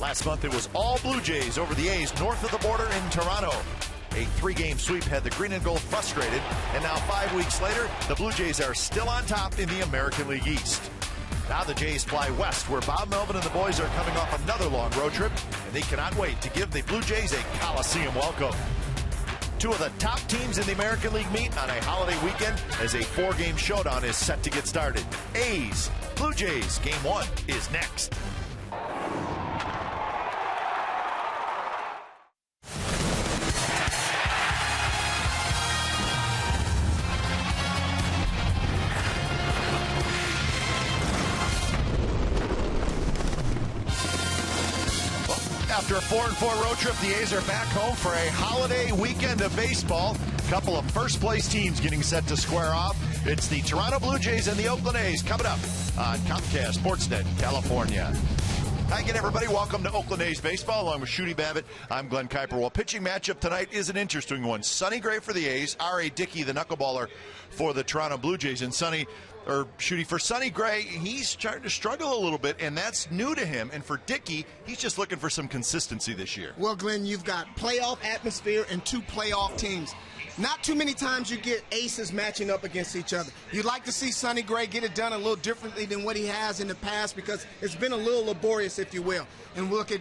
Last month, it was all Blue Jays over the A's north of the border in Toronto. A 3-game sweep had the green and gold frustrated, and now 5 weeks later, the Blue Jays are still on top in the American League East. Now the Jays fly west, where Bob Melvin and the boys are coming off another long road trip, and they cannot wait to give the Blue Jays a Coliseum welcome. Two of the top teams in the American League meet on a holiday weekend as a 4-game showdown is set to get started. A's, Blue Jays, Game 1 is next. After a 4-4 road trip, the A's are back home for a holiday weekend of baseball. A couple of first-place teams getting set to square off. It's the Toronto Blue Jays and the Oakland A's coming up on Comcast Sportsnet California. Hi again, everybody. Welcome to Oakland A's baseball, along with Shooty Babbitt. I'm Glenn Kuiper. Well, pitching matchup tonight is an interesting one. Sonny Gray for the A's, R.A. Dickey, the knuckleballer, for the Toronto Blue Jays. And Shooty, for Sonny Gray, he's starting to struggle a little bit, and that's new to him. And for Dickey, he's just looking for some consistency this year. Well, Glenn, you've got playoff atmosphere and 2 playoff teams. Not too many times you get aces matching up against each other. You'd like to see Sonny Gray get it done a little differently than what he has in the past, because it's been a little laborious, if you will. And look at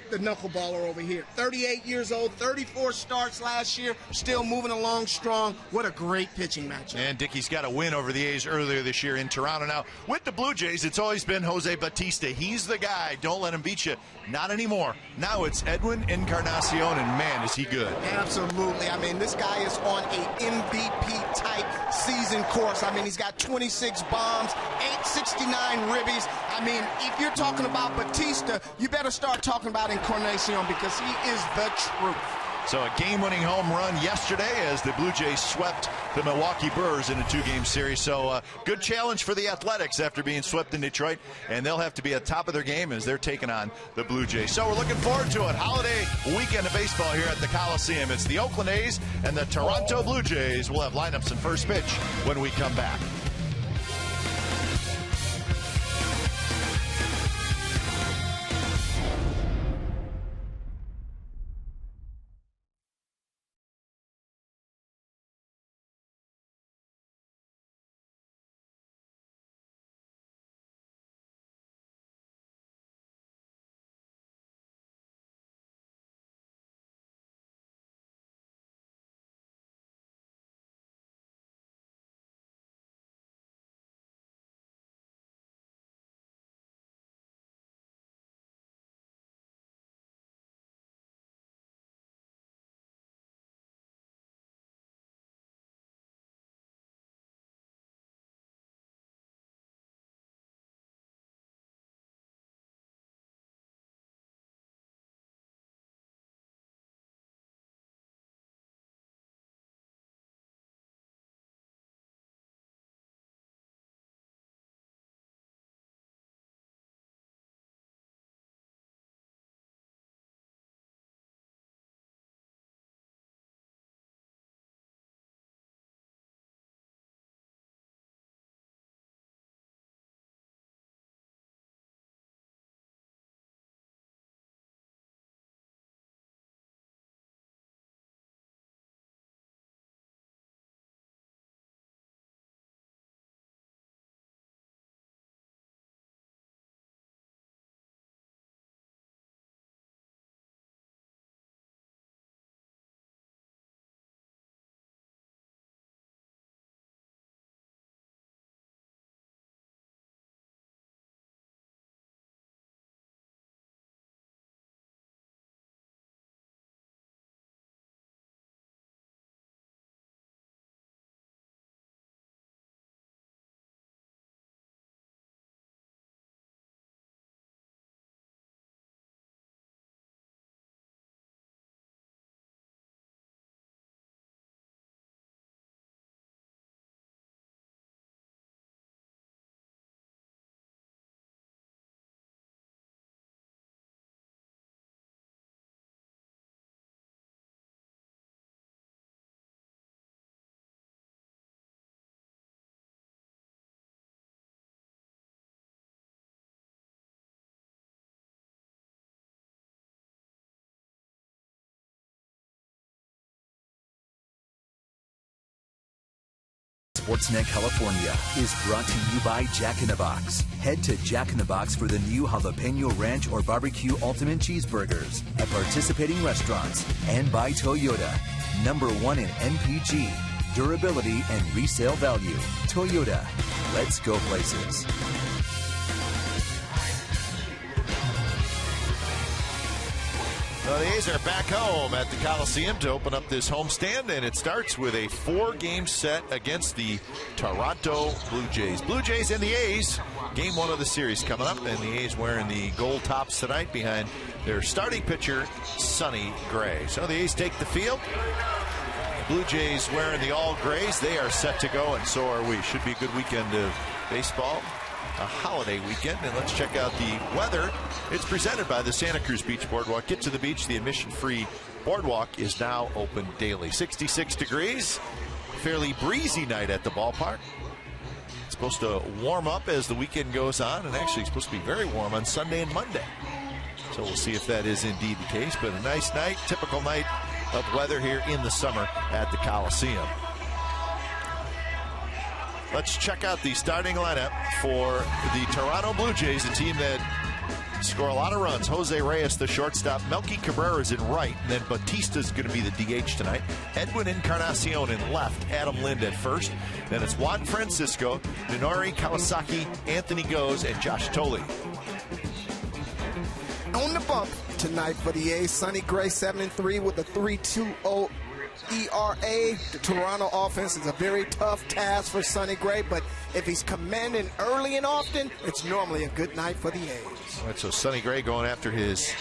the knuckleballer over here. 38 years old, 34 starts last year, still moving along strong. What a great pitching matchup. And Dickey's got a win over the A's earlier this year in Toronto. Now, with the Blue Jays, it's always been Jose Bautista. He's the guy. Don't let him beat you. Not anymore. Now it's Edwin Encarnacion, and man, is he good. Absolutely. I mean, this guy is on a MVP-type season course. I mean, he's got 26 bombs, 869 ribbies. I mean, if you're talking about Bautista, you better start talking about Encarnacion, because he is the truth. So a game-winning home run yesterday as the Blue Jays swept the Milwaukee Brewers in a 2-game series. So good challenge for the Athletics after being swept in Detroit, and they'll have to be at the top of their game as they're taking on the Blue Jays. So we're looking forward to it. Holiday weekend of baseball here at the Coliseum. It's the Oakland A's and the Toronto Blue Jays. We'll have lineups and first pitch when we come back. Sportsnet California is brought to you by Jack in the Box. Head to Jack in the Box for the new Jalapeno Ranch or Barbecue Ultimate Cheeseburgers at participating restaurants. And by Toyota, #1 in NPG, durability, and resale value. Toyota, let's go places. Well, the A's are back home at the Coliseum to open up this homestand, and it starts with a 4-game set against the Toronto Blue Jays. Blue Jays and the A's, game 1 of the series coming up, and the A's wearing the gold tops tonight behind their starting pitcher, Sonny Gray. So the A's take the field. The Blue Jays wearing the all grays. They are set to go, and so are we. Should be a good weekend of baseball. A holiday weekend, and let's check out the weather. It's presented by the Santa Cruz Beach Boardwalk. Get to the beach. The admission-free boardwalk is now open daily. 66 degrees, fairly breezy night at the ballpark. It's supposed to warm up as the weekend goes on, and actually it's supposed to be very warm on Sunday and Monday. So we'll see if that is indeed the case, but a nice night, typical night of weather here in the summer at the Coliseum. Let's check out the starting lineup for the Toronto Blue Jays, a team that score a lot of runs. Jose Reyes, the shortstop. Melky Cabrera is in right, and then Batista's going to be the DH tonight. Edwin Encarnacion in left. Adam Lind at first. Then it's Juan Francisco, Minoru Kawasaki, Anthony Goes, and Josh Tolley. On the bump tonight for the A's, Sonny Gray 7-3 with a 3.20 ERA. The Toronto offense is a very tough task for Sonny Gray, but if he's commanding early and often, it's normally a good night for the A's. All right, so Sonny Gray going after his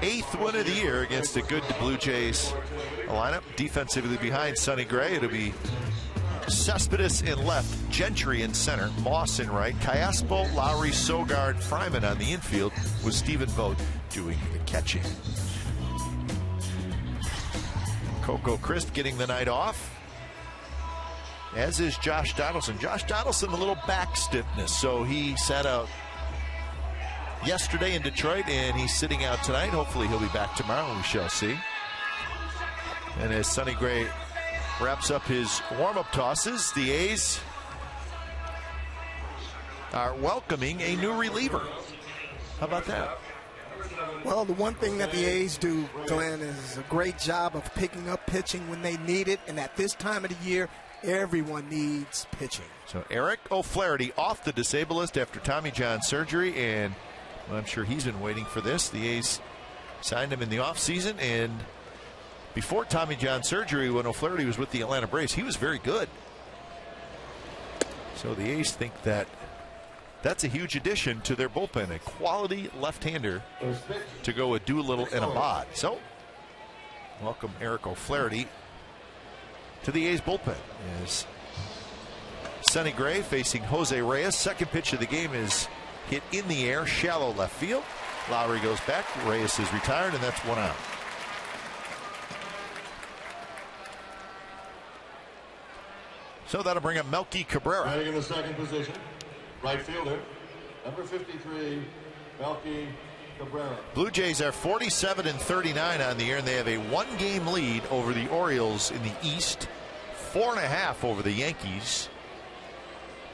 8th win of the year against a good Blue Jays lineup. Defensively behind Sonny Gray, it'll be Cespedes in left, Gentry in center, Moss in right, Callaspo, Lowry, Sogard, Fryman on the infield, with Stephen Vogt doing the catching. Coco Crisp getting the night off, as is Josh Donaldson. Josh Donaldson, a little back stiffness, so he sat out yesterday in Detroit, and he's sitting out tonight. Hopefully he'll be back tomorrow, we shall see. And as Sonny Gray wraps up his warm-up tosses, the A's are welcoming a new reliever. How about that? Well, the one thing that the A's do, Glenn, is a great job of picking up pitching when they need it. And at this time of the year, everyone needs pitching. So Eric O'Flaherty off the disabled list after Tommy John surgery. And well, I'm sure he's been waiting for this. The A's signed him in the offseason. And before Tommy John surgery, when O'Flaherty was with the Atlanta Braves, he was very good. So the A's think that that's a huge addition to their bullpen, a quality left-hander to go with Doolittle and Abad. So, welcome Eric O'Flaherty to the A's bullpen. As Sonny Gray facing Jose Reyes. Second pitch of the game is hit in the air, shallow left field. Lowry goes back, Reyes is retired, and that's 1 out. So that'll bring up Melky Cabrera. Batting in the second position, right fielder, number 53, Melky Cabrera. Blue Jays are 47-39 on the year, and they have a 1-game lead over the Orioles in the East, 4.5 over the Yankees,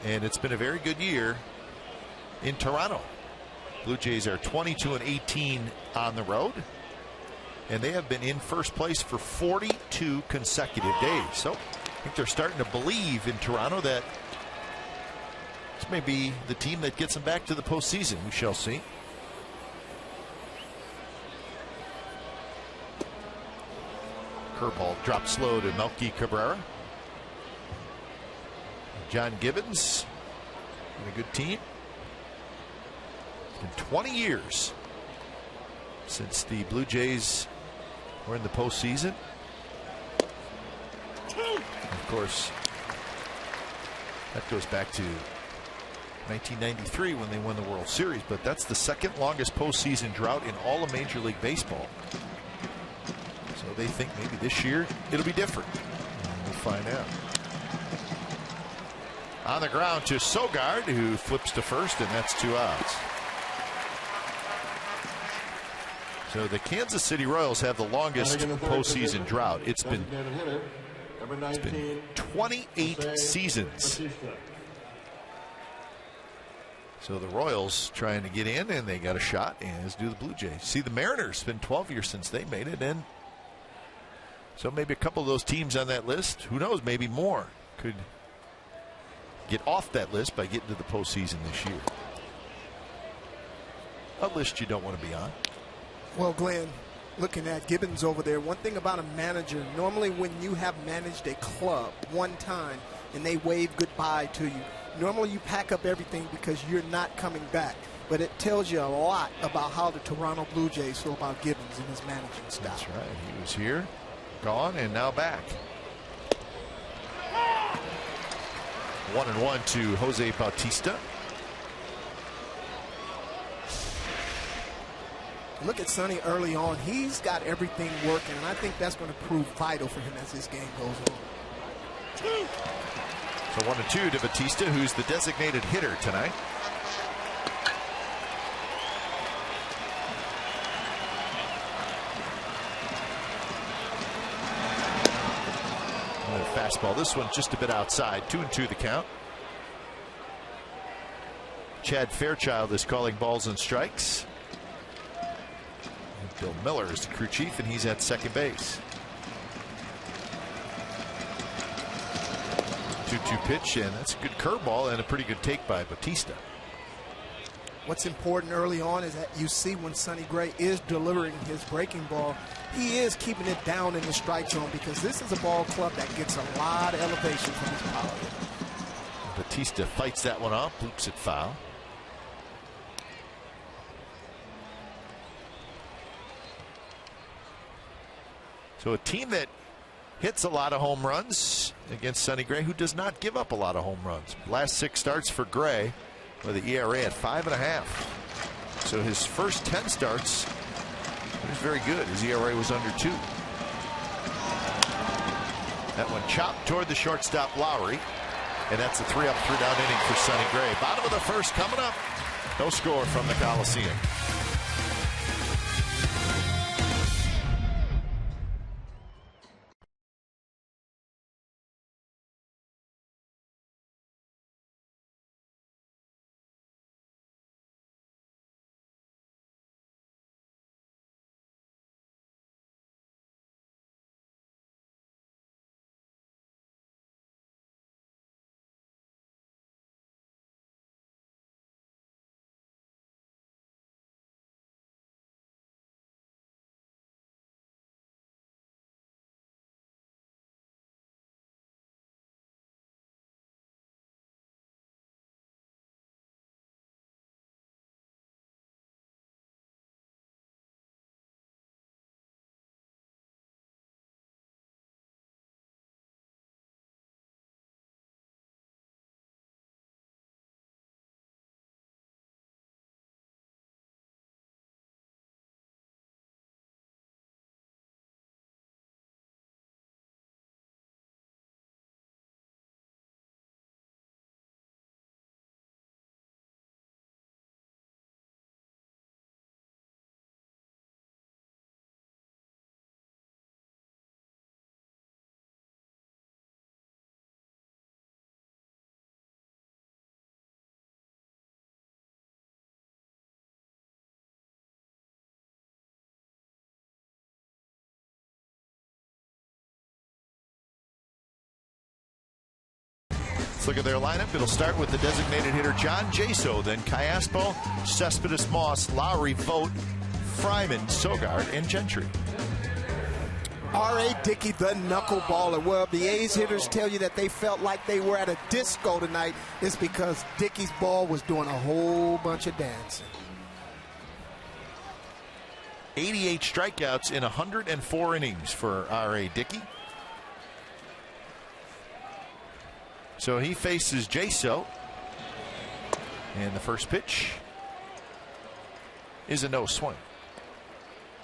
and it's been a very good year in Toronto. Blue Jays are 22-18 on the road, and they have been in first place for 42 consecutive days. So I think they're starting to believe in Toronto that this may be the team that gets them back to the postseason. We shall see. Curveball dropped slow to Melky Cabrera. John Gibbons and a good team. It's been 20 years since the Blue Jays were in the postseason. Of course, that goes back to 1993 when they won the World Series, but that's the second longest postseason drought in all of Major League Baseball. So they think maybe this year it'll be different. And we'll find out. On the ground to Sogard, who flips to first, and that's 2 outs. So the Kansas City Royals have the longest postseason drought. It's been Number It's 19. been 28 seasons. So the Royals trying to get in, and they got a shot, as do the Blue Jays. See, the Mariners, it's been 12 years since they made it, and so maybe a couple of those teams on that list, who knows, maybe more, could get off that list by getting to the postseason this year. A list you don't want to be on. Well, Glenn, looking at Gibbons over there, one thing about a manager, normally when you have managed a club one time and they wave goodbye to you, normally you pack up everything because you're not coming back. But it tells you a lot about how the Toronto Blue Jays feel about Gibbons and his managing style. That's right. He was here, gone, and now back. 1-1 to Jose Bautista. Look at Sonny early on. He's got everything working, and I think that's going to prove vital for him as this game goes on. So 1-2 to Bautista, who's the designated hitter tonight. Another fastball. This one just a bit outside. 2-2 the count. Chad Fairchild is calling balls and strikes. And Bill Miller is the crew chief, and he's at second base. 2-2 pitch, and that's a good curveball and a pretty good take by Bautista. What's important early on is that you see when Sonny Gray is delivering his breaking ball, he is keeping it down in the strike zone because this is a ball club that gets a lot of elevation from his power. Bautista fights that one off, loops it foul. So a team that hits a lot of home runs against Sonny Gray, who does not give up a lot of home runs. Last 6 starts for Gray with the ERA at 5.5. So his first 10 starts, he was very good. His ERA was under 2. That one chopped toward the shortstop Lowry, and that's a 3-up, 3-down inning for Sonny Gray. Bottom of the first coming up. No score from the Coliseum. Let's look at their lineup. It'll start with the designated hitter John Jaso, then Cayaspo, Cespedes, Moss, Lowry, Vogt, Fryman, Sogard, and Gentry. R.A. Dickey, the knuckleballer. Well, the A's hitters tell you that they felt like they were at a disco tonight. It's because Dickey's ball was doing a whole bunch of dancing. 88 strikeouts in 104 innings for R.A. Dickey. So he faces Jaso, and the first pitch is a no swing.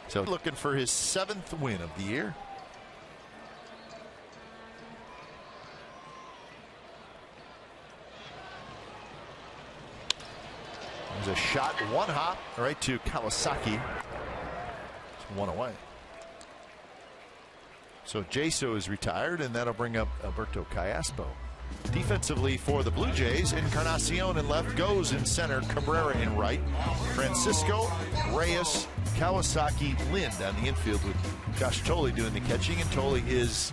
So looking for his 7th win of the year. There's a shot, one hop right to Kawasaki. It's one away. So Jaso is retired, and that'll bring up Alberto Callaspo. Defensively for the Blue Jays, Encarnacion in left, goes in center, Cabrera in right, Francisco, Reyes, Kawasaki, Lind on the infield with Josh Tolley doing the catching, and Tolley is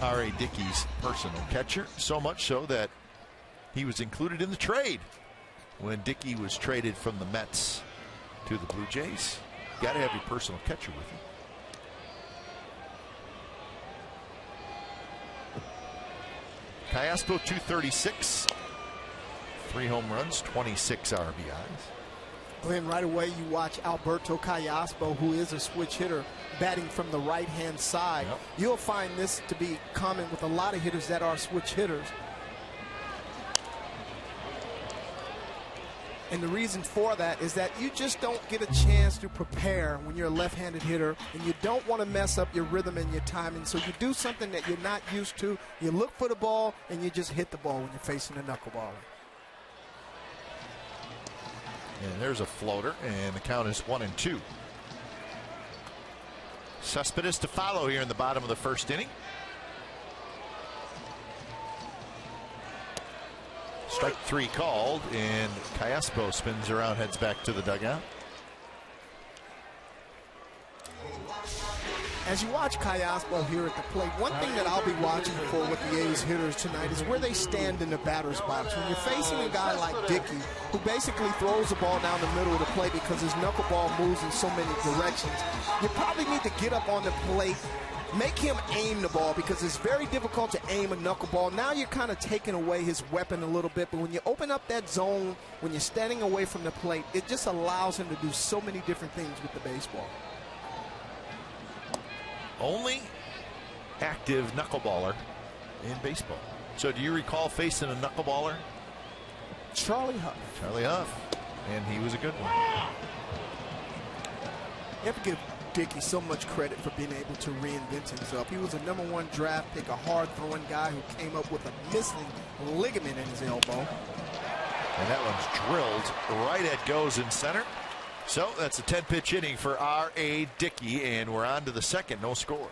R.A. Dickey's personal catcher, so much so that he was included in the trade when Dickey was traded from the Mets to the Blue Jays. You got to have your personal catcher with you. Callaspo 236, 3 home runs, 26 RBIs. Glenn, right away you watch Alberto Callaspo, who is a switch hitter, batting from the right-hand side. Yep. You'll find this to be common with a lot of hitters that are switch hitters. And the reason for that is that you just don't get a chance to prepare when you're a left-handed hitter, and you don't want to mess up your rhythm and your timing. So you do something that you're not used to. You look for the ball, and you just hit the ball when you're facing a knuckleballer. And there's a floater, and the count is 1-2. Cespedes to follow here in the bottom of the first inning. Strike 3 called, and Callaspo spins around, heads back to the dugout. As you watch Callaspo here at the plate, one thing that I'll be watching for with the A's hitters tonight is where they stand in the batter's box. When you're facing a guy like Dickey, who basically throws the ball down the middle of the plate because his knuckleball moves in so many directions, you probably need to get up on the plate, make him aim the ball, because it's very difficult to aim a knuckleball. Now you're kind of taking away his weapon a little bit, but when you open up that zone, when you're standing away from the plate, it just allows him to do so many different things with the baseball. Only active knuckleballer in baseball. So do you recall facing a knuckleballer? Charlie Huff. Charlie Huff, and he was a good one. You have to give Dickey so much credit for being able to reinvent himself. He was a #1 draft pick, a hard-throwing guy who came up with a missing ligament in his elbow. And that one's drilled right at goes in center. So that's a 10-pitch inning for R.A. Dickey, and we're on to the second, no score.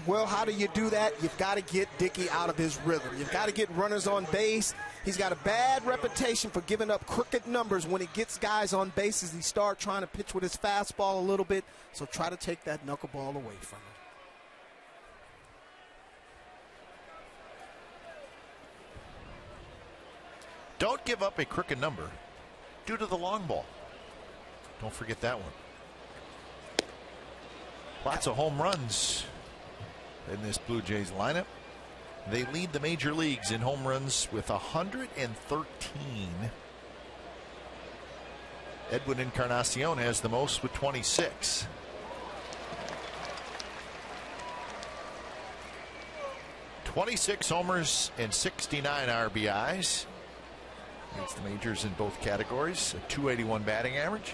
Well, how do you do that? You've got to get Dickey out of his rhythm. You've got to get runners on base. He's got a bad reputation for giving up crooked numbers when he gets guys on bases. He starts trying to pitch with his fastball a little bit, so try to take that knuckleball away from him. Don't give up a crooked number due to the long ball. Don't forget that one. Lots of home runs in this Blue Jays lineup. They lead the major leagues in home runs with 113. Edwin Encarnacion has the most with 26. "26 homers and 69 RBIs. Leads the majors in both categories. A .281 batting average.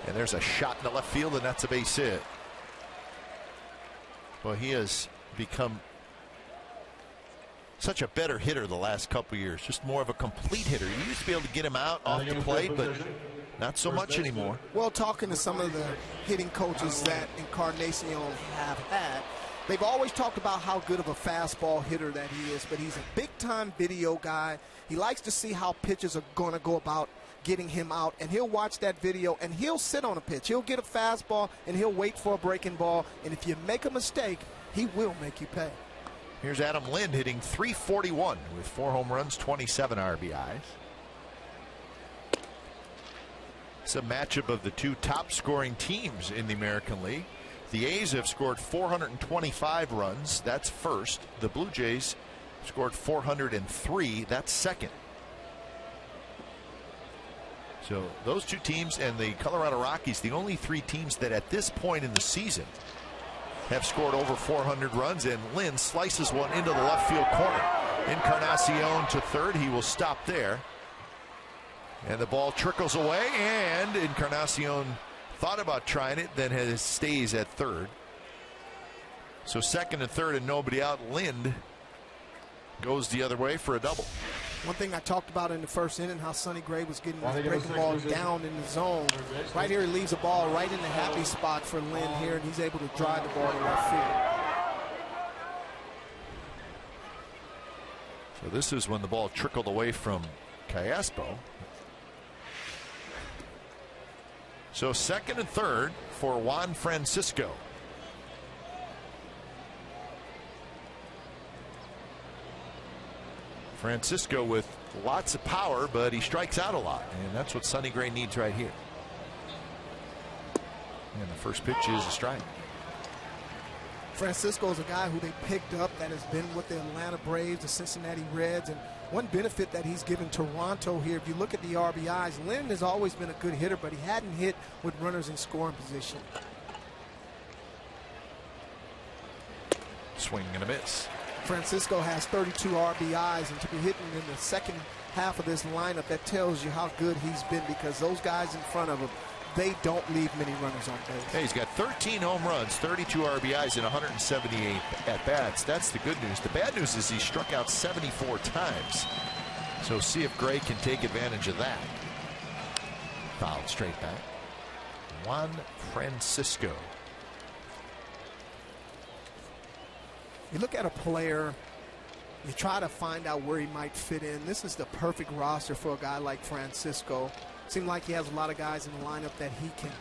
And there's a shot in the left field, and that's a base hit. Well, he has become such a better hitter the last couple years. Just more of a complete hitter. You used to be able to get him out off the plate, but not so much anymore. Well, talking to some of the hitting coaches that Encarnacion have had, they've always talked about how good of a fastball hitter that he is, but he's a big-time video guy. He likes to see how pitchers are going to go about getting him out, and he'll watch that video, and he'll sit on a pitch. He'll get a fastball, and he'll wait for a breaking ball, and if you make a mistake, he will make you pay. Here's Adam Lind hitting .341 with 4 home runs, 27 RBIs. It's a matchup of the two top scoring teams in the American League. The A's have scored 425 runs. That's first. The Blue Jays scored 403. That's second. So those two teams and the Colorado Rockies, the only 3 teams that at this point in the season have scored over 400 runs, and Lynn slices one into the left field corner. Encarnacion to third. He will stop there. And the ball trickles away, and Encarnacion thought about trying it, then stays at third. So second and third and nobody out. Lind goes the other way for a double. One thing I talked about in the first inning, how Sonny Gray was getting his breaking ball down in the zone. Right here, he leaves the ball right in the happy spot for Lynn here, and he's able to drive the ball to left field. So this is when the ball trickled away from Callaspo. So second and third for Juan Francisco. Francisco with lots of power, but he strikes out a lot, and that's what Sonny Gray needs right here. And the first pitch is a strike. Francisco is a guy who they picked up that has been with the Atlanta Braves, the Cincinnati Reds, and one benefit that he's given Toronto here, if you look at the RBIs, Lynn has always been a good hitter, but he hadn't hit with runners in scoring position. Swing and a miss. Francisco has 32 RBIs, and to be hitting in the second half of this lineup, that tells you how good he's been, because those guys in front of him, they don't leave many runners on base. Hey, he's got 13 home runs, 32 RBIs, and 178 at-bats. That's the good news. The bad news is he struck out 74 times. So see if Gray can take advantage of that. Fouled straight back. Juan Francisco. You look at a player, you try to find out where he might fit in. This is the perfect roster for a guy like Francisco. Seems like he has a lot of guys in the lineup that he can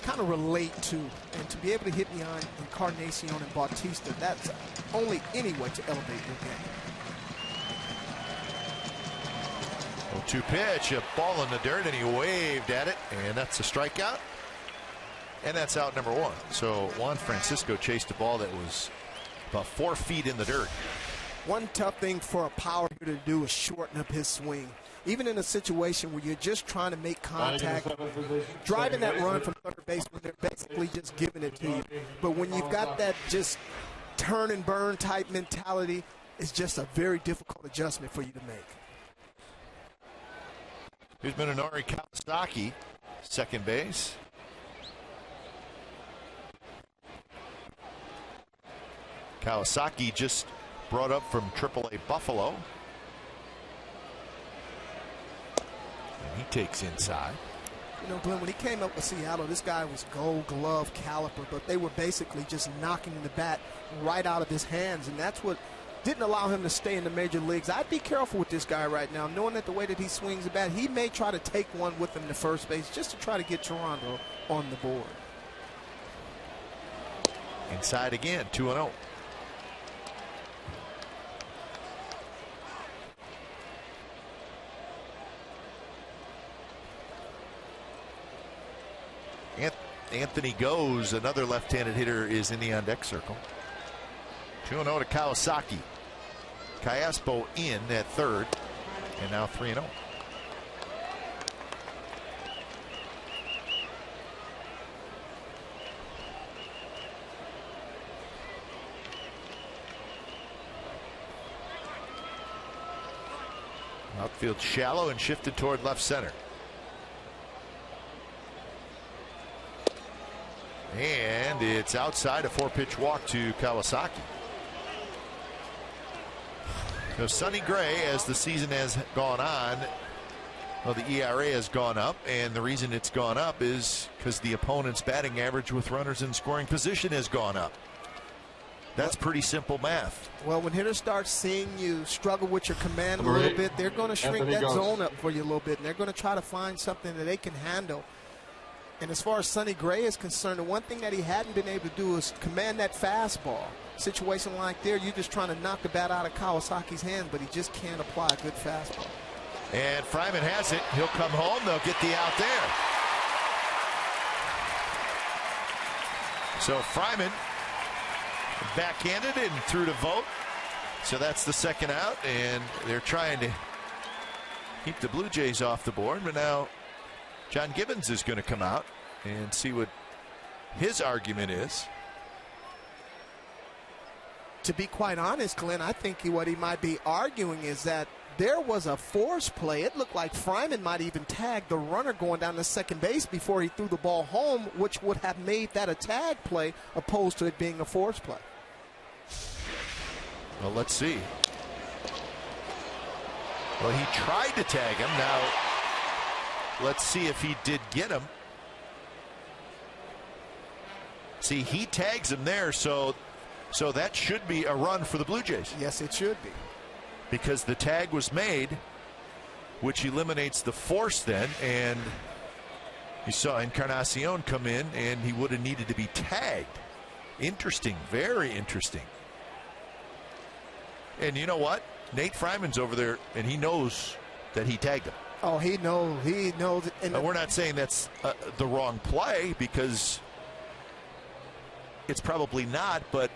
kind of relate to. And to be able to hit behind Encarnacion and Bautista, that's only any way to elevate your game. 0-2 pitch, a ball in the dirt, and he waved at it, and that's a strikeout. And that's out number 1. So Juan Francisco chased a ball that was about 4 feet in the dirt. One tough thing for a power hitter to do is shorten up his swing. Even in a situation where you're just trying to make contact, driving that run from third base when they're basically just giving it to you. But when you've got that just turn and burn type mentality, it's just a very difficult adjustment for you to make. Here's Minonori Kawasaki, second base. Kawasaki just brought up from AAA Buffalo. And he takes inside. You know, Glenn, when he came up with Seattle, this guy was gold glove caliber, but they were basically just knocking the bat right out of his hands, and that's what didn't allow him to stay in the major leagues. I'd be careful with this guy right now, knowing that the way that he swings the bat, he may try to take one with him to first base just to try to get Toronto on the board. Inside again, 2-0. Anthony goes, another left-handed hitter is in the on-deck circle. 2-0 to Kawasaki. Callaspo in at third, And now 3-0. Outfield shallow and shifted toward left center. And it's outside, a 4-pitch walk to Kawasaki. So Sonny Gray, as the season has gone on, well, the ERA has gone up, and the reason it's gone up is because the opponent's batting average with runners in scoring position has gone up. That's pretty simple math. Well, when hitters start seeing you struggle with your command a little bit, they're going to shrink that zone up for you a little bit, and they're going to try to find something that they can handle. And as far as Sonny Gray is concerned, the one thing that he hadn't been able to do is command that fastball. Situation like there, you're just trying to knock the bat out of Kawasaki's hand, but he just can't apply a good fastball. And Fryman has it. He'll come home. They'll get the out there. So Fryman backhanded and threw to Vogt. So that's the second out, and they're trying to keep the Blue Jays off the board. But now John Gibbons is going to come out and see what his argument is. To be quite honest, Glenn, I think what he might be arguing is that there was a force play. It looked like Fryman might even tag the runner going down to second base before he threw the ball home, which would have made that a tag play opposed to it being a force play. Well, let's see. Well, he tried to tag him. Now, let's see if he did get him. See, he tags him there, so that should be a run for the Blue Jays. Yes, it should be. Because the tag was made, which eliminates the force then, and you saw Encarnacion come in, and he would have needed to be tagged. Interesting, very interesting. And you know what? Nate Fryman's over there, and he knows that he tagged him. Oh, he knows. He knows. And we're not saying that's the wrong play, because it's probably not, but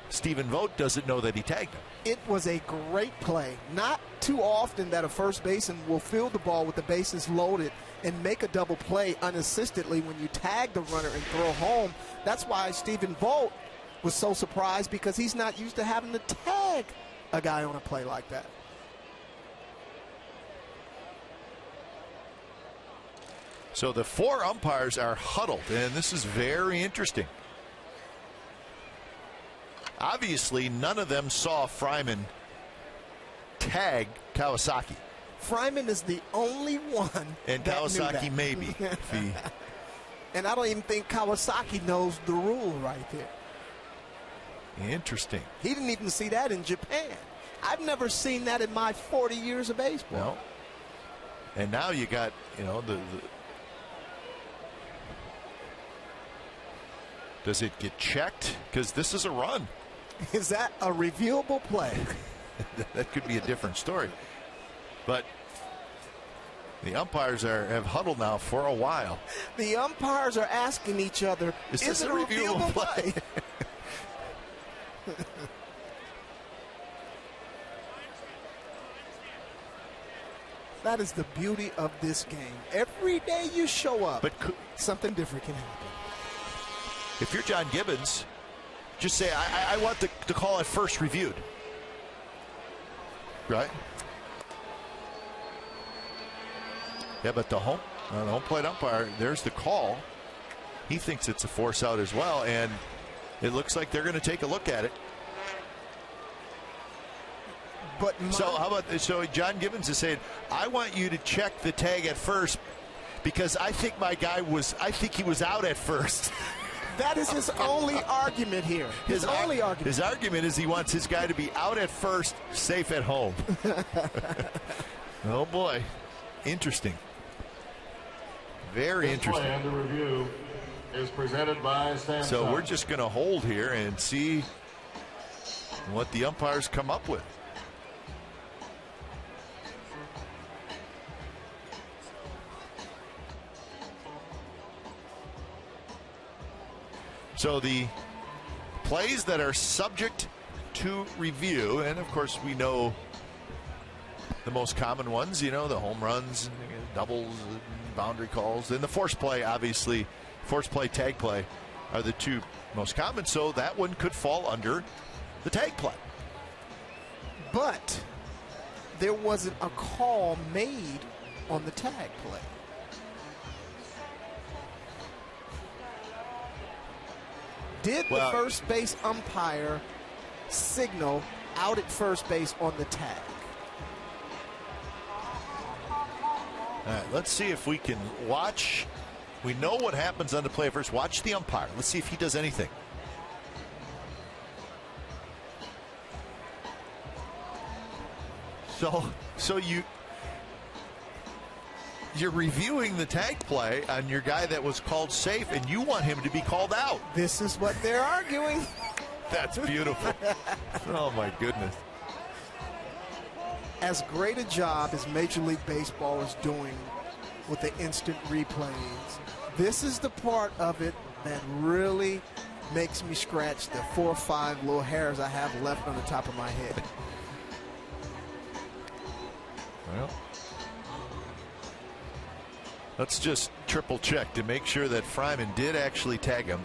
Stephen Vogt doesn't know that he tagged him. It was a great play. Not too often that a first baseman will field the ball with the bases loaded and make a double play unassistedly when you tag the runner and throw home. That's why Stephen Vogt was so surprised, because he's not used to having to tag a guy on a play like that. So the 4 umpires are huddled, and this is very interesting. Obviously, none of them saw Fryman tag Kawasaki. Fryman is the only one. And that Kawasaki knew that. maybe. And I don't even think Kawasaki knows the rule right there. Interesting. He didn't even see that in Japan. I've never seen that in my 40 years of baseball. No. And now you got, the does it get checked? Because this is a run. Is that a reviewable play? That could be a different story. But the umpires have huddled now for a while. The umpires are asking each other, is this a reviewable play? That is the beauty of this game. Every day you show up, but something different can happen. If you're John Gibbons, just say, I want the call at first reviewed. Right? Yeah, but the home plate umpire, there's the call. He thinks it's a force out as well, and it looks like they're going to take a look at it. But so John Gibbons is saying, I want you to check the tag at first, because I think he was out at first. That is his only argument here. His only argument. His argument is he wants his guy to be out at first, safe at home. Oh boy, interesting. Very interesting. This play under review is presented by Samsung. So we're just going to hold here and see what the umpires come up with. So the plays that are subject to review, and of course we know the most common ones, the home runs, doubles, boundary calls. And the force play, obviously, force play, tag play are the two most common. So that one could fall under the tag play. But there wasn't a call made on the tag play. Did the first base umpire signal out at first base on the tag? All right, let's see if we can watch. We know what happens on the play first. Watch the umpire. Let's see if he does anything. So you're reviewing the tag play on your guy that was called safe, and you want him to be called out. This is what they're arguing. That's beautiful. Oh, my goodness. As great a job as Major League Baseball is doing with the instant replays, this is the part of it that really makes me scratch the 4 or 5 little hairs I have left on the top of my head. Well, let's just triple check to make sure that Fryman did actually tag him.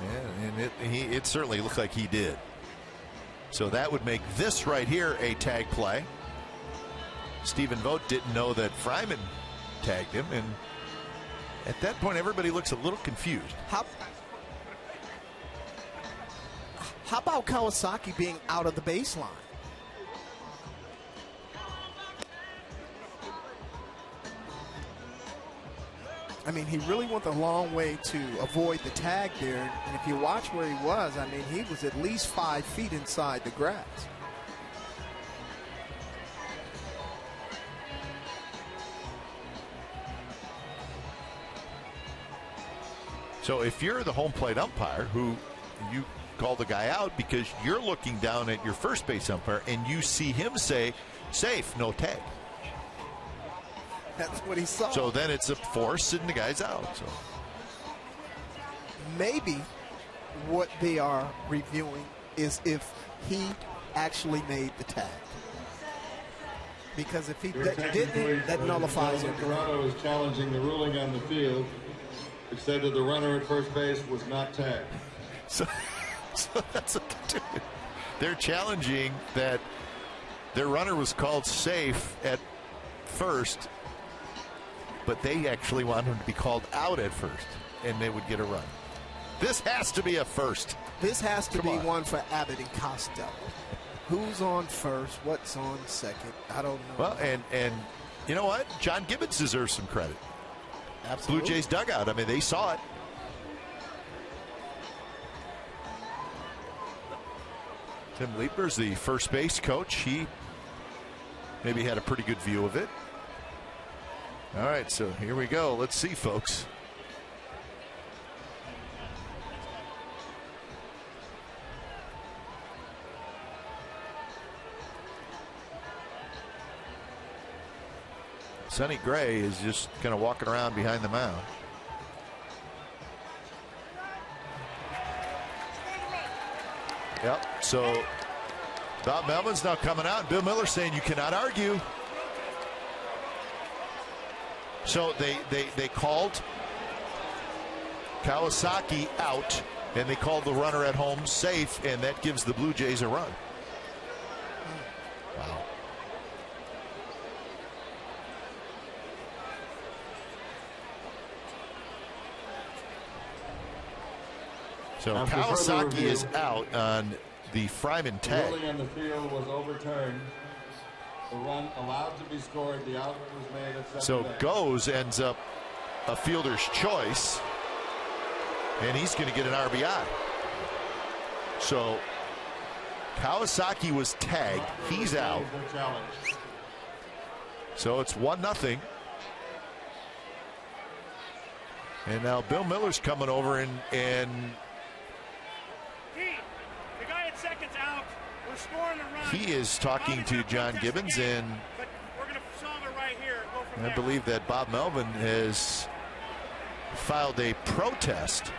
Yeah, and it certainly looked like he did. So that would make this right here a tag play. Stephen Vogt didn't know that Fryman tagged him, and at that point everybody looks a little confused. How about Kawasaki being out of the baseline? I mean, he really went the long way to avoid the tag there. And if you watch where he was, I mean, he was at least 5 feet inside the grass. So if you're the home plate umpire, who you call the guy out because you're looking down at your first base umpire and you see him say, safe, no tag. That's what he saw. So then it's a force and the guy's out. So maybe what they are reviewing is if he actually made the tag. Because if he didn't, that nullifies it. Toronto is challenging the ruling on the field. It said that the runner at first base was not tagged. So that's what they're doing. They're challenging that their runner was called safe at first, but they actually want him to be called out at first, and they would get a run. This has to be a first. This has to be one for Abbott and Costello. Who's on first? What's on second? I don't know. Well, and you know what? John Gibbons deserves some credit. Absolutely. Blue Jays dugout. I mean, they saw it. Tim Leeper's the first base coach. He maybe had a pretty good view of it. All right, so here we go. Let's see, folks. Sonny Gray is just kind of walking around behind the mound. Yep, so Bob Melvin's now coming out, and Bill Miller's saying you cannot argue. So they called Kawasaki out, and they called the runner at home safe, and that gives the Blue Jays a run. Wow. So Kawasaki is out on the Fryman tag. The ruling on the field was overturned. The run allowed to be scored. The out was made at second So base. Goes ends up a fielder's choice, and he's going to get an RBI. So Kawasaki was tagged. He's out. So it's 1-0. And now Bill Miller's coming over and the guy at second's out. We're scoring a run. he is talking to John Gibbons, and But we're going to solve it right here. Go from I there. believe that Bob Melvin has filed a protest.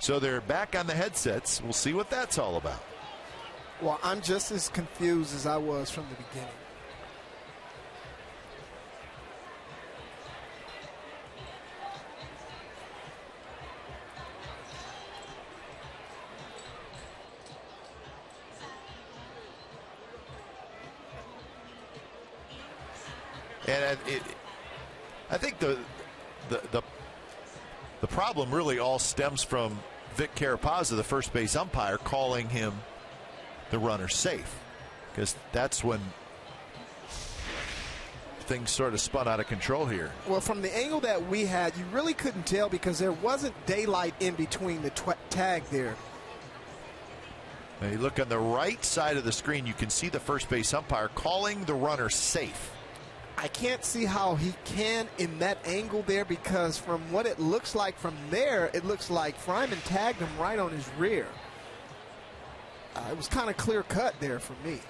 So they're back on the headsets. We'll see what that's all about. Well, I'm just as confused as I was from the beginning. And I think the problem really all stems from Vic Carapazza, the first base umpire, calling him the runner safe, because that's when things sort of spun out of control here. Well, from the angle that we had, you really couldn't tell because there wasn't daylight in between the tag there. Now you look on the right side of the screen, you can see the first base umpire calling the runner safe. I can't see how he can in that angle there, because from what it looks like from there, it looks like Fryman tagged him right on his rear. It was kind of clear cut there for me.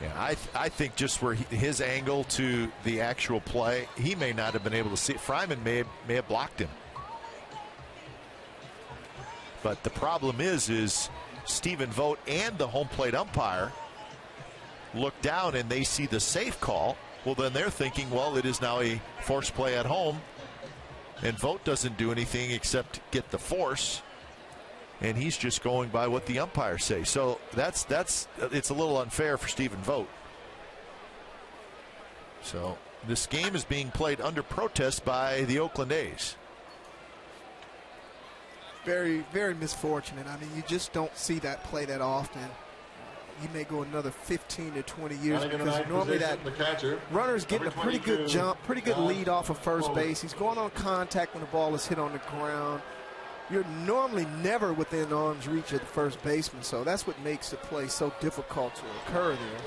Yeah, I think just where his angle to the actual play, he may not have been able to see it. Fryman may have blocked him. But the problem is Stephen Vogt and the home plate umpire look down and they see the safe call. Well, then they're thinking, well, it is now a force play at home, and Vogt doesn't do anything except get the force, and he's just going by what the umpires say. So it's a little unfair for Stephen Vogt. So this game is being played under protest by the Oakland A's. Very, very misfortunate. I mean, you just don't see that play that often. You may go another 15 to 20 years, because normally that runner's getting a pretty good jump, pretty good lead off of first base. He's going on contact when the ball is hit on the ground. You're normally never within arm's reach of the first baseman, so that's what makes the play so difficult to occur there.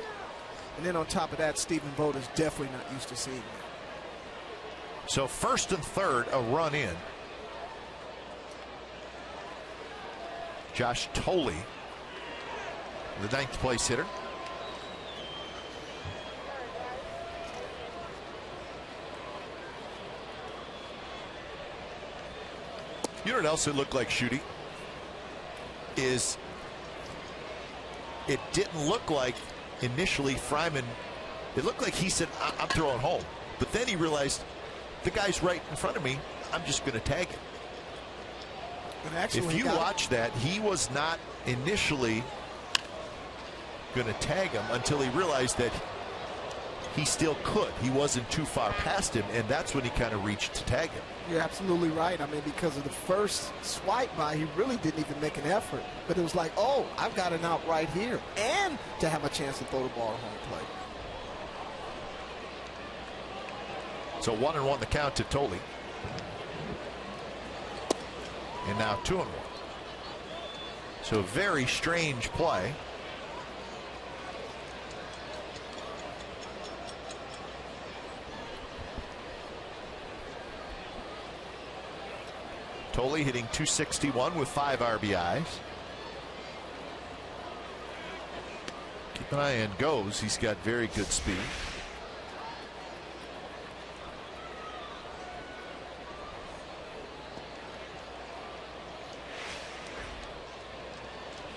And then on top of that, Stephen Vogt is definitely not used to seeing that. So first and third, a run in. Josh Thole, the ninth place hitter. You know what else it looked like, Shooty? Is it didn't look like initially Fryman, it looked like he said, I'm throwing home. But then he realized the guy's right in front of me. I'm just going to tag him. If you watch that, he was not initially going to tag him until he realized that he still could. He wasn't too far past him, and that's when he kind of reached to tag him. You're absolutely right. I mean, because of the first swipe by, he really didn't even make an effort. But it was like, oh, I've got an out right here, and to have a chance to throw the ball at home plate. So 1-1 the count to Thole. And now 2-1. So a very strange play. Thole hitting .261 with 5 RBIs. Keep an eye on Goes. He's got very good speed.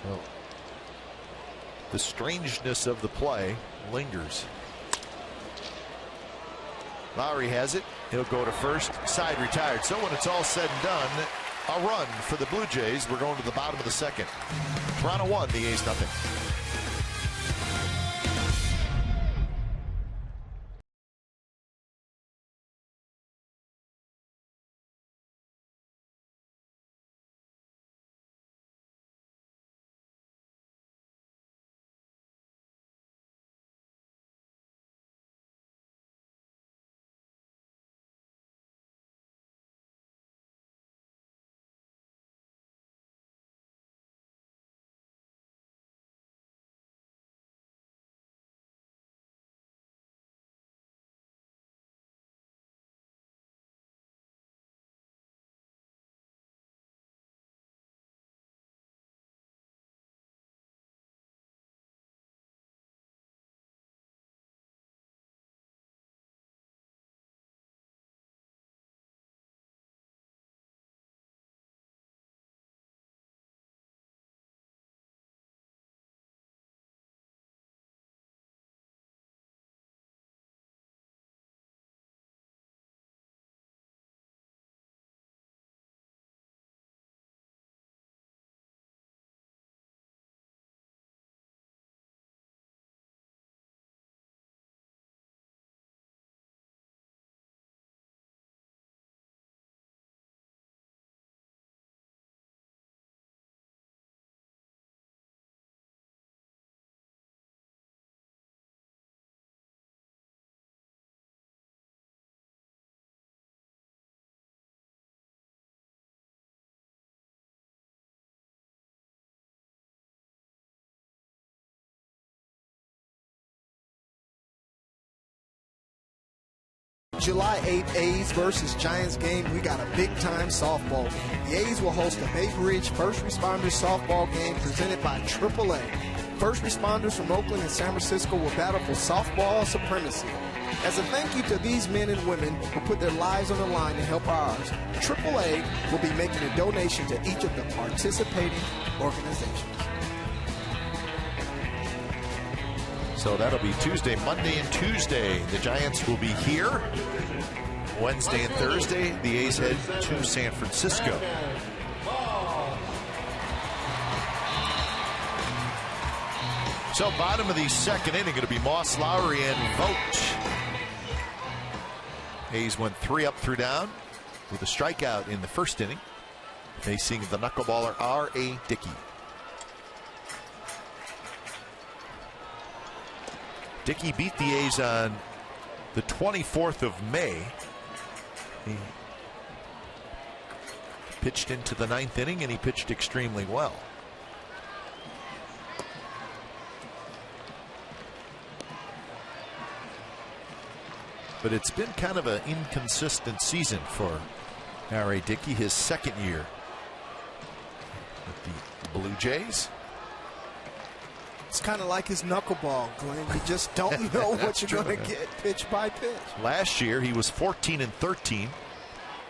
So the strangeness of the play lingers. Lowry has it. He'll go to first. Side retired. So when it's all said and done, a run for the Blue Jays. We're going to the bottom of the second. Toronto 1, the A's nothing. July 8th, A's versus Giants game, we got a big-time softball game. The A's will host a Bay Bridge First Responders softball game presented by AAA. First responders from Oakland and San Francisco will battle for softball supremacy. As a thank you to these men and women who put their lives on the line to help ours, AAA will be making a donation to each of the participating organizations. So that'll be Tuesday, Monday, and Tuesday. The Giants will be here. Wednesday and Thursday, the A's head to San Francisco. So bottom of the second inning, going to be Moss, Lowry, and Vogt. A's went 3 up, 3 down with a strikeout in the first inning, facing the knuckleballer R.A. Dickey. Dickey beat the A's on the 24th of May. He pitched into the 9th inning, and he pitched extremely well. But it's been kind of an inconsistent season for R.A. Dickey, his second year with the Blue Jays. It's kind of like his knuckleball, Glenn. You just don't know what you're going to get pitch by pitch. Last year, he was 14-13,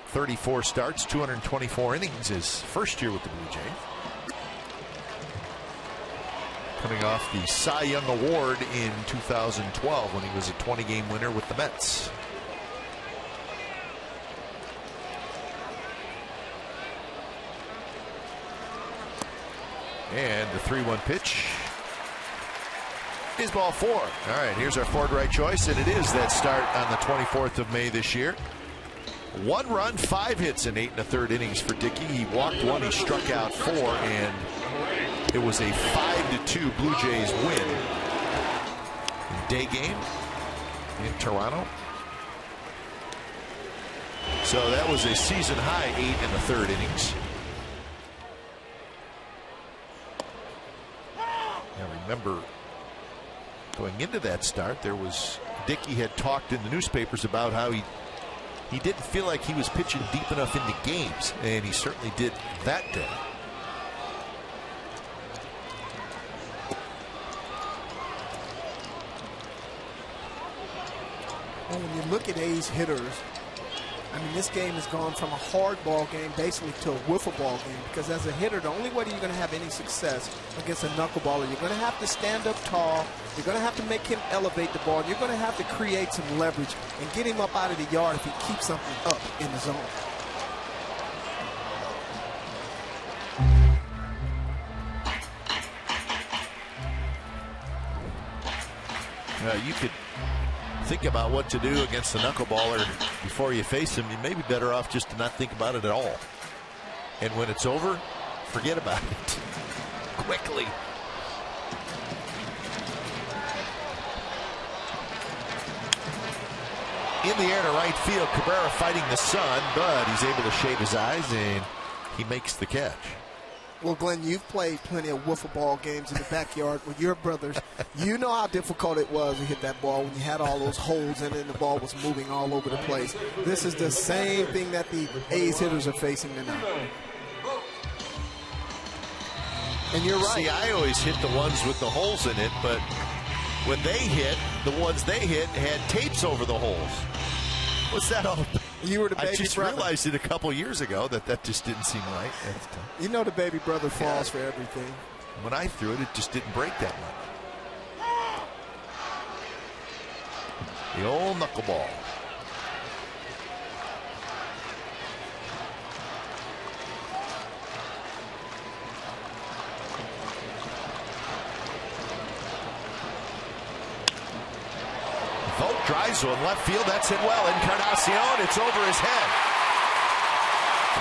34 starts, 224 innings his first year with the Blue Jays. Coming off the Cy Young Award in 2012 when he was a 20-game winner with the Mets. And the 3-1 pitch is ball 4. All right, here's our forward right choice, and it is that start on the 24th of May this year. 1 run, 5 hits in 8 1/3 innings for Dickey. He walked 1, he struck out 4, and it was a 5-2 Blue Jays win. Day game in Toronto. So that was a season high 8 1/3 innings. Now remember, going into that start, Dickey had talked in the newspapers about how he didn't feel like he was pitching deep enough into games, and he certainly did that day. Well, when you look at A's hitters, I mean, this game has gone from a hard ball game basically to a wiffle ball game, because as a hitter, the only way you're going to have any success against a knuckleballer, you're going to have to stand up tall, you're going to have to make him elevate the ball, and you're going to have to create some leverage and get him up out of the yard if he keeps something up in the zone. You could think about what to do against the knuckleballer before you face him. You may be better off just to not think about it at all. And when it's over, forget about it quickly. In the air to right field, Cabrera fighting the sun, but he's able to shade his eyes, and he makes the catch. Well, Glenn, you've played plenty of wiffle ball games in the backyard with your brothers. You know how difficult it was to hit that ball when you had all those holes in it and the ball was moving all over the place. This is the same thing that the A's hitters are facing tonight. And you're right. See, I always hit the ones with the holes in it, but when they hit, the ones they hit had tapes over the holes. What's that all about? You were the baby brother. I just realized it a couple years ago that just didn't seem right. You know the baby brother falls for everything. When I threw it, it just didn't break that much. The old knuckleball. Vogt drives one left field. That's hit well. Encarnacion, it's over his head.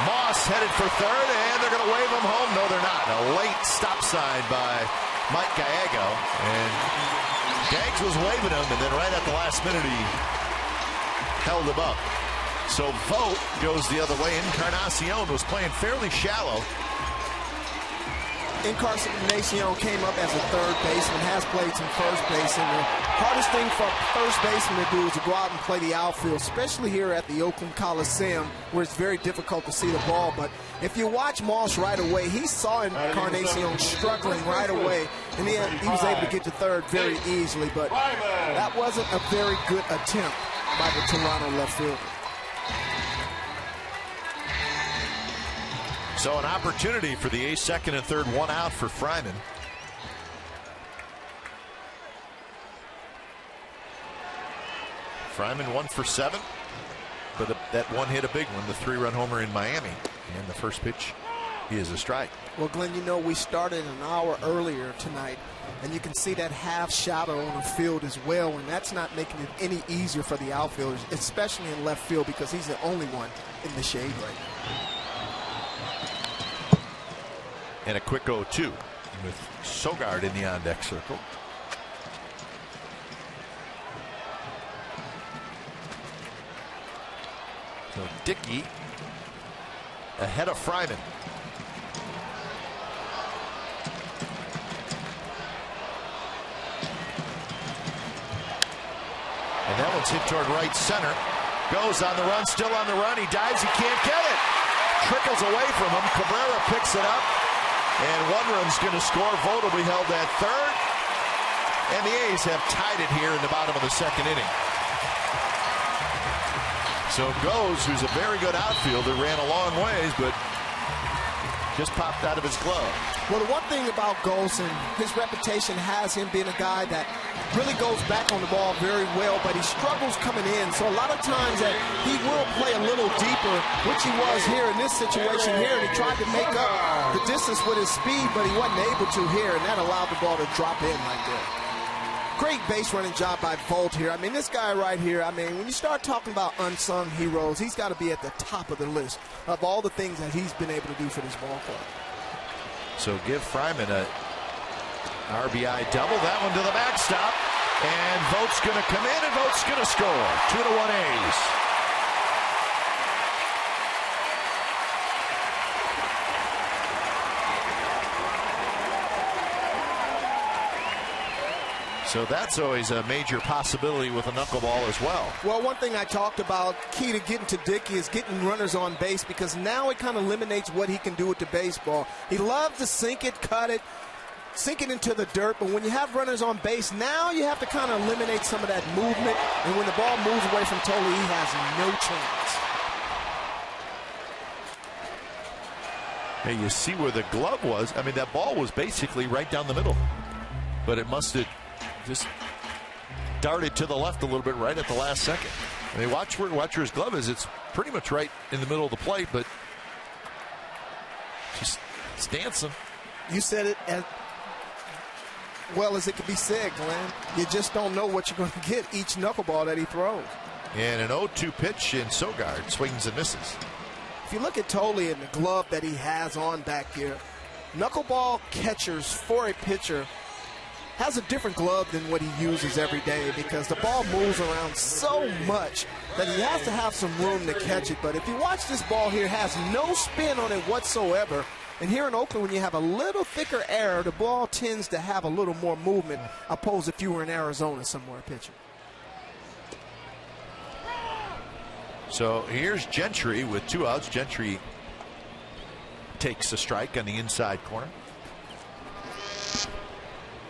Moss headed for third, and they're going to wave him home. No, they're not. A late stop sign by Mike Gallego. And Gags was waving him, and then right at the last minute, he held him up. So Vogt goes the other way. Encarnacion was playing fairly shallow. Encarnacion came up as a third baseman, has played some first base, and the hardest thing for first baseman to do is to go out and play the outfield, especially here at the Oakland Coliseum, where it's very difficult to see the ball. But if you watch Moss right away, he saw Encarnacion struggling right away, and he was able to get to third very easily. But that wasn't a very good attempt by the Toronto left fielder. So an opportunity for the A's, second and third, one out for Fryman. Fryman 1 for 7, but that one hit a big one, the 3-run homer in Miami. And the first pitch is a strike. Well, Glenn, you know, we started an hour earlier tonight, and you can see that half shadow on the field as well, and that's not making it any easier for the outfielders, especially in left field, because he's the only one in the shade right now. And a quick 0-2 with Sogard in the on-deck circle. So Dickey ahead of Fryman. And that one's hit toward right center. Goes on the run, still on the run. He dives, he can't get it. Trickles away from him. Cabrera picks it up. And one run's going to score. Vogt will be held at third. And the A's have tied it here in the bottom of the second inning. So Goes, who's a very good outfielder, ran a long ways, but just popped out of his glove. Well, the one thing about Goes, and his reputation has him being a guy that really goes back on the ball very well, but he struggles coming in. So a lot of times that he will play a little deeper, which he was here in this situation here, and he tried to make up the distance with his speed, but he wasn't able to here, and that allowed the ball to drop in like that. Great base running job by Vogt here. I mean, this guy right here, I mean, when you start talking about unsung heroes, he's got to be at the top of the list of all the things that he's been able to do for this ball club. So give Fryman a RBI double. That one to the backstop. And Vogt's going to come in, and Vogt's going to score. 2-1 A's. So that's always a major possibility with a knuckleball as well. Well, one thing I talked about, key to getting to Dickey, is getting runners on base, because now it kind of eliminates what he can do with the baseball. He loves to sink it, cut it, sink it into the dirt, but when you have runners on base, now you have to kind of eliminate some of that movement, and when the ball moves away from Tolley, he has no chance. Hey, you see where the glove was? I mean, that ball was basically right down the middle, but it must have just darted to the left a little bit right at the last second. I mean, watch where his glove is. It's pretty much right in the middle of the plate, but just it's dancing. You said it as well as it could be said, Glenn. You just don't know what you're going to get each knuckleball that he throws. And an 0-2 pitch in Sogard, swings and misses. If you look at Tolley and the glove that he has on back here, knuckleball catchers for a pitcher has a different glove than what he uses every day, because the ball moves around so much that he has to have some room to catch it. But if you watch this ball here, it has no spin on it whatsoever. And here in Oakland, when you have a little thicker air, the ball tends to have a little more movement, opposed if you were in Arizona somewhere pitching. So here's Gentry with 2 outs. Gentry takes a strike on the inside corner.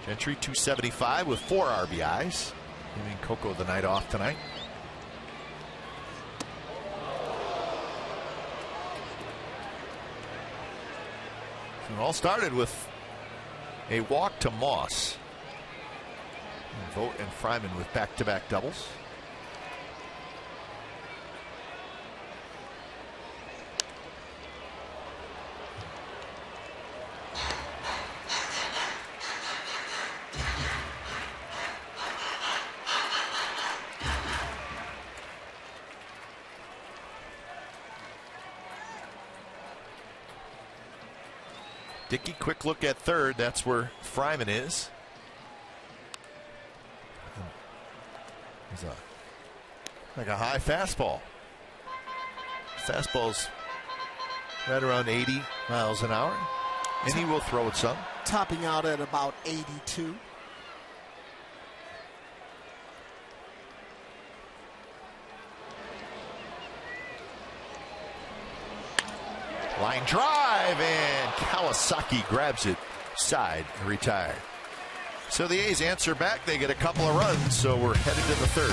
Gentry 275 with 4 RBIs. Giving Coco the night off tonight. So it all started with a walk to Moss. And Vogt and Fryman with back-to-back doubles. Dickey, quick look at third. That's where Fryman is. He's like a high fastball. Fastball's right around 80 miles an hour. And he will throw it some. Topping out at about 82. Line drive, and Kawasaki grabs it side and retired. So the A's answer back. They get a couple of runs, so we're headed to the third.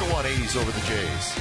2-1 A's over the Jays.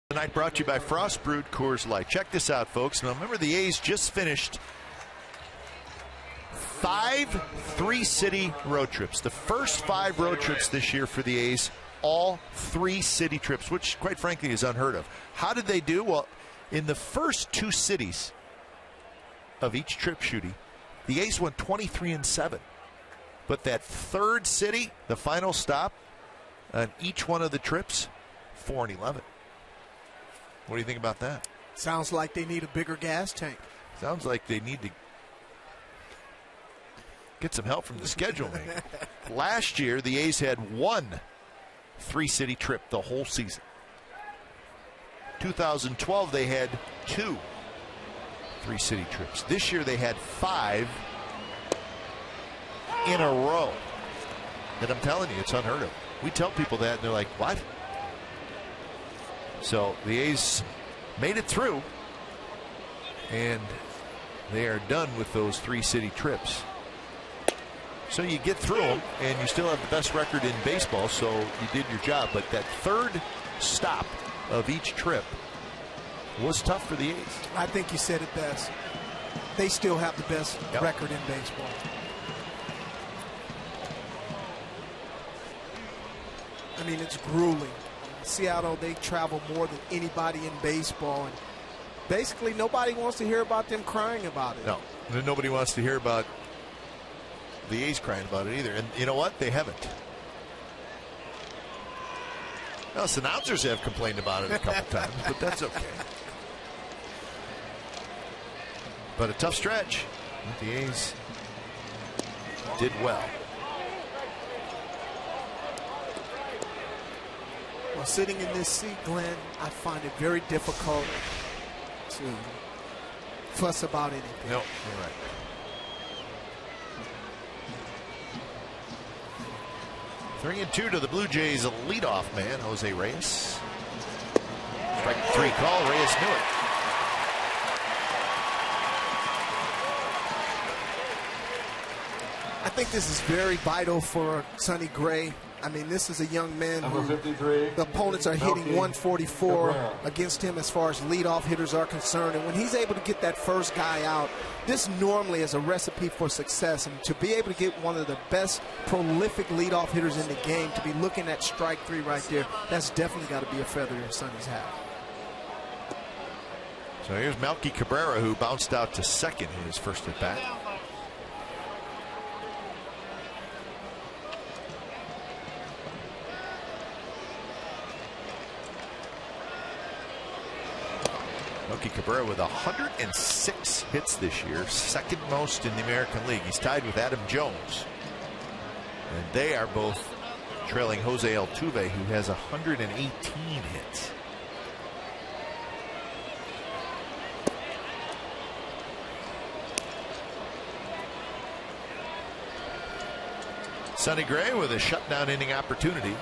Tonight brought to you by Frost Brewed Coors Light. Check this out, folks. Now remember, the A's just finished 5 3-city road trips. The first 5 road trips this year for the A's, all 3-city trips, which quite frankly is unheard of. How did they do? Well, in the first 2 cities of each trip, Shooty, the A's went 23-7. But that third city, the final stop on each one of the trips, 4-11. What do you think about that? Sounds like they need a bigger gas tank. Sounds like they need to get some help from the schedule, maybe. Last year, the A's had 1 3-city trip the whole season. 2012, they had 2 3-city trips. This year, they had 5 in a row. And I'm telling you, it's unheard of. We tell people that, and they're like, what? So the A's made it through, and they are done with those 3-city trips. So you get through them, and you still have the best record in baseball, so you did your job. But that third stop of each trip was tough for the A's. I think you said it best. They still have the best record in baseball. I mean, it's grueling. Seattle, they travel more than anybody in baseball, and basically nobody wants to hear about them crying about it. No, nobody wants to hear about the A's crying about it either. And you know what? They haven't. Well, us announcers have complained about it a couple times, but that's okay. But a tough stretch. The A's did well. Well, sitting in this seat, Glenn, I find it very difficult to fuss about anything. No, you're right. Three and 2 to the Blue Jays, a leadoff man, Jose Reyes. Strike 3 call, Reyes knew it. I think this is very vital for Sonny Gray. I mean, this is a young man who the opponents are hitting 144 against him as far as leadoff hitters are concerned. And when he's able to get that first guy out, this normally is a recipe for success. And to be able to get one of the best prolific leadoff hitters in the game, to be looking at strike 3 right there, that's definitely got to be a feather in Sonny's hat. So here's Melky Cabrera, who bounced out to second in his first at bat. Melky Cabrera with 106 hits this year, second most in the American League. He's tied with Adam Jones. And they are both trailing Jose Altuve, who has 118 hits. Sonny Gray with a shutdown inning opportunity.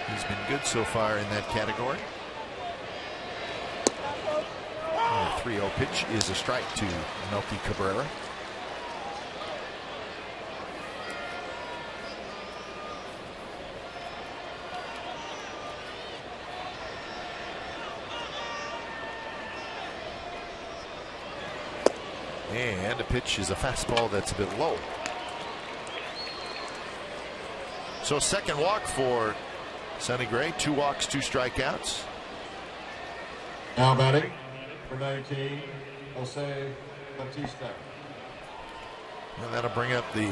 He's been good so far in that category. The 3-0 pitch is a strike to Melky Cabrera. And the pitch is a fastball that's a bit low. So second walk for Sonny Gray. 2 walks, 2 strikeouts. Now batting for 19, Jose Bautista. And that'll bring up the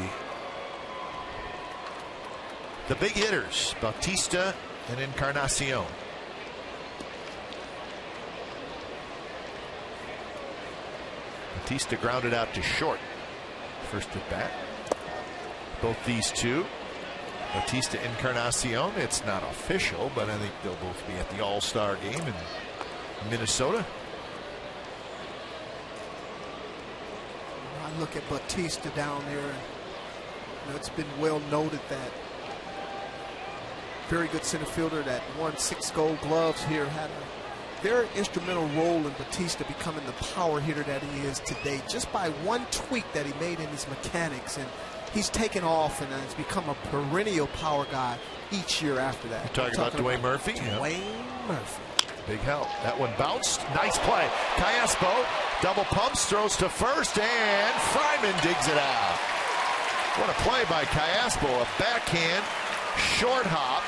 big hitters, Bautista and Encarnacion. Bautista grounded out to short first at bat. Both these two, Bautista, Encarnacion, it's not official, but I think they'll both be at the All-Star game in Minnesota. I look at Bautista down there, and it's been well noted that very good center fielder that won 6 Gold Gloves here had a very instrumental role in Bautista becoming the power hitter that he is today, just by one tweak that he made in his mechanics, and he's taken off and has become a perennial power guy each year after that. You're talking about Dwayne Murphy? Dwayne Murphy. Big help. That one bounced. Nice play. Callaspo double pumps, throws to first, and Fryman digs it out. What a play by Callaspo. A backhand short hop.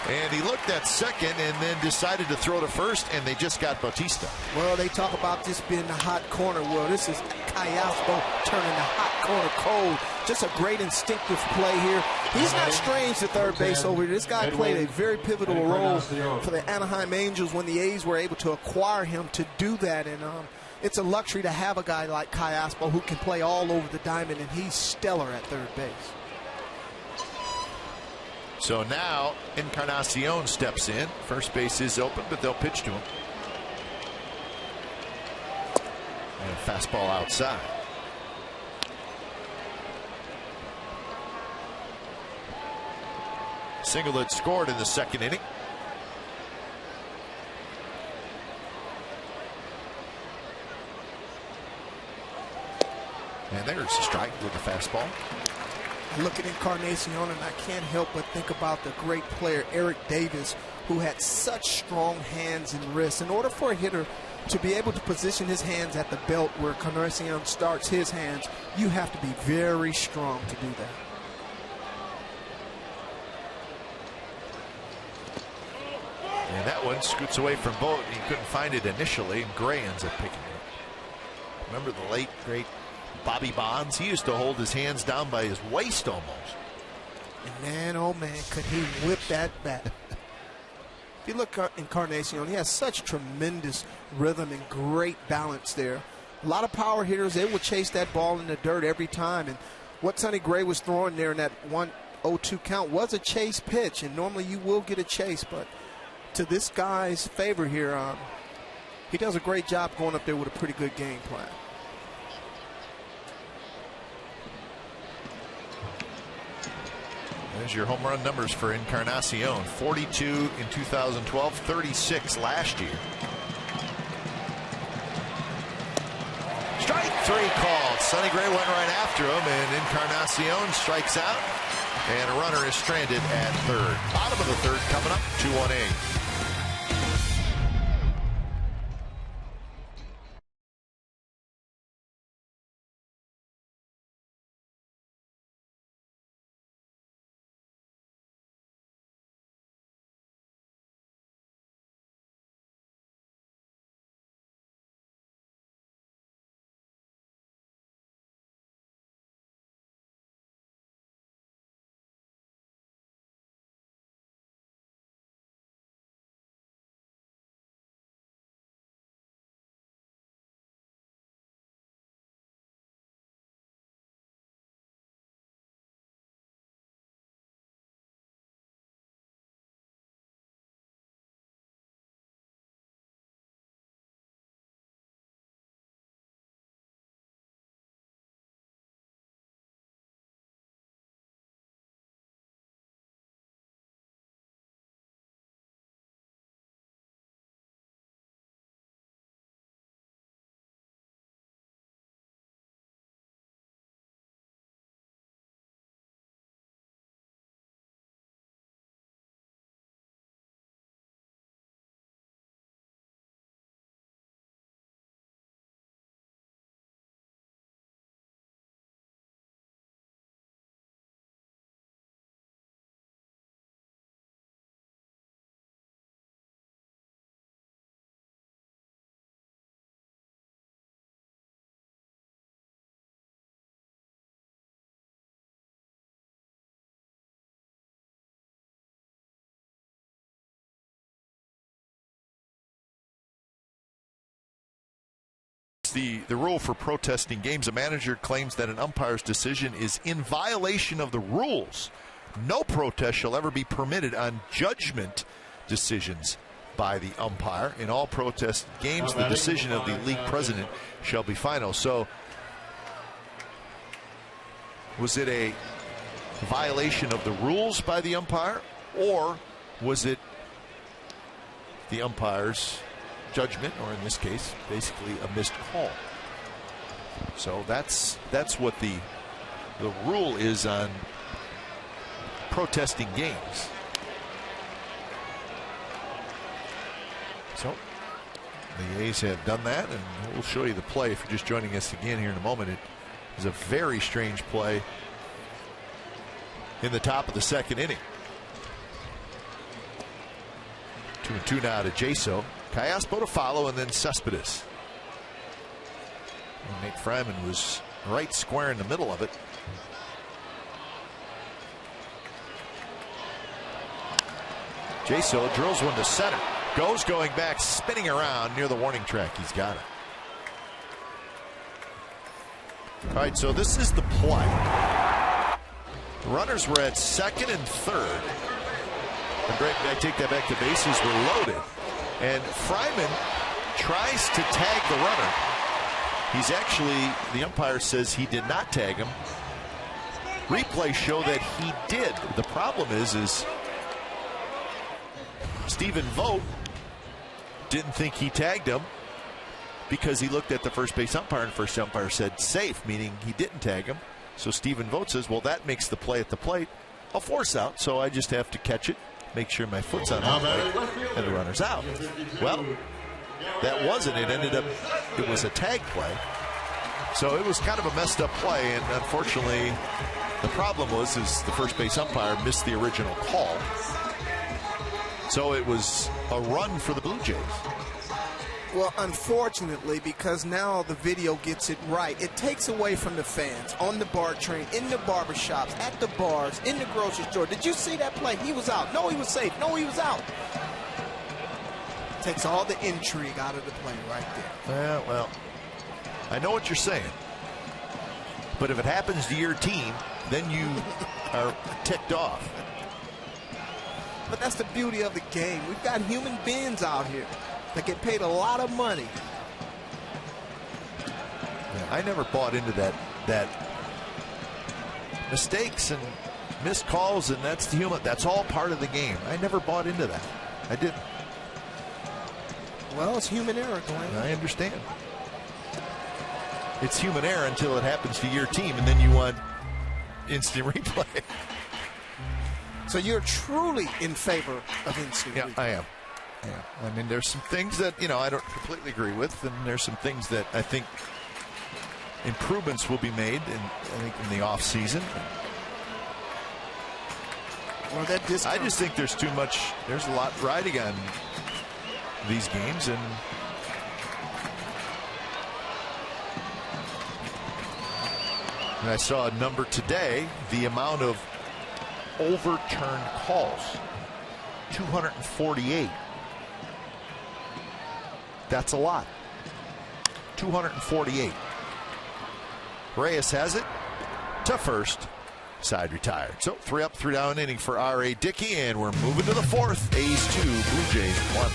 And he looked at second and then decided to throw to first, and they just got Bautista. Well, they talk about this being the hot corner. Well, this is Callaspo turning the hot corner cold. Just a great instinctive play here. He's not strange to third base over here. This guy played a very pivotal role for the Anaheim Angels when the A's were able to acquire him to do that. And it's a luxury to have a guy like Callaspo who can play all over the diamond, and he's stellar at third base. So now Encarnacion steps in. First base is open, but they'll pitch to him. And a fastball outside. Single had scored in the second inning. And there's a strike with a fastball. Look at Encarnacion, and I can't help but think about the great player Eric Davis, who had such strong hands and wrists. In order for a hitter to be able to position his hands at the belt where Encarnacion starts his hands, you have to be very strong to do that. And that one scoots away from Vogt. He couldn't find it initially, and Gray ends up picking it up. Remember the late, great Bobby Bonds? He used to hold his hands down by his waist almost. And man, oh man, could he whip that bat. If you look at Encarnacion, he has such tremendous rhythm and great balance there. A lot of power hitters, they will chase that ball in the dirt every time. And what Sonny Gray was throwing there in that 1-0-2 count was a chase pitch. And normally you will get a chase, but to this guy's favor here, he does a great job going up there with a pretty good game plan. There's your home run numbers for Encarnacion. 42 in 2012, 36 last year. Strike 3 called. Sonny Gray went right after him, and Encarnacion strikes out. And a runner is stranded at third. Bottom of the third coming up, 2-1-8. the rule for protesting games. A manager claims that an umpire's decision is in violation of the rules. No protest shall ever be permitted on judgment decisions by the umpire. In all protest games, the decision of the league president shall be final. So, was it a violation of the rules by the umpire, or was it the umpire's judgment, or in this case, basically a missed call? So that's what the rule is on protesting games. So the A's have done that, and we'll show you the play if you're just joining us again here in a moment. It is a very strange play in the top of the second inning. 2-2 now to Jaso. Callaspo to follow, and then Cespedes. And Nate Fryman was right square in the middle of it. Jaso drills one to center. Going back, spinning around near the warning track. He's got it. All right, so this is the play. The runners were at second and third. I take that back. The bases were loaded. And Fryman tries to tag the runner. He's actually, the umpire says he did not tag him. Replays show that he did. The problem is Stephen Vogt didn't think he tagged him because he looked at the first base umpire, and first umpire said safe, meaning he didn't tag him. So Stephen Vogt says, well, that makes the play at the plate a force out, so I just have to catch it, make sure my foot's on the plate, and the runner's out. Well, that wasn't. It was a tag play. So it was kind of a messed up play, and unfortunately, the problem is the first base umpire missed the original call. So it was a run for the Blue Jays. Well, unfortunately, because now the video gets it right, it takes away from the fans on the BART train, in the barbershops, at the bars, in the grocery store. Did you see that play? He was out. No, he was safe. No, he was out. Takes all the intrigue out of the play right there. Well, I know what you're saying. But if it happens to your team, then you are ticked off. But that's the beauty of the game. We've got human beings out here that get paid a lot of money. Yeah, I never bought into that mistakes and missed calls, and that's all part of the game. I never bought into that. I didn't. Well, it's human error, Dwayne. I understand. It's human error until it happens to your team, and then you want instant replay. So you're truly in favor of instant replay? I am. I mean, there's some things that, I don't completely agree with, and there's some things that I think improvements will be made in the off season. Or that discount. I just think there's a lot riding on these games, and I saw a number today, the amount of overturned calls, 248. That's a lot. 248. Reyes has it to first. Side retired. So 3 up, 3 down inning for R.A. Dickey, and we're moving to the fourth. A's 2, Blue Jays 1.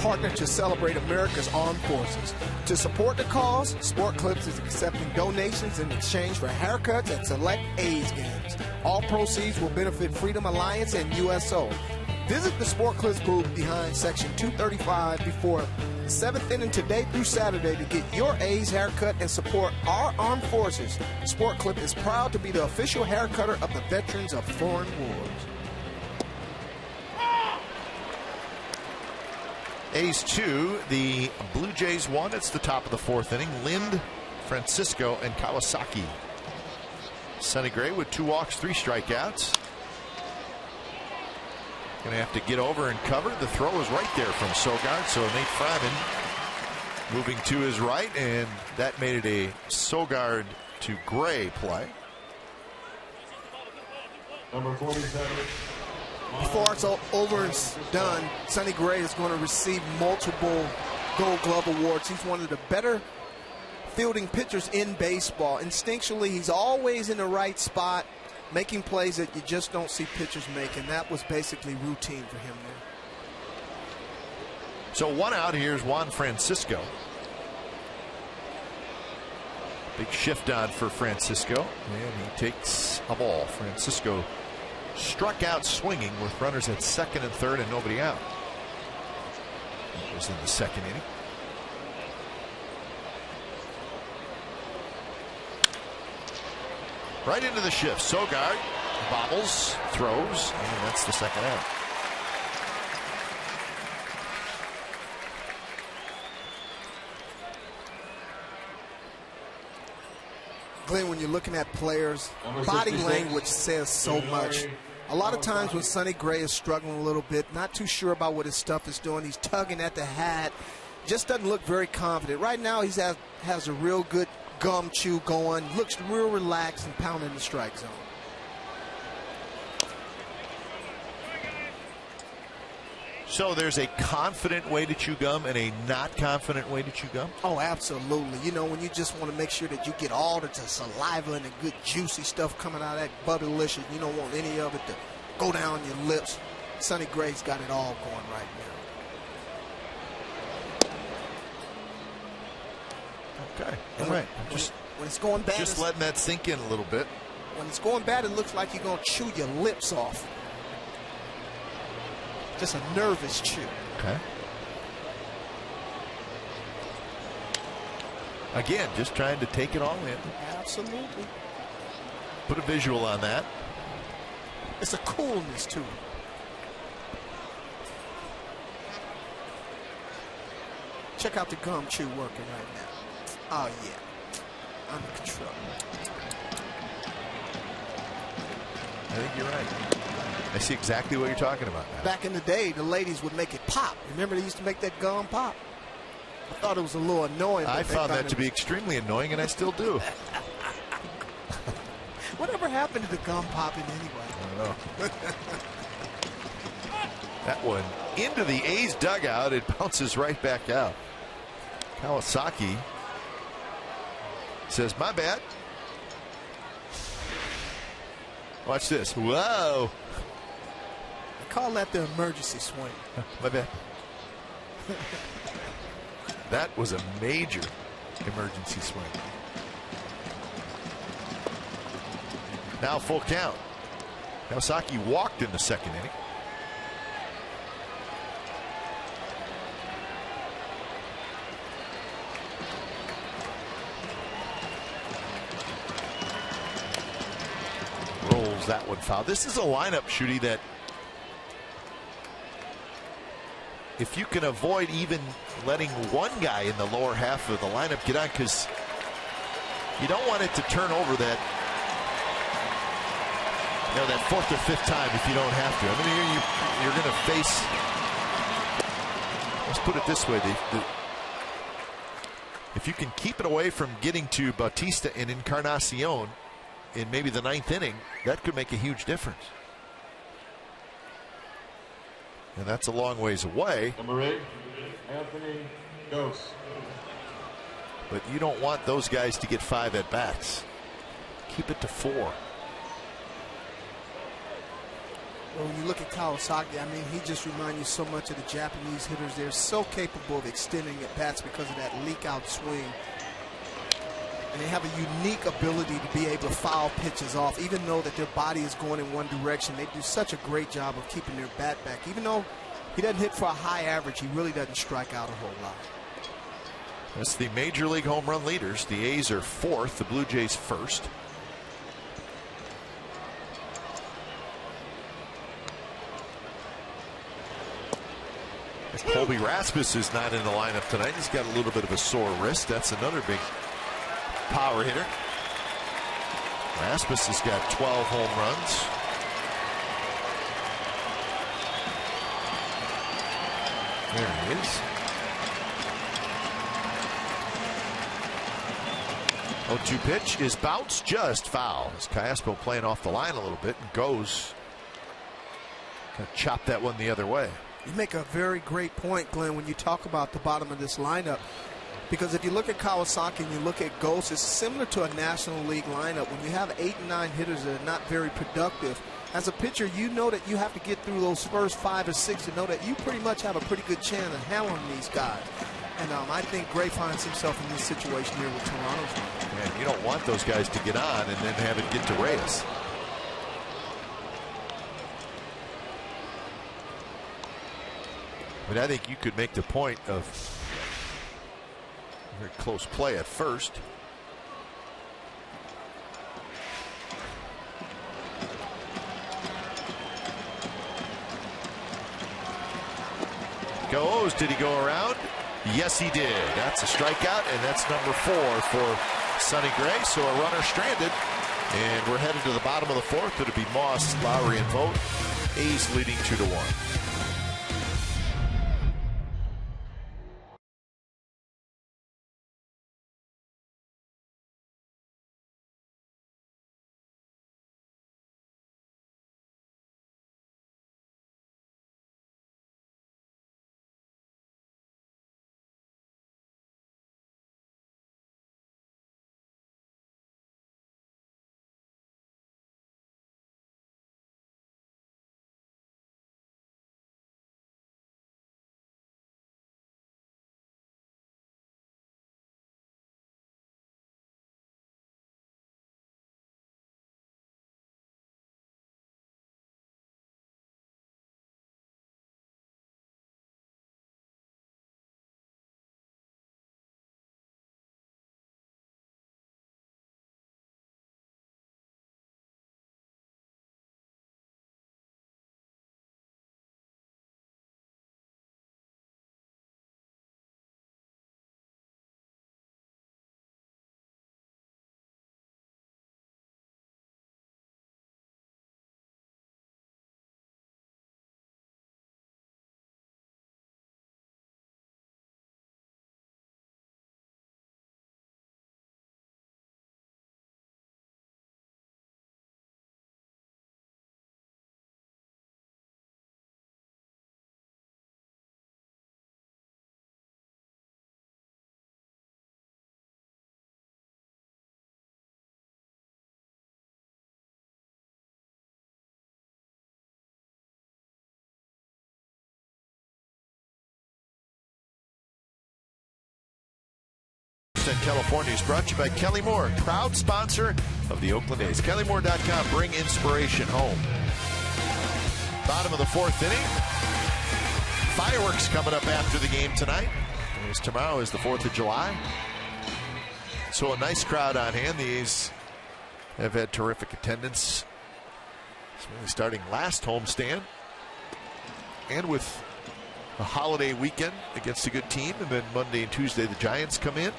partner to celebrate America's armed forces. To support the cause, Sport Clips is accepting donations in exchange for haircuts at select A's games. All proceeds will benefit Freedom Alliance and USO. Visit the Sport Clips booth behind Section 235 before the 7th inning today through Saturday to get your A's haircut and support our armed forces. Sport Clip is proud to be the official haircutter of the veterans of foreign wars. A's 2, the Blue Jays 1. It's the top of the 4th inning. Lind, Francisco, and Kawasaki. Sonny Gray with 2 walks, 3 strikeouts. Going to have to get over and cover. The throw is right there from Sogard. So Nate Fryman moving to his right, and that made it a Sogard to Gray play. Number 47. Before it's all over and done, Sonny Gray is going to receive multiple Gold Glove awards. He's one of the better fielding pitchers in baseball. Instinctually, he's always in the right spot, making plays that you just don't see pitchers make, and that was basically routine for him there. So 1 out. Here's Juan Francisco. Big shift on for Francisco, and he takes a ball. Francisco struck out swinging with runners at 2nd and 3rd and nobody out. That was in the 2nd inning. Right into the shift. Sogard bobbles, throws, and that's the 2nd out. Glenn, when you're looking at players, body language says so much. A lot of times when Sonny Gray is struggling a little bit, not too sure about what his stuff is doing, he's tugging at the hat, just doesn't look very confident. Right now he has a real good gum chew going, looks real relaxed and pounding the strike zone. So there's a confident way to chew gum and a not confident way to chew gum? Oh, absolutely. You know, when you just want to make sure that you get all the saliva and the good juicy stuff coming out of that bubbly-licious, you don't want any of it to go down your lips. Sonny Gray's got it all going right now. Okay. All right. When it's going bad, just letting that sink in a little bit. When it's going bad, it looks like you're going to chew your lips off. Just a nervous chew. Okay. Again, just trying to take it all in. Absolutely. Put a visual on that. It's a coolness to it. Check out the gum chew working right now. Oh, yeah. Under control. I think you're right. I see exactly what you're talking about now. Back in the day, the ladies would make it pop. Remember, they used to make that gum pop? I thought it was a little annoying. I found that to be extremely annoying, and I still do. Whatever happened to the gum popping anyway? I don't know. That one into the A's dugout. It bounces right back out. Kawasaki says, my bad. Watch this. Whoa. I call that the emergency swing. My bad. That was a major emergency swing. Now full count. Kawasaki walked in the 2nd inning. Rolls that one foul. This is a lineup, Shooty, that if you can avoid even letting one guy in the lower half of the lineup get on, because you don't want it to turn over that, you know, that 4th or 5th time if you don't have to. I mean, you're going to face, let's put it this way, if you can keep it away from getting to Bautista and Encarnacion in maybe the 9th inning, that could make a huge difference. And that's a long ways away. Number 8, Anthony Gose. But you don't want those guys to get 5 at-bats. Keep it to 4. Well, when you look at Kawasaki, I mean, he just reminds you so much of the Japanese hitters. They're so capable of extending at bats because of that leak-out swing. And they have a unique ability to be able to foul pitches off, even though that their body is going in one direction. They do such a great job of keeping their bat back. Even though he doesn't hit for a high average, he really doesn't strike out a whole lot. That's the Major League home run leaders. The A's are 4th, the Blue Jays 1st. Colby Rasmus is not in the lineup tonight. He's got a little bit of a sore wrist. That's another big power hitter. Rasmus has got 12 home runs. There he is. 0-2 pitch is bounced, just foul. As Callaspo playing off the line a little bit and goes. Kind of chop that one the other way. You make a very great point, Glenn, when you talk about the bottom of this lineup. Because if you look at Kawasaki and you look at Ghost, it's similar to a National League lineup. When you have 8 and 9 hitters that are not very productive, as a pitcher, you know that you have to get through those first 5 or 6 to know that you pretty much have a pretty good chance of handling these guys. And I think Gray finds himself in this situation here with Toronto's lineup. Man, you don't want those guys to get on and then have it get to Reyes. But I think you could make the point of very close play at first. Goes. Did he go around? Yes, he did. That's a strikeout, and that's number 4 for Sonny Gray. So a runner stranded, and we're headed to the bottom of the 4th. It'll be Moss, Lowry, and Vogt. A's leading 2-1. California is brought to you by Kelly Moore, proud sponsor of the Oakland A's. KellyMoore.com, bring inspiration home. Bottom of the 4th inning. Fireworks coming up after the game tonight. As tomorrow is the 4th of July. So a nice crowd on hand. The A's have had terrific attendance. Starting last homestand. And with a holiday weekend against a good team. And then Monday and Tuesday the Giants come in.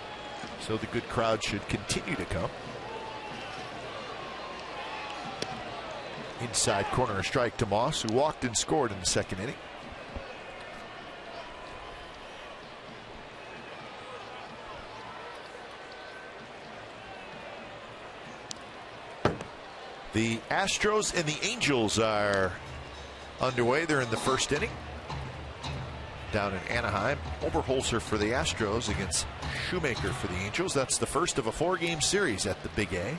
So the good crowd should continue to come. Inside corner, a strike to Moss, who walked and scored in the 2nd inning. The Astros and the Angels are underway. They're in the 1st inning. Down in Anaheim. Oberholzer for the Astros against Shoemaker for the Angels. That's the first of a 4-game series at the Big A.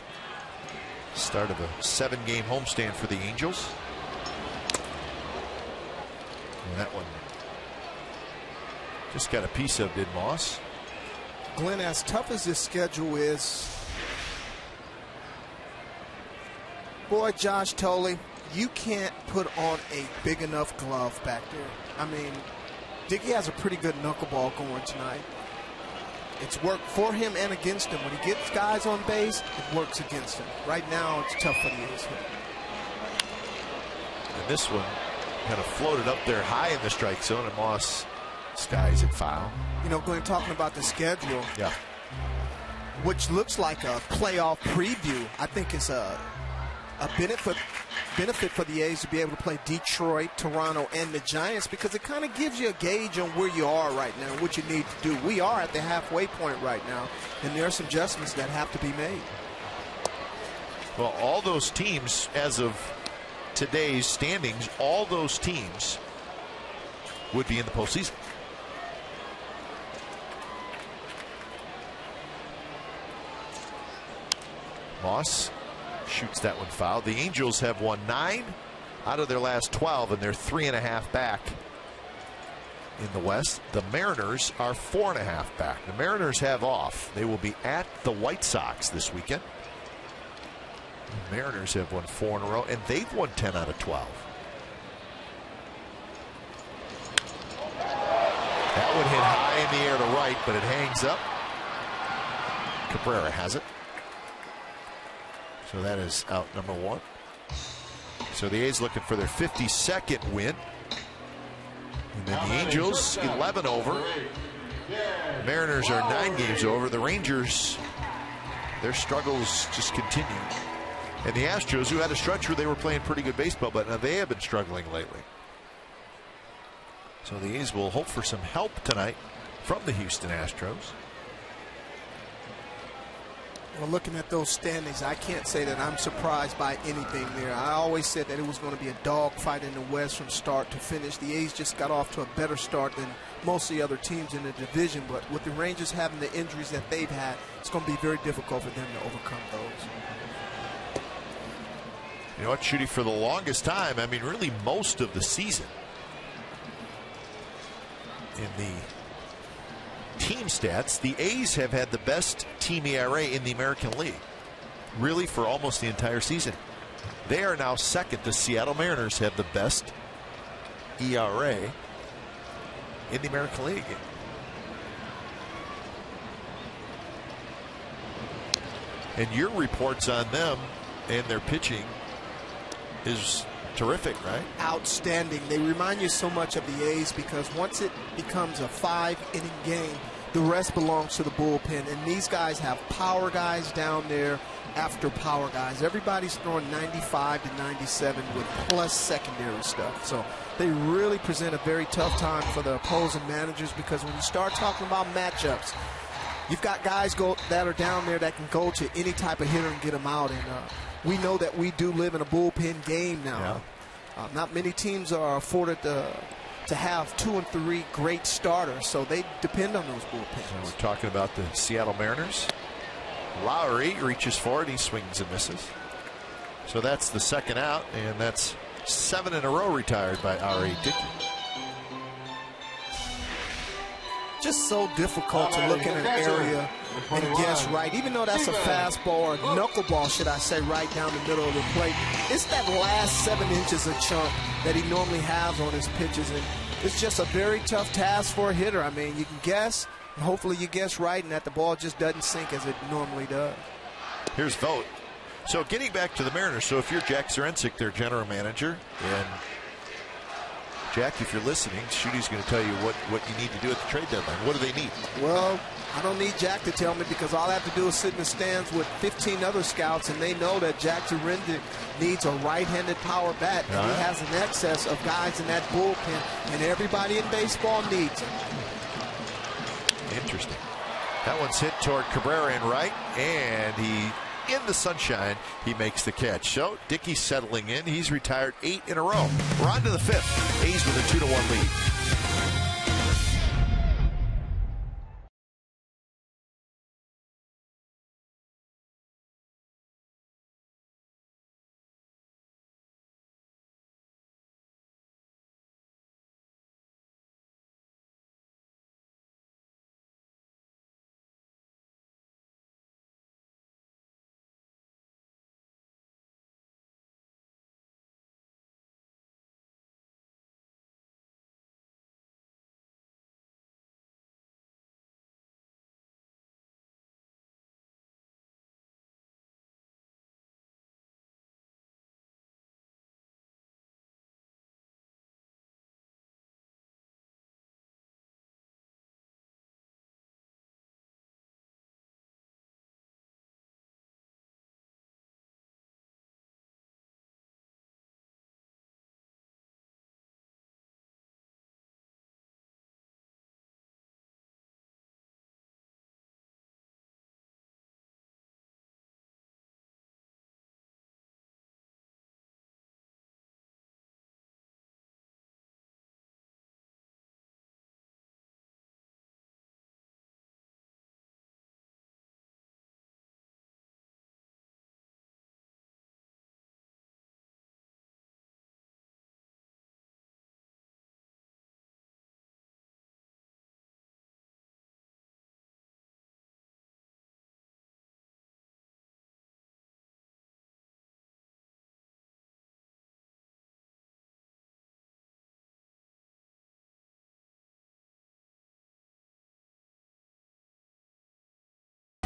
Start of a 7-game homestand for the Angels. Well, that one just got a piece of, did Moss. Glenn, as tough as this schedule is, boy, Josh Tolley, you can't put on a big enough glove back there. I mean, Dickey has a pretty good knuckleball going tonight. It's worked for him and against him. When he gets guys on base, it works against him. Right now, it's tough for the A's. And this one kind of floated up there high in the strike zone, and Moss skies it foul. You know, Glenn, talking about the schedule, yeah, which looks like a playoff preview, I think is a benefit for the A's to be able to play Detroit, Toronto, and the Giants, because it kind of gives you a gauge on where you are right now, what you need to do. We are at the halfway point right now, and there are some adjustments that have to be made. Well, all those teams, as of today's standings, all those teams would be in the postseason. Moss shoots that one foul. The Angels have won 9 out of their last 12, and they're 3.5 back in the West. The Mariners are 4.5 back. The Mariners have off. They will be at the White Sox this weekend. The Mariners have won 4 in a row, and they've won 10 out of 12. That one hit high in the air to right, but it hangs up. Cabrera has it. So that is out number 1. So the A's looking for their 52nd win. And then the Angels 11 over. Mariners are 9 games over. The Rangers, their struggles just continue. And the Astros, who had a stretch where they were playing pretty good baseball, but now they have been struggling lately. So the A's will hope for some help tonight from the Houston Astros. Well, looking at those standings, I can't say that I'm surprised by anything there. I always said that it was going to be a dogfight in the West from start to finish. The A's just got off to a better start than most of the other teams in the division, but with the Rangers having the injuries that they've had, it's going to be very difficult for them to overcome those. You know what, Shooty, for the longest time, I mean, really most of the season, in the team stats, the A's have had the best team ERA in the American League, really, for almost the entire season. They are now second. The Seattle Mariners have the best ERA in the American League. And your reports on them and their pitching is terrific, right? Outstanding. They remind you so much of the A's, because once it becomes a 5-inning game, the rest belongs to the bullpen. And these guys have power guys down there after power guys. Everybody's throwing 95 to 97 with plus secondary stuff. So they really present a very tough time for the opposing managers, because when you start talking about matchups, you've got guys that are down there that can go to any type of hitter and get them out. And we know that we do live in a bullpen game now. Yeah. Not many teams are afforded to have 2 and 3 great starters, so they depend on those bullpens. So we're talking about the Seattle Mariners. Lowry reaches forward, he swings and misses. So that's the second out, and that's 7 in a row retired by R.A. Dickey. Just so difficult to look in an area and guess right, even though that's a fastball or knuckleball, should I say, right down the middle of the plate. It's that last 7 inches of chunk that he normally has on his pitches, and it's just a very tough task for a hitter. I mean, you can guess, and hopefully you guess right, and that the ball just doesn't sink as it normally does. Here's Vogt. So getting back to the Mariners, so if you're Jack Zierenczyk, their general manager, and Jack, if you're listening, Shooty's going to tell you what you need to do at the trade deadline. What do they need? Well, I don't need Jack to tell me, because all I have to do is sit in the stands with 15 other scouts, and they know that Jack Zierenczyk needs a right-handed power bat, and he has an excess of guys in that bullpen, and everybody in baseball needs him. Interesting. That one's hit toward Cabrera in right, and in the sunshine, he makes the catch. So Dickey's settling in. He's retired 8 in a row. We're on to the 5th. A's with a 2-1 lead.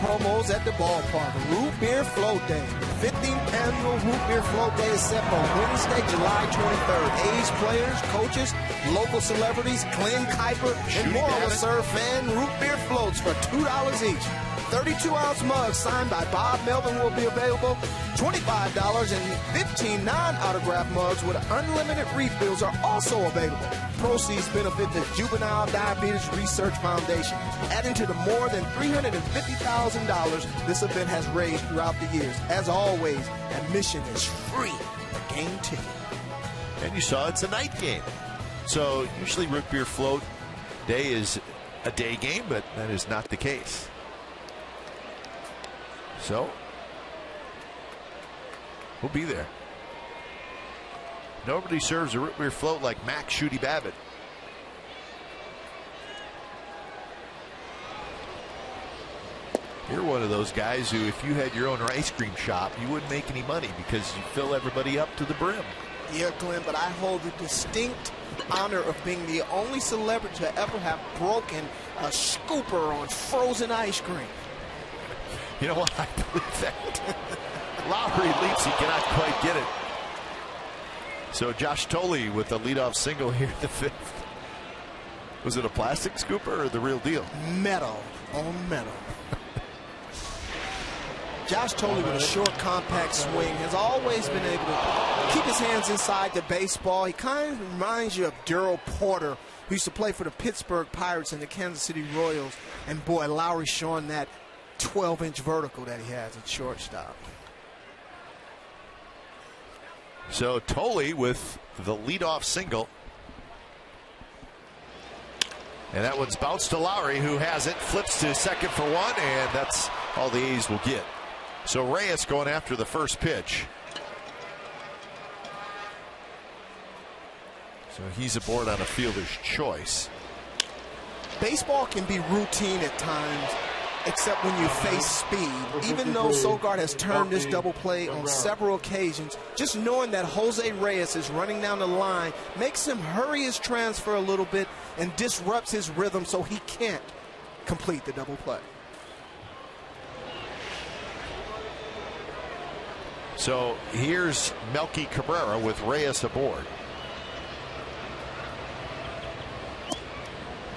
promos at the ballpark. Root Beer Float Day. 15th annual Root Beer Float Day is set for Wednesday, July 23rd. A's players, coaches, local celebrities, Glenn Kuiper, and more will serve fan root beer floats for $2 each. 32-ounce mugs signed by Bob Melvin will be available. $25 and 15 non-autographed mugs with unlimited refills are also available. Proceeds benefit the Juvenile Diabetes Research Foundation, adding to the more than $350,000 this event has raised throughout the years. As always, admission is free. A game ticket. And you saw it's a night game. So usually Root Beer Float Day is a day game, but that is not the case. So we'll be there. Nobody serves a root beer float like Mac Shooty Babbitt. You're one of those guys who, if you had your own ice cream shop, you wouldn't make any money because you fill everybody up to the brim. Yeah, Glenn, but I hold the distinct honor of being the only celebrity to ever have broken a scooper on frozen ice cream. You know what? I believe that. Lowry leaps. He cannot quite get it. So Josh Tolley with the leadoff single here in the 5th. Was it a plastic scooper or the real deal? Metal on metal. Josh Tolley with a short, compact swing has always been able to keep his hands inside the baseball. He kind of reminds you of Darryl Porter, who used to play for the Pittsburgh Pirates and the Kansas City Royals. And boy, Lowry showing that 12-inch vertical that he has at shortstop. So Tolley with the leadoff single. And that one's bounced to Lowry, who has it, flips to second for one, and that's all the A's will get. So Reyes going after the first pitch. So he's aboard on a fielder's choice. Baseball can be routine at times, except when you face speed. Even though Sogard has turned this double play on several occasions, just knowing that Jose Reyes is running down the line makes him hurry his transfer a little bit and disrupts his rhythm so he can't complete the double play. So here's Melky Cabrera with Reyes aboard.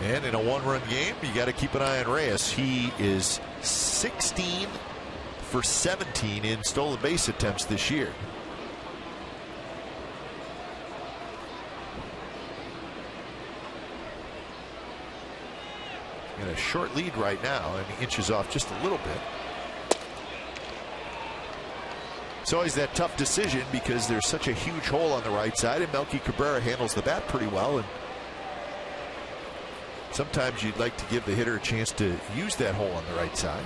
And in a one-run game, you got to keep an eye on Reyes. He is 16 for 17 in stolen base attempts this year. Got a short lead right now, and he inches off just a little bit. It's always that tough decision because there's such a huge hole on the right side, and Melky Cabrera handles the bat pretty well. And sometimes you'd like to give the hitter a chance to use that hole on the right side.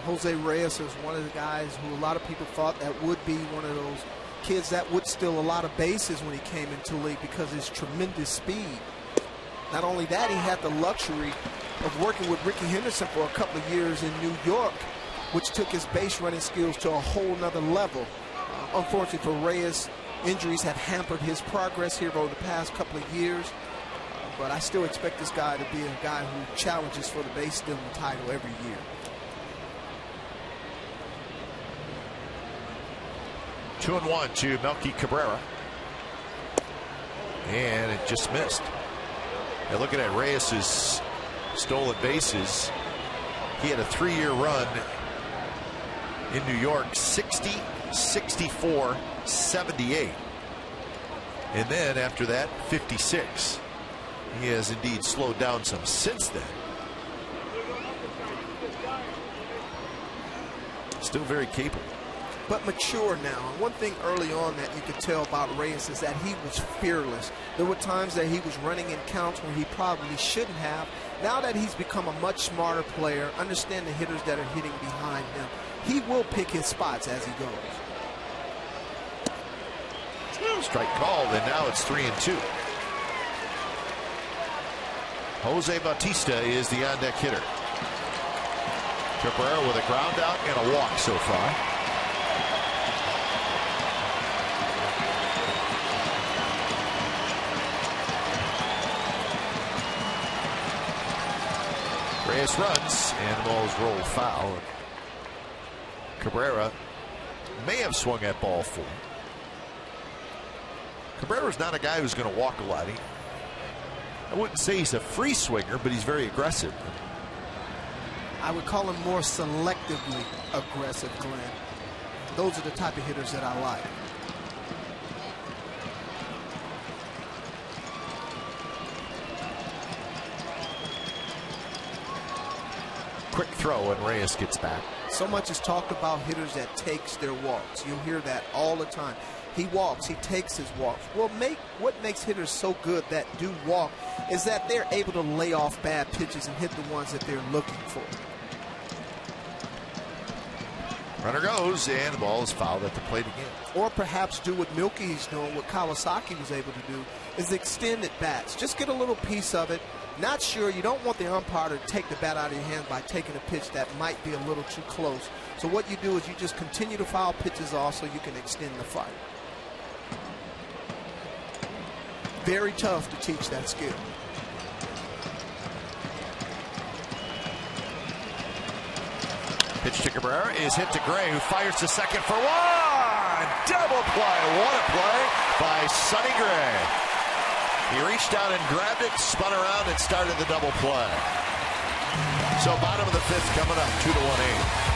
Jose Reyes is one of the guys who a lot of people thought that would be one of those kids that would steal a lot of bases when he came into the league because of his tremendous speed. Not only that, he had the luxury of working with Ricky Henderson for a couple of years in New York, which took his base running skills to a whole nother level. Unfortunately for Reyes, injuries have hampered his progress here over the past couple of years. But I still expect this guy to be a guy who challenges for the base stealing title every year. Two and one to Melky Cabrera. And it just missed. Now looking at Reyes' stolen bases, he had a 3-year run in New York, 60, 64, 78. And then after that, 56. He has indeed slowed down some since then. Still very capable. But mature now. One thing early on that you could tell about Reyes is that he was fearless. There were times that he was running in counts where he probably shouldn't have. Now that he's become a much smarter player, understand the hitters that are hitting behind him, he will pick his spots as he goes. Strike called, and now it's 3-2. Jose Bautista is the on-deck hitter. Cabrera with a ground out and a walk so far. Reyes Reyes runs, and the ball's rolled foul. Cabrera may have swung at ball 4. Cabrera's not a guy who's going to walk a lot. I wouldn't say he's a free swinger, but he's very aggressive. I would call him more selectively aggressive, Glenn. Those are the type of hitters that I like. Quick throw, and Reyes gets back. So much is talked about hitters that takes their walks. You'll hear that all the time. He walks, he takes his walks. Well, what makes hitters so good that do walk is that they're able to lay off bad pitches and hit the ones that they're looking for. Runner goes, and the ball is fouled at the plate again. Or perhaps do what Milwaukee's doing, what Kawasaki was able to do, is extend at bats. Just get a little piece of it. Not sure, you don't want the umpire to take the bat out of your hand by taking a pitch that might be a little too close. So what you do is you just continue to foul pitches off so you can extend the fight. Very tough to teach that skill. Pitch to Cabrera is hit to Gray, who fires to second for 1. Double play. What a play by Sonny Gray. He reached down and grabbed it, spun around, and started the double play. So bottom of the 5th coming up, 2-1 8.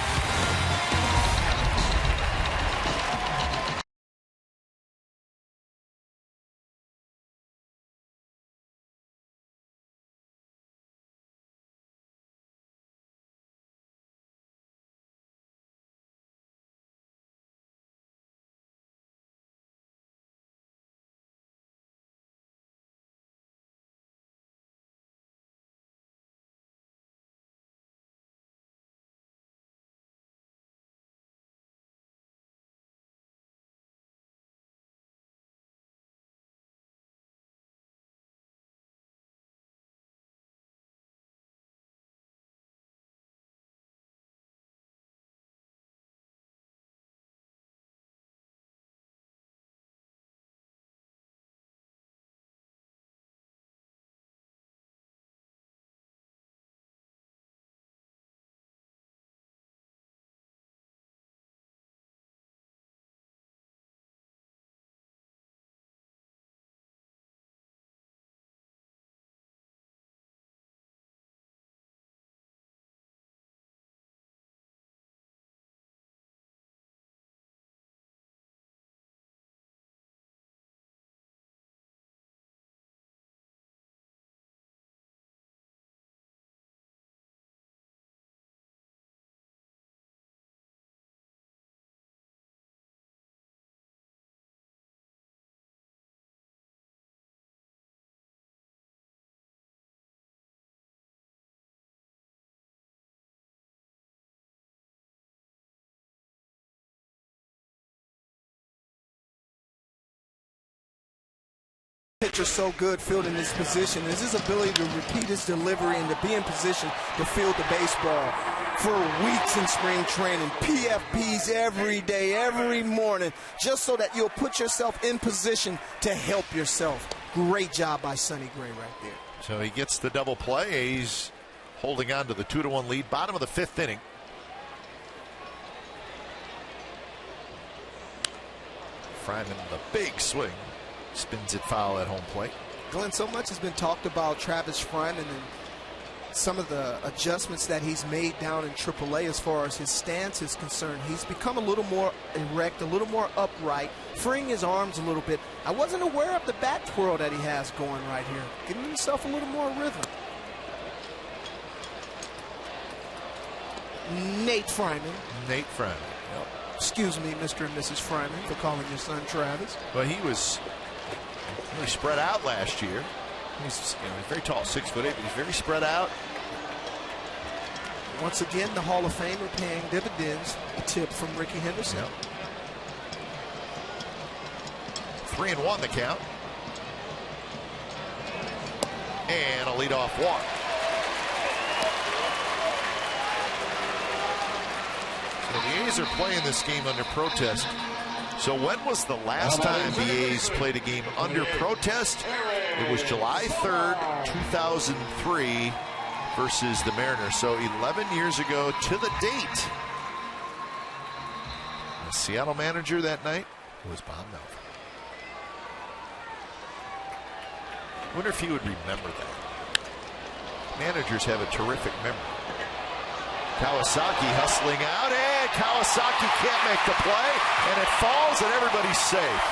Pitcher so good fielding this position is his ability to repeat his delivery and to be in position to field the baseball for weeks in spring training. PFPs every day, every morning, just so that you'll put yourself in position to help yourself. Great job by Sonny Gray right there. So he gets the double play. He's holding on to the 2-1 lead. Bottom of the 5th inning. Fryman, the big swing. Spins it foul at home plate. Glenn, so much has been talked about Travis Fryman and some of the adjustments that he's made down in AAA as far as his stance is concerned. He's become a little more erect, a little more upright, freeing his arms a little bit. I wasn't aware of the bat twirl that he has going right here. Giving himself a little more rhythm. Nate Fryman. Nate Fryman. Yep. Excuse me, Mr. and Mrs. Fryman, for calling your son Travis. Well, he was really spread out last year. He's very tall, 6'8", but he's very spread out. Once again, the Hall of Famer paying dividends. A tip from Ricky Henderson. Yep. 3-1 the count. And a leadoff walk. So the A's are playing this game under protest. So when was the last time the A's played a game under protest? It was July 3rd, 2003. versus the Mariners. So 11 years ago to the date. The Seattle manager that night was Bob Melvin. I wonder if he would remember that. Managers have a terrific memory. Kawasaki hustling out, and Kawasaki can't make the play, and it falls, and everybody's safe.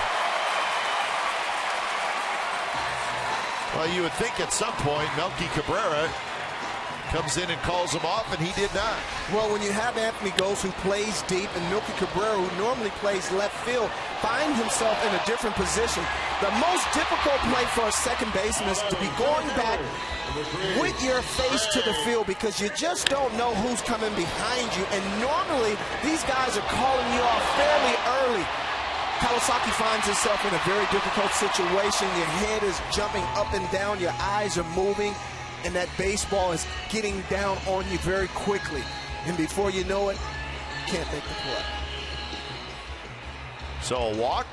Well, you would think at some point Melky Cabrera comes in and calls him off, and he did not. Well, when you have Anthony Gose, who plays deep, and Melky Cabrera, who normally plays left field, find himself in a different position. The most difficult play for a second baseman is to be going back with your face to the field, because you just don't know who's coming behind you, and normally these guys are calling you off fairly early. Kawasaki finds himself in a very difficult situation. Your head is jumping up and down, your eyes are moving, and that baseball is getting down on you very quickly. And before you know it, you can't make the play. So a walk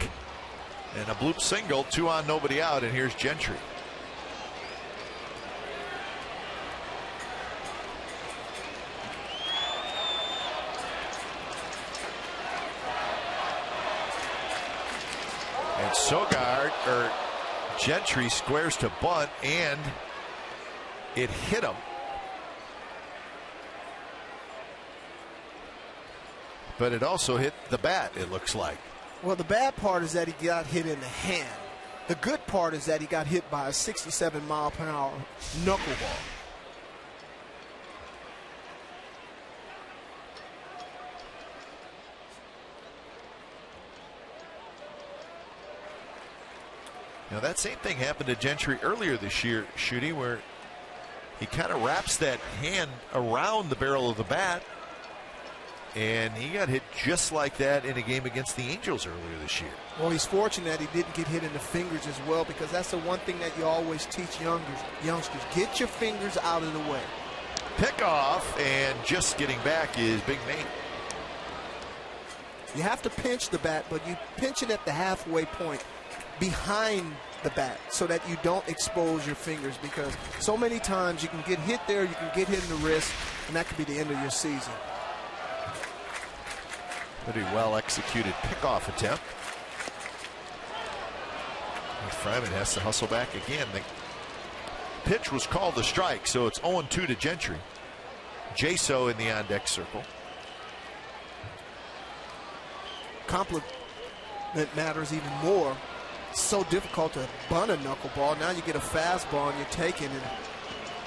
and a bloop single, 2 on, nobody out, and here's Gentry. And Gentry squares to bunt, and it hit him. But it also hit the bat, it looks like. Well, the bad part is that he got hit in the hand. The good part is that he got hit by a 67-mile-per-hour knuckleball. Now, that same thing happened to Gentry earlier this year, Shooty, where he kind of wraps that hand around the barrel of the bat, and he got hit just like that in a game against the Angels earlier this year. Well, he's fortunate that he didn't get hit in the fingers as well, because that's the one thing that you always teach youngsters. Get your fingers out of the way. Pick off, and just getting back is Big Nate. You have to pinch the bat, but you pinch it at the halfway point behind the bat so that you don't expose your fingers, because so many times you can get hit there, you can get hit in the wrist, and that could be the end of your season. Pretty well executed pickoff attempt. And Fryman has to hustle back again. The pitch was called a strike, so it's 0-2 to Gentry. Jaso in the on-deck circle. Compliment matters even more. It's so difficult to bunt a knuckleball. Now you get a fastball and you're taking it.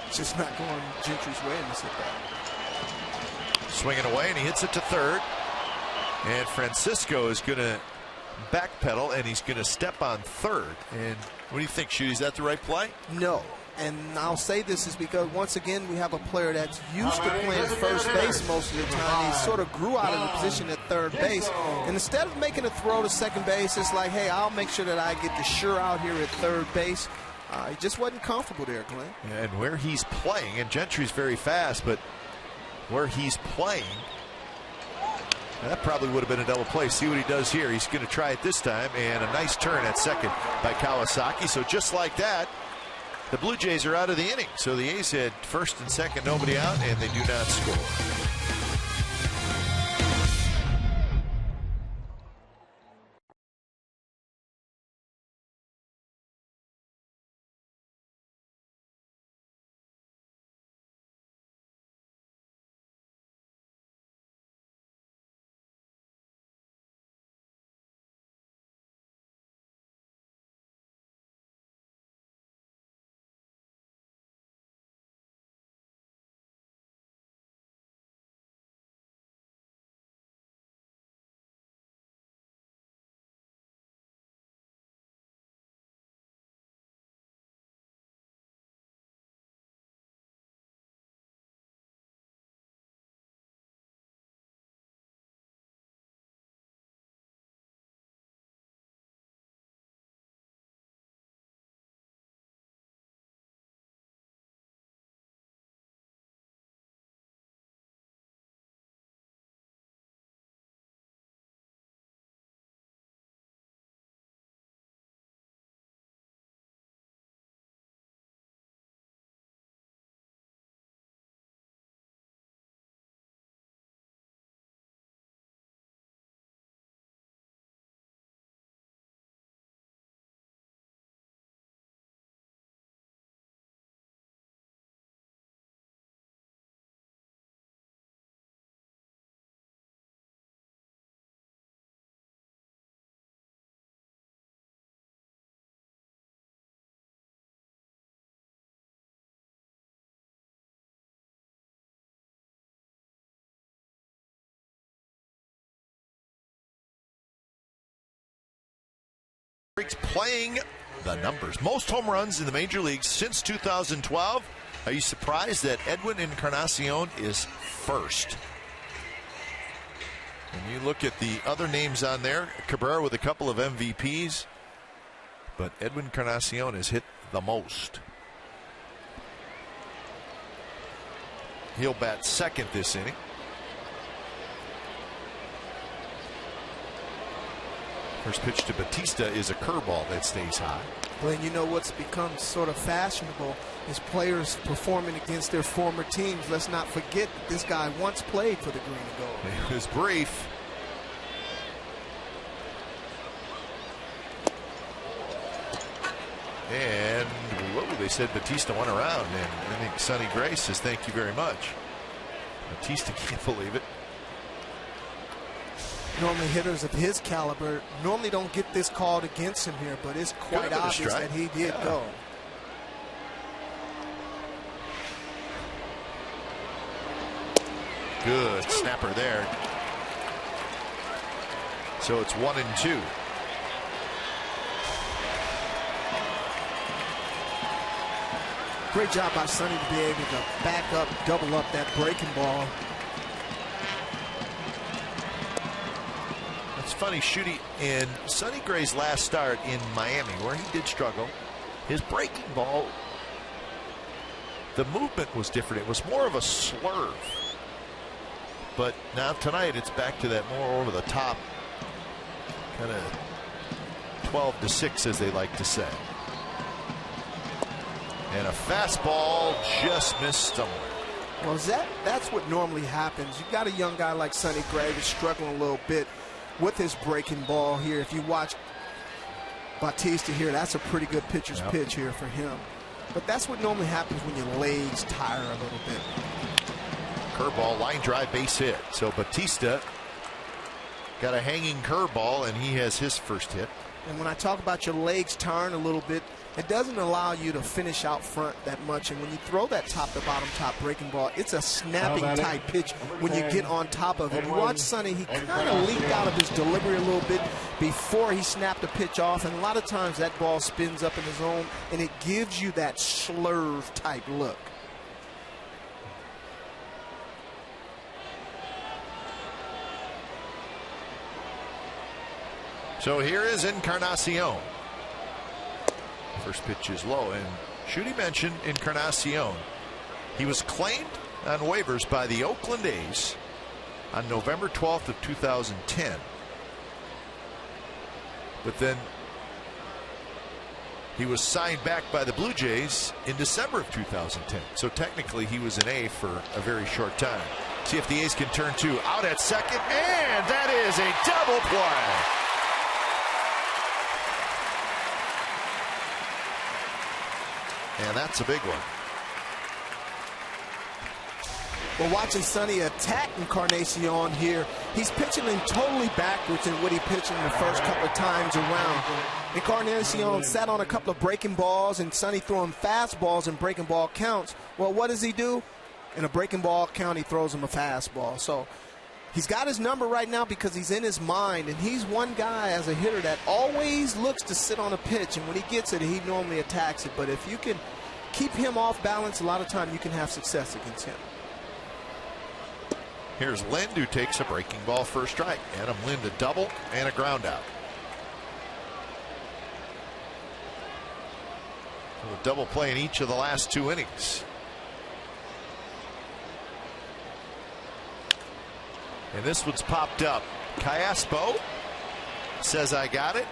It's just not going Gentry's way in this at-bat. Swinging away, and he hits it to third. And Francisco is going to backpedal, and he's going to step on third. And what do you think, Shooty? Is that the right play? No. And I'll say this is because, once again, we have a player that's used to playing first base most of the time. He sort of grew out of the position at third base. And instead of making a throw to second base, it's like, hey, I'll make sure that I get the sure out here at third base. He just wasn't comfortable there, Glenn. And where he's playing, and Gentry's very fast, but where he's playing, that probably would have been a double play. See what he does here. He's going to try it this time, and a nice turn at second by Kawasaki. So just like that, the Blue Jays are out of the inning. So the A's had first and second, nobody out, and they do not score. playing the numbers. Most home runs in the major leagues since 2012. Are you surprised that Edwin Encarnacion is first? And you look at the other names on there, Cabrera with a couple of MVPs, but Edwin Encarnacion has hit the most. He'll bat second this inning. First pitch to Batista is a curveball that stays high. Well, and you know what's become sort of fashionable is players performing against their former teams. Let's not forget that this guy once played for the Green and Gold. It was brief. And whoa, they said Batista went around, and I think Sonny Gray says thank you very much. Batista can't believe it. Normally hitters of his caliber normally don't get this called against him here, but it's quite obvious that he did go. Good snapper there. So it's 1-2. Great job by Sonny to be able to back up, double up that breaking ball. It's funny, Shooty, in Sonny Gray's last start in Miami, where he did struggle, his breaking ball, the movement was different. It was more of a slurve. But now tonight it's back to that more over the top, kind of 12-6 as they like to say. And a fastball just missed somewhere. Well, that's what normally happens. You've got a young guy like Sonny Gray that's struggling a little bit with his breaking ball here. If you watch Batista here, that's a pretty good pitcher's pitch here for him. But that's what normally happens when your legs tire a little bit. Curveball, line drive, base hit. So Batista got a hanging curveball, and he has his first hit. And when I talk about your legs tiring a little bit, it doesn't allow you to finish out front that much. And when you throw that top to bottom top breaking ball, it's a snapping type pitch when you get on top of it. You watch Sonny, he kind of leaked out of his delivery a little bit before he snapped the pitch off. And a lot of times that ball spins up in the zone, and it gives you that slurve type look. So here is Encarnacion. First pitch is low, and Shooty mentioned Encarnacion. He was claimed on waivers by the Oakland A's on November 12th of 2010. But then he was signed back by the Blue Jays in December of 2010. So technically he was an A for a very short time. See if the A's can turn two. Out at second, and that is a double play. And that's a big one. Well, watching Sonny attack Encarnacion here, he's pitching in totally backwards in what he pitched in the first couple of times around. Encarnacion sat on a couple of breaking balls, and Sonny threw him fastballs and breaking ball counts. Well, what does he do? In a breaking ball count, he throws him a fastball. So he's got his number right now because he's in his mind, and he's one guy as a hitter that always looks to sit on a pitch, and when he gets it, he normally attacks it. But if you can keep him off balance, a lot of time you can have success against him. Here's Lind, who takes a breaking ball for a strike. Adam Lind, a double and a ground out. So a double play in each of the last two innings. And this one's popped up. Callaspo says, I got it.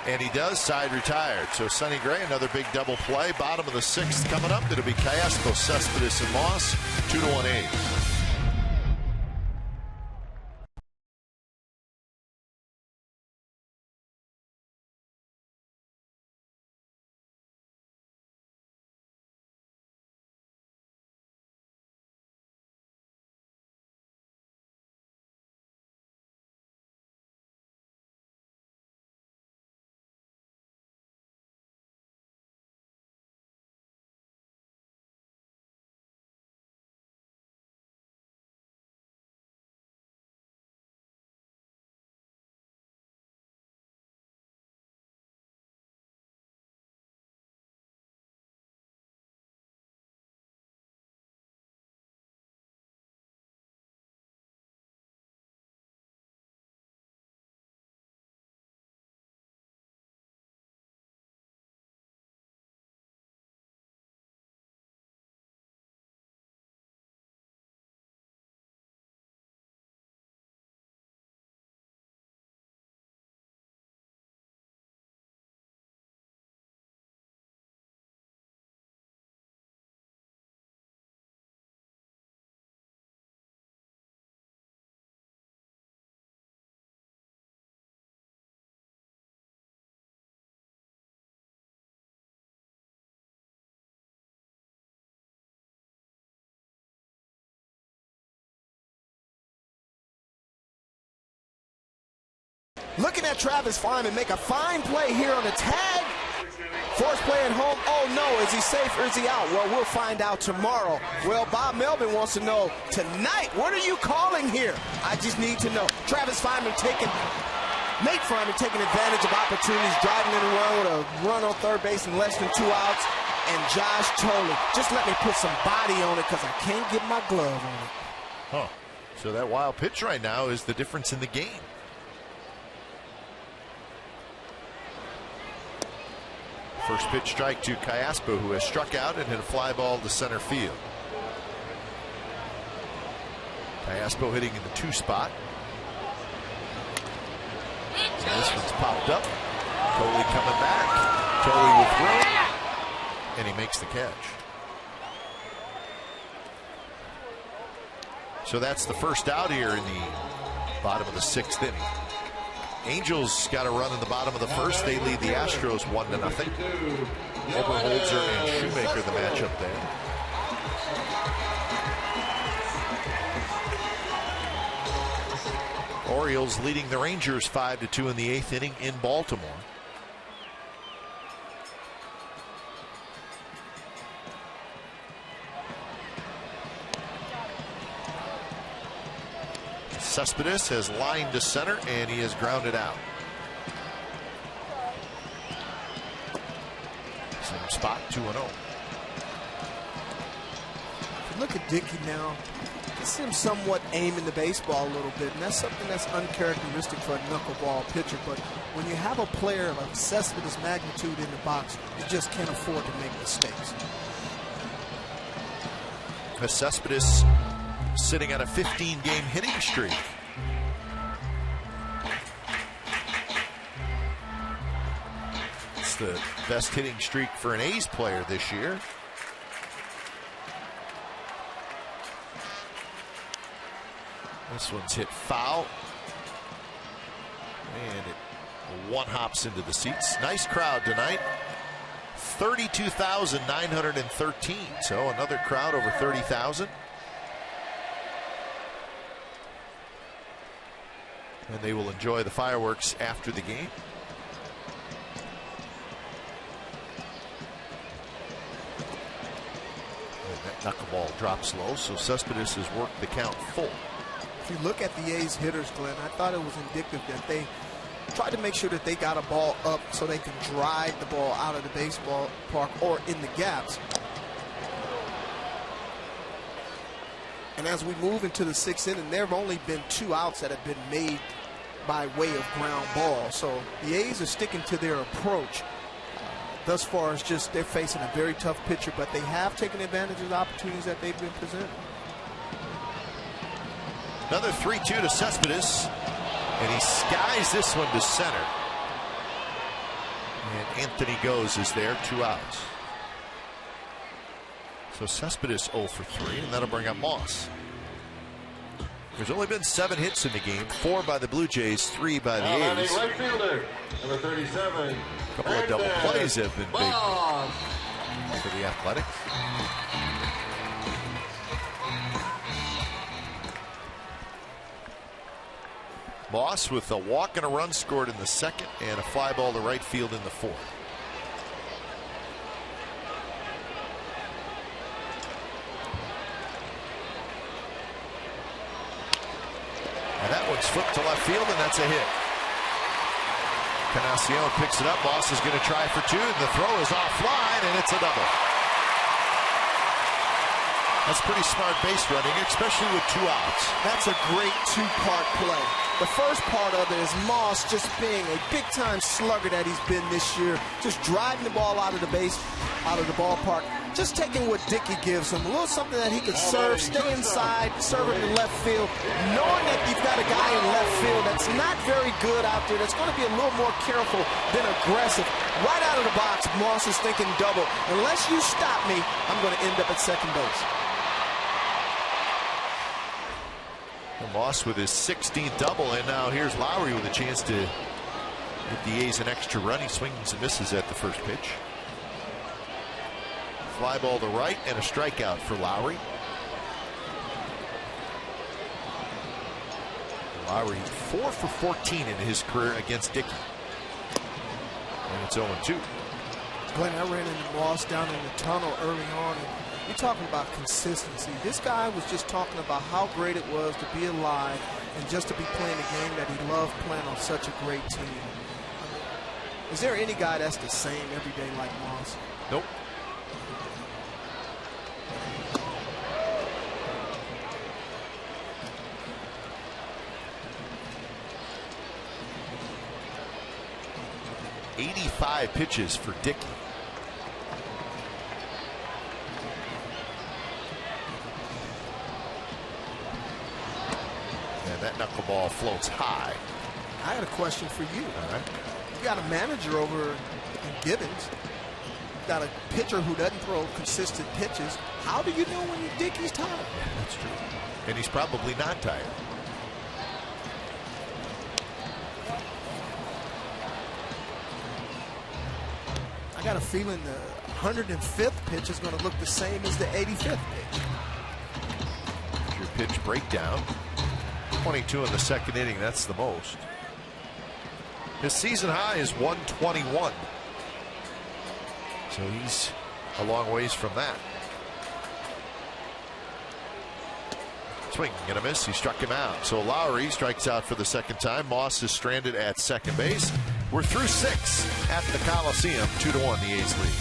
And he does. Side retired. So Sonny Gray, another big double play. Bottom of the sixth coming up. It'll be Callaspo, Cespedes, and Moss. 2-1 A's. Looking at Travis Flyman make a fine play here on the tag. Force play at home. Oh no, is he safe or is he out? Well, we'll find out tomorrow. Well, Bob Melvin wants to know tonight, what are you calling here? I just need to know. Travis Flyman Nate Fryman taking advantage of opportunities, driving in a run with a run on third base in less than 2 outs. And Josh Tolley, just let me put some body on it because I can't get my glove on it. Huh. So that wild pitch right now is the difference in the game. First pitch strike to Cayaspo, who has struck out and hit a fly ball to center field. Cayaspo hitting in the 2 spot. So this one's popped up. Tolley coming back. Tolley with room. And he makes the catch. So that's the first out here in the bottom of the 6th inning. Angels got a run in the bottom of the 1st. They lead the Astros 1-0. Oberholzer and Shoemaker the matchup there. Orioles leading the Rangers 5-2 in the 8th inning in Baltimore. Cespedes has lined to center and he is grounded out. Same spot, 2-0. If you look at Dickey now, you see him somewhat aiming the baseball a little bit, and that's something that's uncharacteristic for a knuckleball pitcher. But when you have a player of Cespedes' magnitude in the box, you just can't afford to make mistakes. Cespedes sitting on a 15-game hitting streak. It's the best hitting streak for an A's player this year. This one's hit foul. And it one hops into the seats. Nice crowd tonight. 32,913. So another crowd over 30,000. And they will enjoy the fireworks after the game. And that knuckleball drops low, so Cespedes has worked the count full. If you look at the A's hitters, Glenn, I thought it was indicative that they tried to make sure that they got a ball up so they can drive the ball out of the baseball park or in the gaps. And as we move into the 6th inning, there have only been 2 outs that have been made by way of ground ball. So the A's are sticking to their approach. Thus far, it's just they're facing a very tough pitcher, but they have taken advantage of the opportunities that they've been presented. Another 3-2 to Cespedes, and he skies this one to center. And Anthony Goes is there, 2 outs. So Cespedes 0 for 3, and that'll bring up Moss. There's only been 7 hits in the game, 4 by the Blue Jays, 3 by the A's. Right fielder, number 37. A couple of double plays have been big for the Athletics. Moss with a walk and a run scored in the 2nd and a fly ball to right field in the 4th. And that one's flipped to left field, and that's a hit. Canacion picks it up. Moss is going to try for 2, and the throw is offline, and it's a double. That's pretty smart base running, especially with 2 outs. That's a great 2-part play. The first part of it is Moss just being a big-time slugger that he's been this year, just driving the ball out of the ballpark, just taking what Dickey gives him, a little something that he could serve, stay inside, serve it in left field, knowing that you've got a guy in left field that's not very good out there, that's going to be a little more careful than aggressive. Right out of the box, Moss is thinking double. Unless you stop me, I'm going to end up at second base. Moss with his 16th double, and now here's Lowry with a chance to hit the A's an extra run. He swings and misses at the first pitch. Fly ball to right and a strikeout for Lowry. Lowry 4 for 14 in his career against Dickey. And it's 0-2. Glenn, I ran into Moss down in the tunnel early on, and you're talking about consistency. This guy was just talking about how great it was to be alive and just to be playing a game that he loved playing on such a great team. Is there any guy that's the same every day like Moss? Nope. "85 pitches for Dickey. And that knuckleball floats high. I had a question for you. All right. You got a manager over in Gibbons. You got a pitcher who doesn't throw consistent pitches. How do you know when Dickey's tired? Yeah, that's true. And he's probably not tired. I got a feeling the 105th pitch is going to look the same as the 85th pitch. That's your pitch breakdown. 22 in the second inning. That's the most. His season high is 121. So he's a long ways from that. Swing and a miss. He struck him out. So Lowry strikes out for the second time. Moss is stranded at second base. We're through 6 at the Coliseum. 2-1 the A's lead.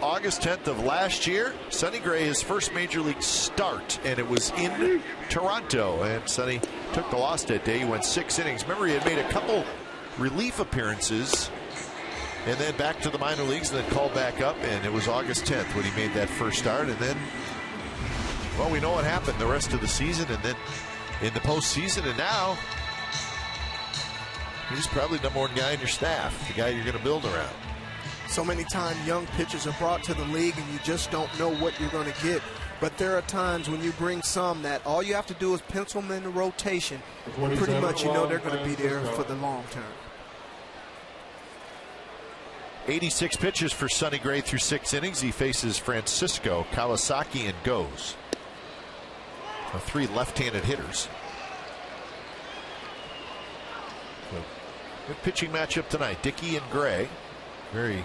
August 10th of last year, Sonny Gray, his first major league start, and it was in Toronto. And Sonny took the loss that day. He went 6 innings. Remember, he had made a couple relief appearances and then back to the minor leagues and then called back up. And it was August 10th when he made that first start. And then, well, we know what happened the rest of the season and then in the postseason. And now he's probably the number one guy in your staff, the guy you're going to build around. So many times young pitchers are brought to the league and you just don't know what you're going to get. But there are times when you bring some that all you have to do is pencil them in the rotation. Pretty much you know they're going to be there for the long term. 86 pitches for Sonny Gray through 6 innings. He faces Francisco, Kawasaki, and Goes. 3 left-handed hitters. So, good pitching matchup tonight. Dickey and Gray. Very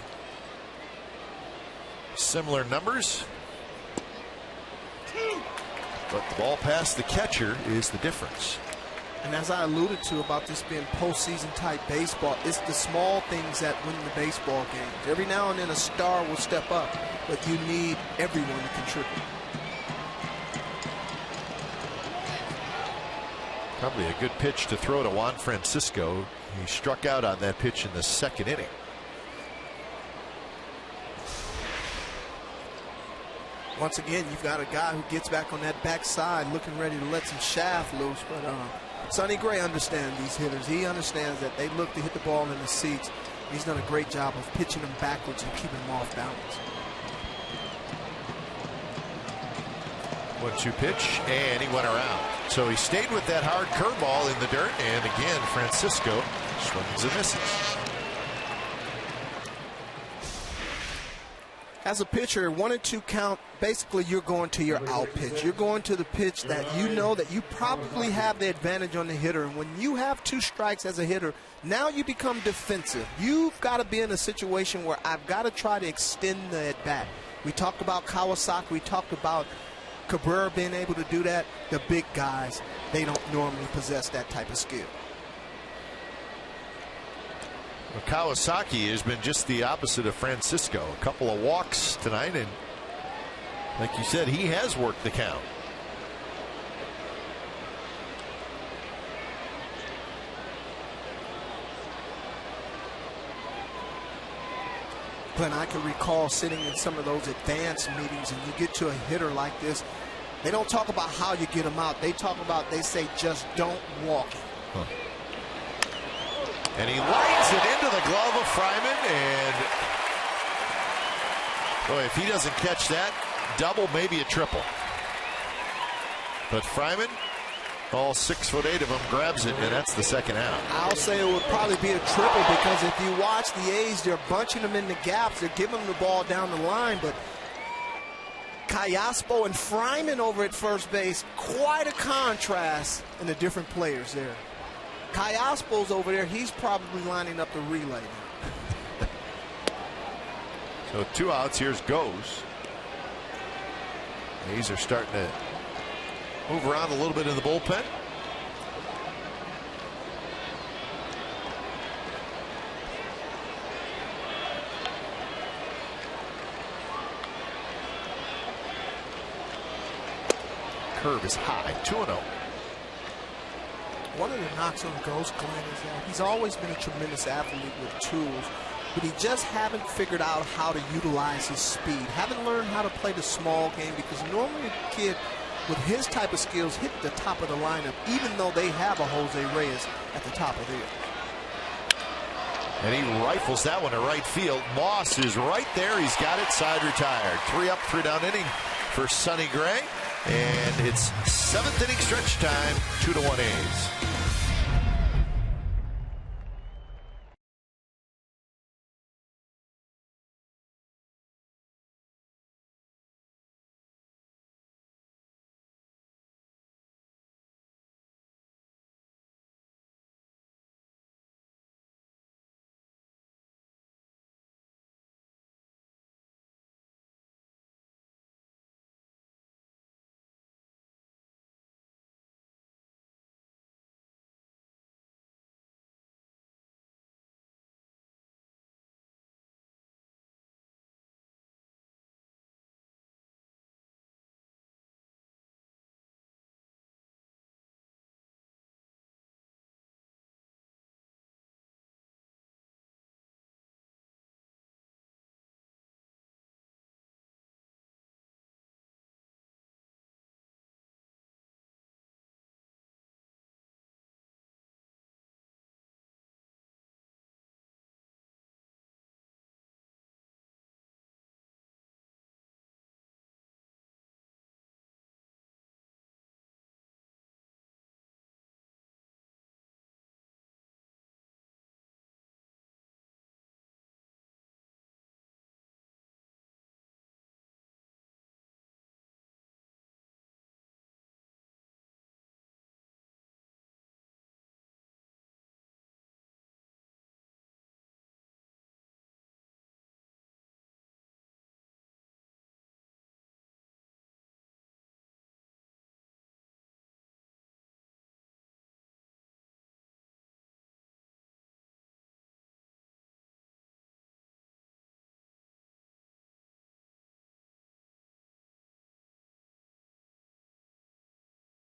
similar numbers, but the ball past the catcher is the difference. And as I alluded to about this being postseason type baseball, it's the small things that win the baseball games. Every now and then a star will step up, but you need everyone to contribute. Probably a good pitch to throw to Juan Francisco. He struck out on that pitch in the second inning. Once again, you've got a guy who gets back on that backside looking ready to let some shaft loose. But Sonny Gray understands these hitters. He understands that they look to hit the ball in the seats. He's done a great job of pitching them backwards and keeping them off balance. 1-2 pitch, and he went around. So he stayed with that hard curveball in the dirt, and again, Francisco swings and misses. As a pitcher, 1-2 count, basically you're going to your out pitch. You're going to the pitch that you know that you probably have the advantage on the hitter. And when you have 2 strikes as a hitter, now you become defensive. You've got to be in a situation where I've got to try to extend the at-bat. We talked about Kawasaki. We talked about Cabrera being able to do that. The big guys, they don't normally possess that type of skill. Well, Kawasaki has been just the opposite of Francisco. A couple of walks tonight, and like you said, he has worked the count. Glenn, I can recall sitting in some of those advanced meetings, and you get to a hitter like this, they don't talk about how you get him out. They say just don't walk him. Huh. And he lines it into the glove of Fryman, and boy, if he doesn't catch that, double, maybe a triple. But Fryman, all 6'8" of him, grabs it, and that's the second out. I'll say it would probably be a triple, because if you watch the A's, they're bunching them in the gaps. They're giving them the ball down the line, but Callaspo and Fryman over at first base, quite a contrast in the different players there. Callaspo's over there. He's probably lining up the relay now. So 2 outs. Here's Goes. A's are starting to move around a little bit in the bullpen. Curve is high. 2-0. One of the knocks on Goes, Glenn, is that he's always been a tremendous athlete with tools, but he just haven't figured out how to utilize his speed. Haven't learned how to play the small game, because normally a kid with his type of skills hit the top of the lineup, even though they have a Jose Reyes at the top of theirs. And he rifles that one to right field. Moss is right there. He's got it, side retired. 3 up, 3 down inning for Sonny Gray. And it's 7th inning stretch time, 2-1 A's.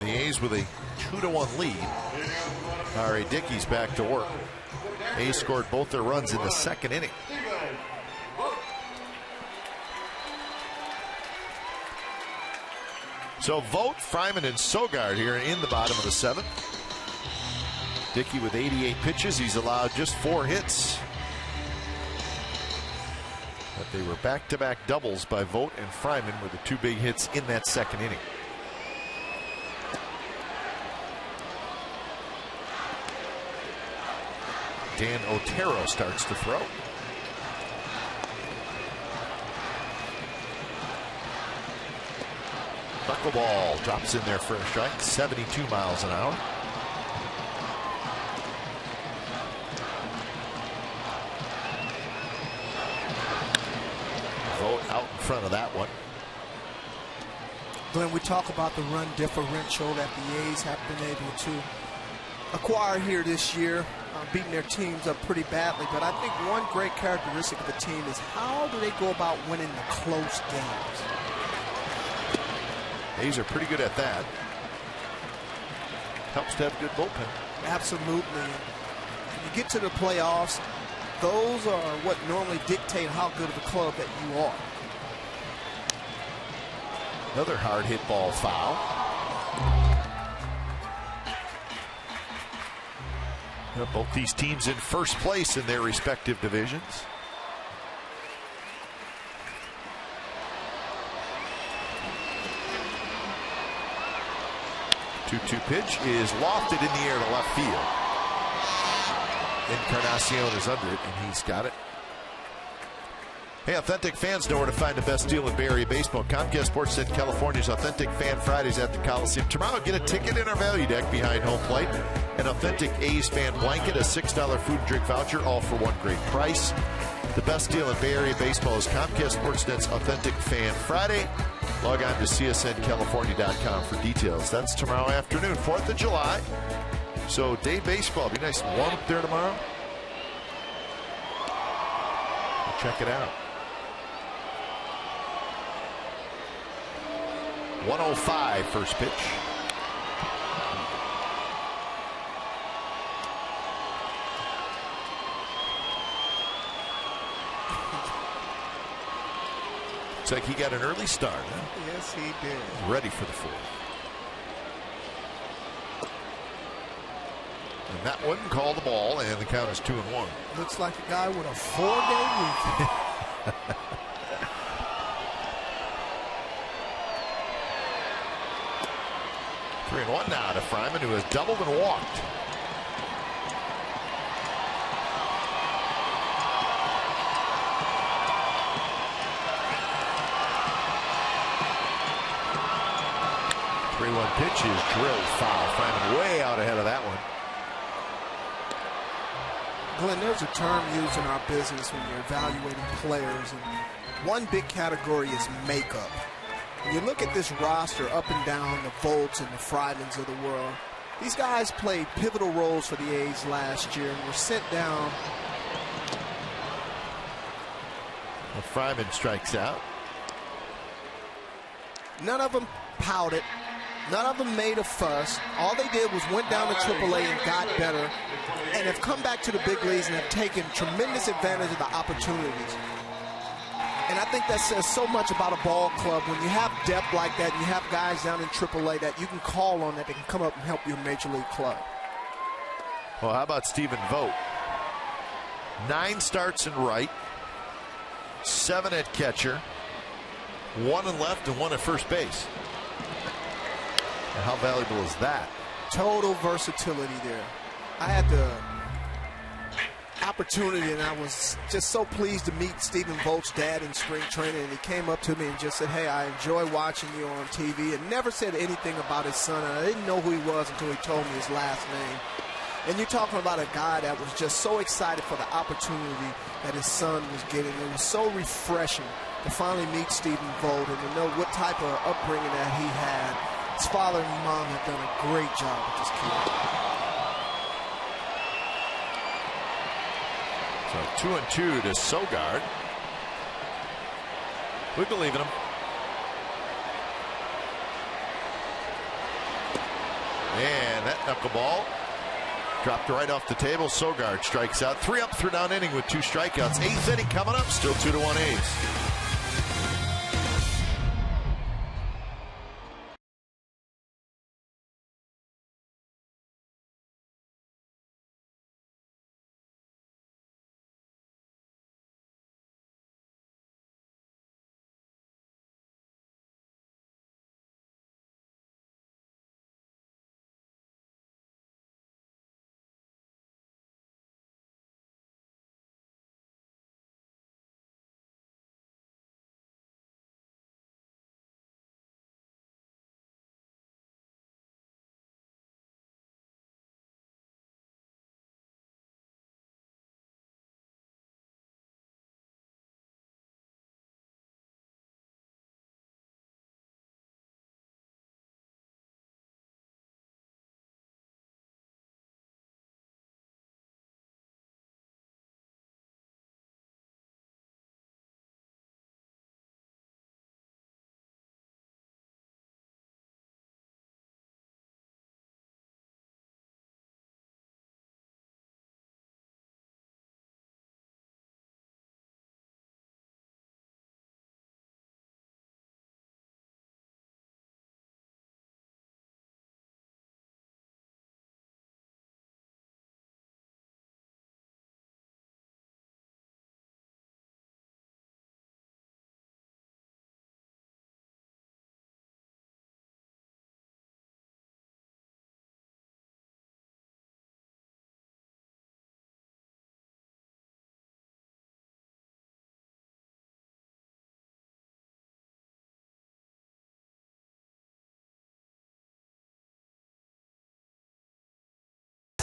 The A's with a 2-1 lead. All right, Dickey's back to work. A's scored both their runs in the second inning. So Vogt, Fryman, and Sogard here in the bottom of the 7th. Dickey with 88 pitches. He's allowed just 4 hits. But they were back-to-back doubles by Vogt and Fryman, with the 2 big hits in that second inning. Dan Otero starts to throw. Knuckleball drops in there for a strike, 72 miles an hour. Vote out in front of that one. Glenn, we talk about the run differential that the A's have been able to acquire here this year, beating their teams up pretty badly. But I think one great characteristic of the team is how do they go about winning the close games? A's are pretty good at that. Helps to have a good bullpen. Absolutely. When you get to the playoffs, those are what normally dictate how good of a club that you are. Another hard hit ball foul. Both these teams in first place in their respective divisions. Two-two pitch is lofted in the air to left field. Encarnacion is under it, and he's got it. Hey, authentic fans know where to find the best deal in Bay Area baseball. Comcast Sports Net California's Authentic Fan Fridays at the Coliseum. Tomorrow, get a ticket in our value deck behind home plate. An authentic A's fan blanket, a $6 food and drink voucher, all for one great price. The best deal in Bay Area baseball is Comcast Sportsnet's Authentic Fan Friday. Log on to csncalifornia.com for details. That's tomorrow afternoon, 4th of July. So, day baseball. Be nice and warm up there tomorrow. We'll check it out. 105 first pitch. Looks like he got an early start. Huh? Yes, he did. Ready for the fourth. And that one called the ball, and the count is 2-1. Looks like a guy with a 4-day weekend. 3-1 now to Fryman, who has doubled and walked. Three-one pitch is drilled foul. Fryman way out ahead of that one. Glenn, there's a term used in our business when you're evaluating players, and one big category is makeup. When you look at this roster up and down, the Volts and the Frymans of the world, these guys played pivotal roles for the A's last year and were sent down. Well, Fryman strikes out. None of them pouted. None of them made a fuss. All they did was went down to AAA and got better, and have come back to the big leagues and have taken tremendous advantage of the opportunities. And I think that says so much about a ball club when you have depth like that and you have guys down in AAA that you can call on that can come up and help your major league club. Well, how about Stephen Vogt? 9 starts in right, 7 at catcher, 1 in left, and 1 at first base. And how valuable is that? Total versatility there. I had the opportunity, and I was just so pleased to meet Stephen Vogt's dad in spring training, and he came up to me and just said, hey, I enjoy watching you on TV, and never said anything about his son, and I didn't know who he was until he told me his last name. And you're talking about a guy that was just so excited for the opportunity that his son was getting. It was so refreshing to finally meet Stephen Vogt and to know what type of upbringing that he had. His father and mom have done a great job with this kid. So 2-2 to Sogard. We believe in him. And that knuckleball dropped right off the table. Sogard strikes out. 3 up, 3 down inning with 2 strikeouts. 8th inning coming up. Still 2-1 A's.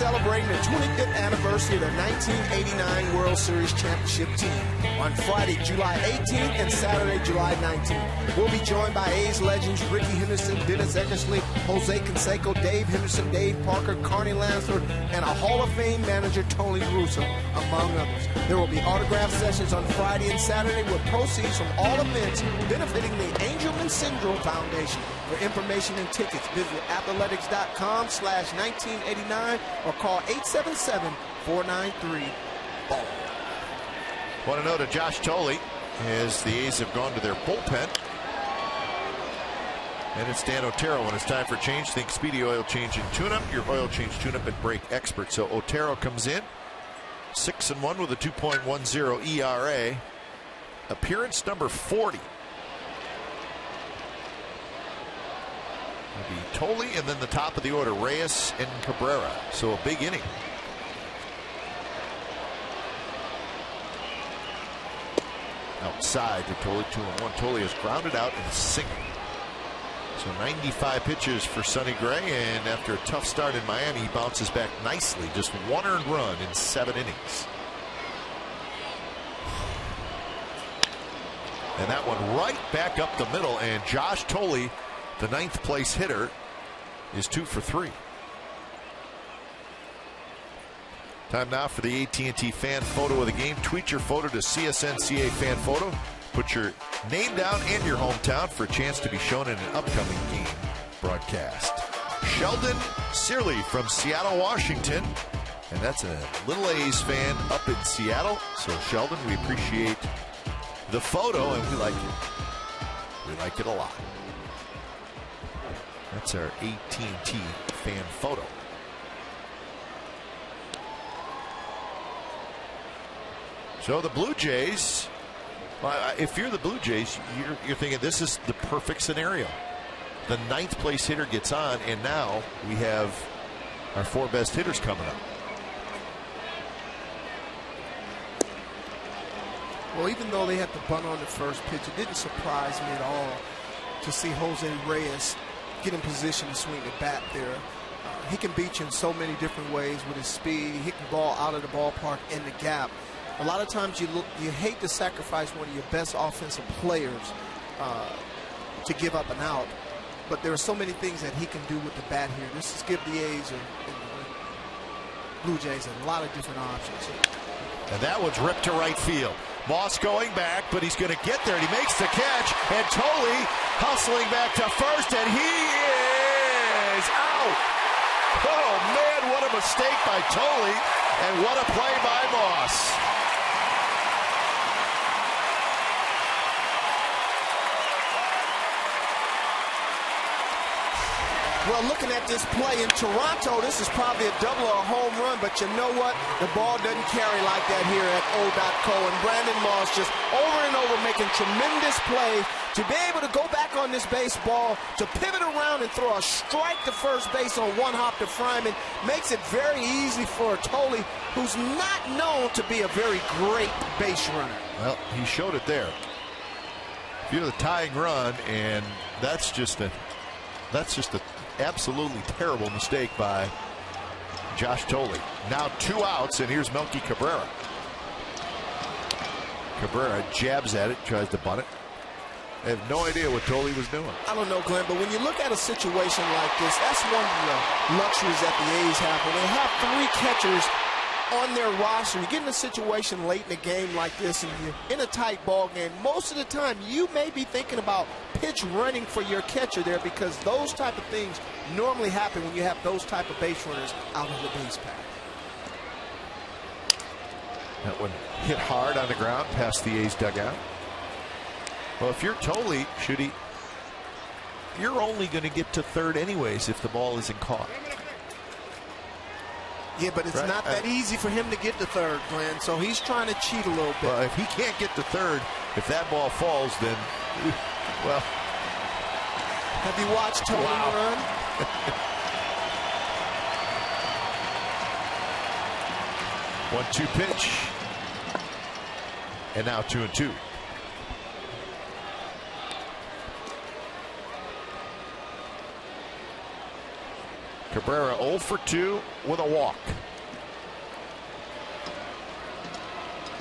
celebrating the 25th anniversary of the 1989 World Series championship team on Friday, July 18th and Saturday, July 19th. We'll be joined by A's legends Ricky Henderson, Dennis Eckersley, Jose Canseco, Dave Henderson, Dave Parker, Carney Lansford, and a Hall of Fame manager, Tony Russo, among others. There will be autograph sessions on Friday and Saturday with proceeds from all events benefiting the Angelman Syndrome Foundation. For information and tickets, visit athletics.com/1989 or call 877-493-BALL. Want to know to Josh Tolley as the A's have gone to their bullpen. And it's Dan Otero. When it's time for change, think Speedy Oil Change and Tune-Up, your oil change tune-up and brake expert. So Otero comes in 6-1 with a 2.10 ERA. Appearance number 40. It'll be Tolley and then the top of the order, Reyes and Cabrera. So a big inning. Outside to Tolley, 2-1. Tolley is grounded out and single. So 95 pitches for Sonny Gray, and after a tough start in Miami, he bounces back nicely. Just one earned run in 7 innings. And that one right back up the middle, and Josh Tolley, the 9th place hitter, is 2 for 3. Time now for the AT&T fan photo of the game. Tweet your photo to CSNCA fan photo. Put your name down and your hometown for a chance to be shown in an upcoming game broadcast. Sheldon Searley from Seattle, Washington. And that's a little A's fan up in Seattle. So Sheldon, we appreciate the photo and we like it. We like it a lot. That's our AT&T fan photo. So the Blue Jays, if you're the Blue Jays, you're thinking this is the perfect scenario. The 9th place hitter gets on, and now we have our 4 best hitters coming up. Well, even though they had to bunt on the first pitch, it didn't surprise me at all to see Jose Reyes get in position to swing the bat there. He can beat you in so many different ways with his speed. He hit the ball out of the ballpark in the gap. A lot of times you hate to sacrifice one of your best offensive players to give up an out, but there are so many things that he can do with the bat here. This is give the A's and Blue Jays a lot of different options here. And that one's ripped to right field. Moss going back, but he's going to get there, and he makes the catch, and Tolley hustling back to first, and he is out. Oh, man, what a mistake by Tolley, and what a play by Moss. Well, looking at this play in Toronto, this is probably a double or a home run, but you know what? The ball doesn't carry like that here at O.co. And Brandon Moss just over and over making tremendous plays to be able to go back on this baseball, to pivot around and throw a strike to first base on one hop to Fryman. Makes it very easy for Tolley, who's not known to be a very great base runner. Well, he showed it there. If you're the tying run, and that's just a absolutely terrible mistake by Josh Tolley. Now 2 outs, and here's Melky Cabrera. Cabrera jabs at it, tries to bunt it. I have no idea what Tolley was doing. I don't know, Glenn, but when you look at a situation like this, that's one of the luxuries that the A's have. When they have 3 catchers on their roster, you get in a situation late in a game like this and you're in a tight ball game, most of the time you may be thinking about pitch running for your catcher there, because those type of things normally happen when you have those type of base runners out on the base path. That one hit hard on the ground past the A's dugout. Well, if you're Tolley, you're only going to get to third anyways if the ball isn't caught. Yeah, but it's not that easy for him to get to third, Glenn, so he's trying to cheat a little bit. Well, if he can't get to third, if that ball falls, then, well. Have you watched Tolley run? One-two pitch. And now 2-2. Cabrera 0 for 2 with a walk.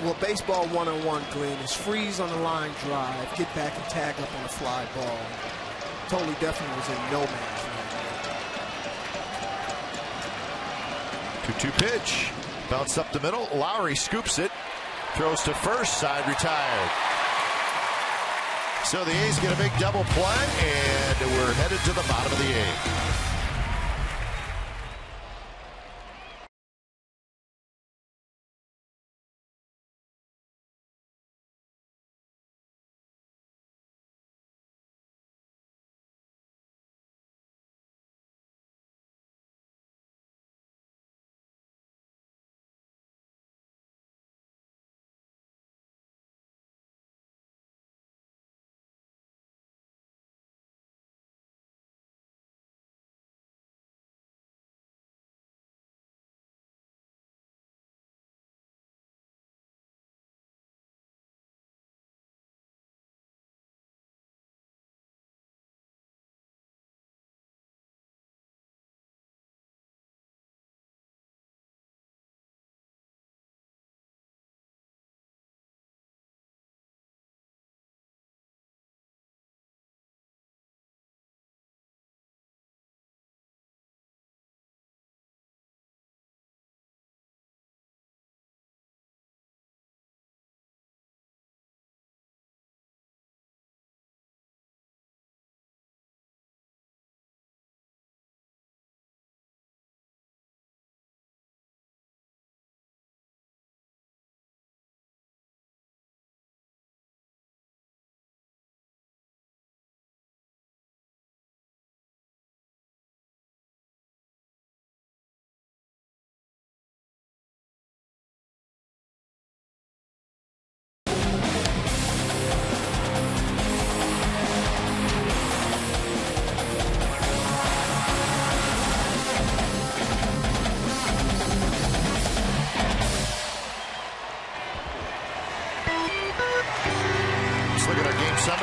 Well, baseball one-on-one, Glenn, is freeze on the line drive, get back and tag up on a fly ball. Totally definitely was in no man's land. 2-2 pitch. Bounce up the middle. Lowry scoops it. Throws to first. Side retired. So the A's get a big double play, and we're headed to the bottom of the eighth.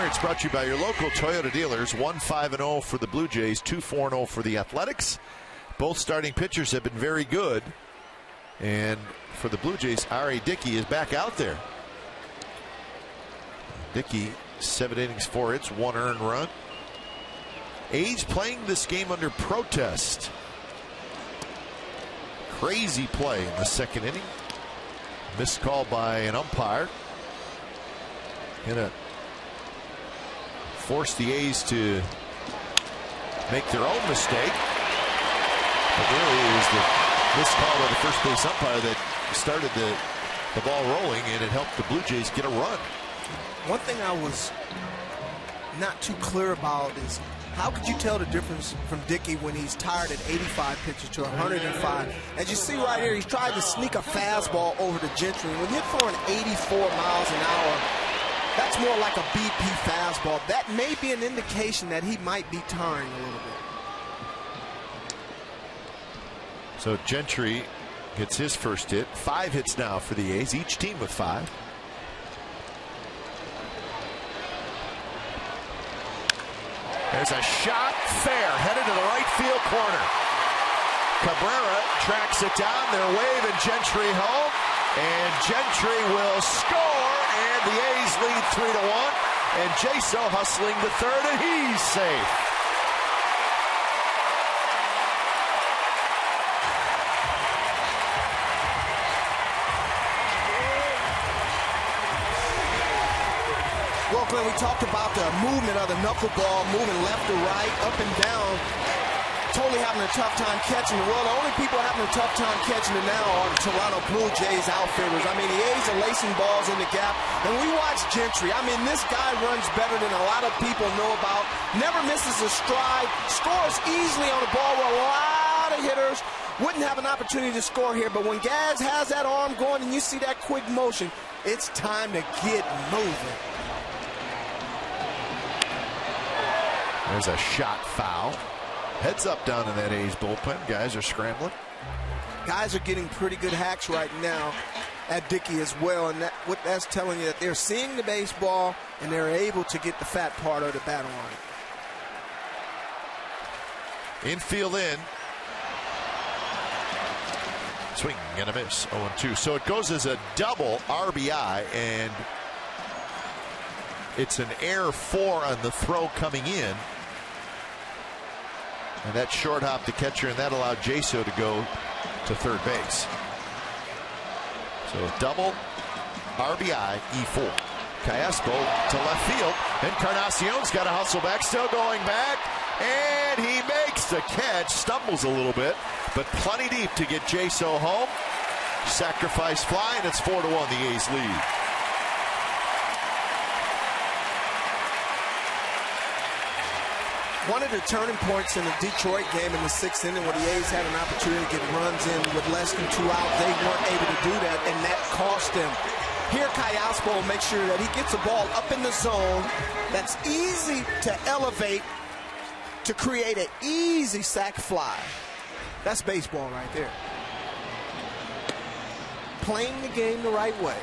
It's brought to you by your local Toyota dealers. 1-5-0 for the Blue Jays, 2-4-0 for the Athletics. Both starting pitchers have been very good. And for the Blue Jays, R.A. Dickey is back out there. Dickey, 7 innings, 4 hits, 1 earned run. A's playing this game under protest. Crazy play in the second inning. Missed call by an umpire. Force the A's to make their own mistake. But really it was the missed call by the first base umpire that started the ball rolling, and it helped the Blue Jays get a run. One thing I was not too clear about is how could you tell the difference from Dickey when he's tired at 85 pitches to 105? As you see right here, he's trying to sneak a fastball over to Gentry. When you're throwing 84 miles an hour, that's more like a BP fastball. That may be an indication that he might be tiring a little bit. So Gentry gets his first hit. 5 hits now for the A's, each team with 5. There's a shot, fair, headed to the right field corner. Cabrera tracks it down. They're waving Gentry home, and Gentry will score, and the A's lead 3-1. And Jaso hustling to third, and he's safe. Well, Glenn, we talked about the movement of the knuckleball, moving left to right, up and down. Totally having a tough time catching it. Well, the only people having a tough time catching it now are the Toronto Blue Jays outfielders. I mean, the A's are lacing balls in the gap. And we watch Gentry. I mean, this guy runs better than a lot of people know about. Never misses a stride. Scores easily on the ball where a lot of hitters wouldn't have an opportunity to score here. But when Gaz has that arm going and you see that quick motion, it's time to get moving. There's a shot foul. Heads up down in that A's bullpen. Guys are scrambling. Guys are getting pretty good hacks right now at Dickey as well. And what that's telling you that they're seeing the baseball and they're able to get the fat part of the bat on it. Infield in. It's Swing and a miss. 0-2. So it goes as a double RBI, and it's an error 4 on the throw coming in. And that short hop the catcher, and that allowed Jaso to go to third base. So double RBI, E4. Callaspo to left field, and Encarnacion's got to hustle back, still going back, and he makes the catch, stumbles a little bit, but plenty deep to get Jaso home. Sacrifice fly, and it's 4-1, the A's lead. One of the turning points in the Detroit game in the 6th inning, where the A's had an opportunity to get runs in with less than 2 out, they weren't able to do that, and that cost them. Here, Callaspo makes sure that he gets a ball up in the zone that's easy to elevate to create an easy sac fly. That's baseball right there. Playing the game the right way.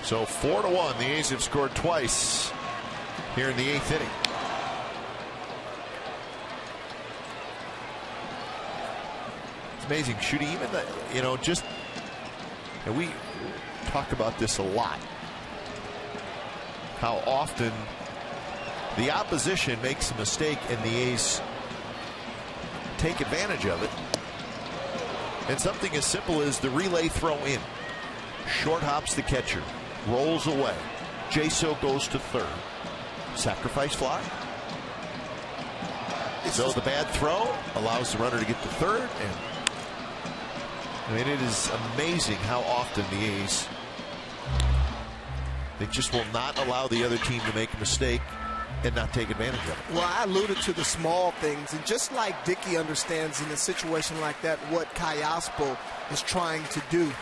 So 4-1, the A's have scored twice here in the 8th inning. It's amazing, Shooty, even the, and we talk about this a lot, how often the opposition makes a mistake and the A's take advantage of it. And something as simple as the relay throw in. Short hops the catcher, rolls away. Jaso goes to third. Sacrifice fly. So the bad throw allows the runner to get to third, and I mean, it is amazing how often the A's, they just will not allow the other team to make a mistake and not take advantage of it. Well, I alluded to the small things, and just like Dickey understands in a situation like that what Callaspo is trying to do,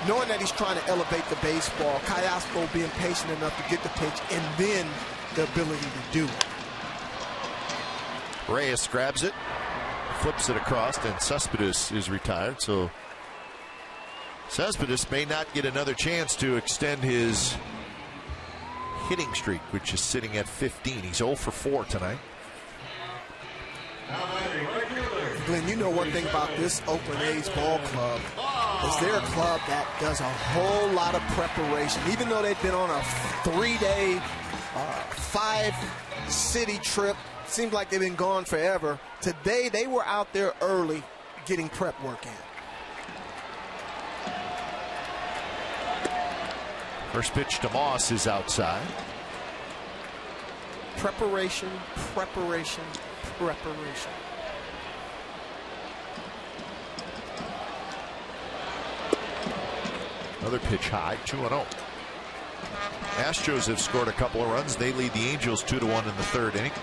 knowing that he's trying to elevate the baseball, Callaspo being patient enough to get the pitch and then the ability to do it. Reyes grabs it, flips it across, and Cespedes is retired. So Cespedes may not get another chance to extend his hitting streak, which is sitting at 15. He's 0 for 4 tonight. Glenn, you know one thing about this Oakland A's ball club is they're a club that does a whole lot of preparation. Even though they've been on a 3-day, 5-city trip, seems like they've been gone forever. Today they were out there early getting prep work in. First pitch to Moss is outside. Preparation, preparation, preparation. Another pitch high, 2-0. Astros have scored a couple of runs. They lead the Angels 2-1 in the 3rd inning.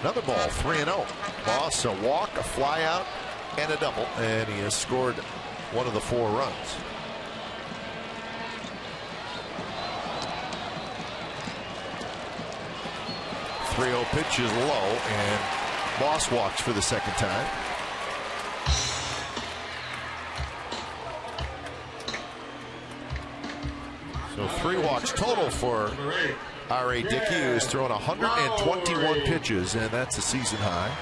Another ball, 3-0. Moss, a walk, a fly out, and a double, and he has scored one of the 4 runs. .30 pitch is low, and Moss walks for the 2nd time. So 3 walks total for R.A. Dickey, who has thrown 121 pitches, and that's a season high.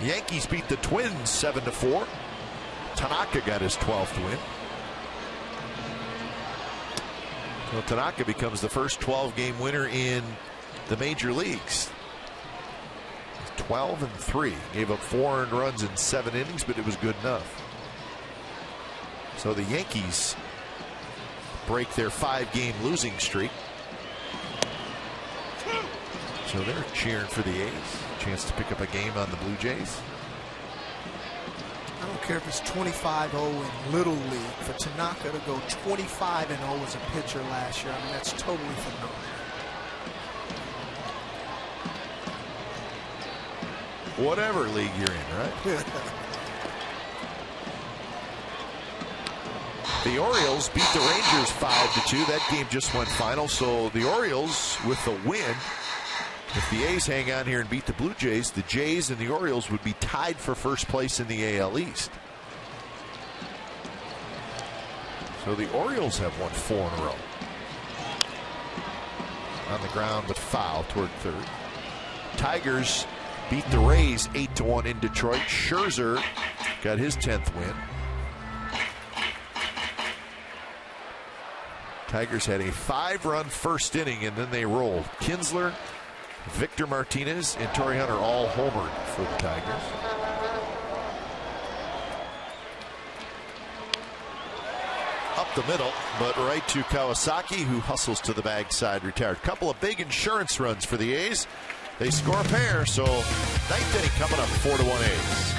The Yankees beat the Twins 7-4. Tanaka got his 12th win. So Tanaka becomes the first 12-game winner in the major leagues. 12-3. Gave up 4 earned runs in 7 innings, but it was good enough. So the Yankees break their 5-game losing streak. So they're cheering for the A's. Chance to pick up a game on the Blue Jays. I don't care if it's 25-0 in Little League. For Tanaka to go 25-0 as a pitcher last year, I mean, that's totally phenomenal. Whatever league you're in, right? The Orioles beat the Rangers 5-2. That game just went final. So the Orioles, with the win, If the A's hang on here and beat the Blue Jays, the Jays and the Orioles would be tied for first place in the AL East. So the Orioles have won 4 in a row. On the ground, but foul toward third. Tigers beat the Rays 8-1 in Detroit. Scherzer got his 10th win. Tigers had a 5-run first inning, and then they rolled. Kinsler, Victor Martinez, and Torrey Hunter all homered for the Tigers. Up the middle, but right to Kawasaki, who hustles to the bag side, retired. Couple of big insurance runs for the A's. They score a pair, so 9th inning coming up, 4-1 A's.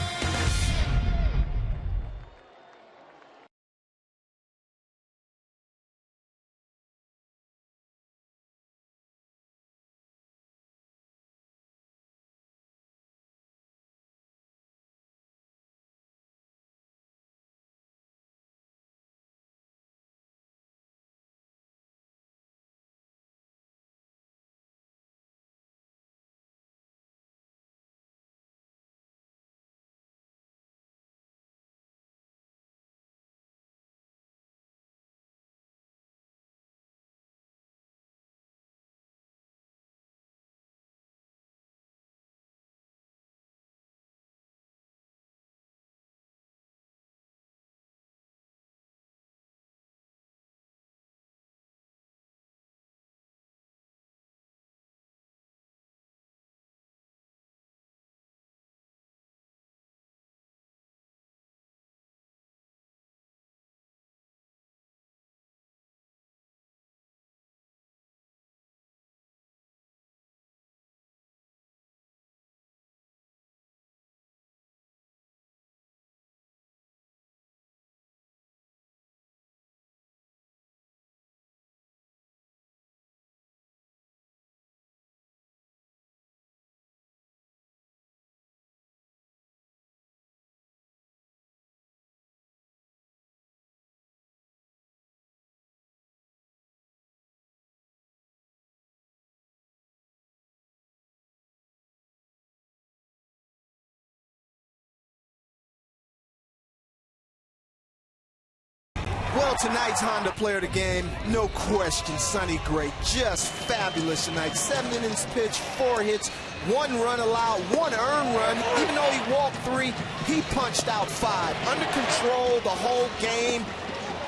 Well, tonight's Honda player of the game, no question, Sonny Gray. Just fabulous tonight. 7 innings pitched, 4 hits, 1 run allowed, 1 earned run. Even though he walked 3, he punched out 5. Under control the whole game.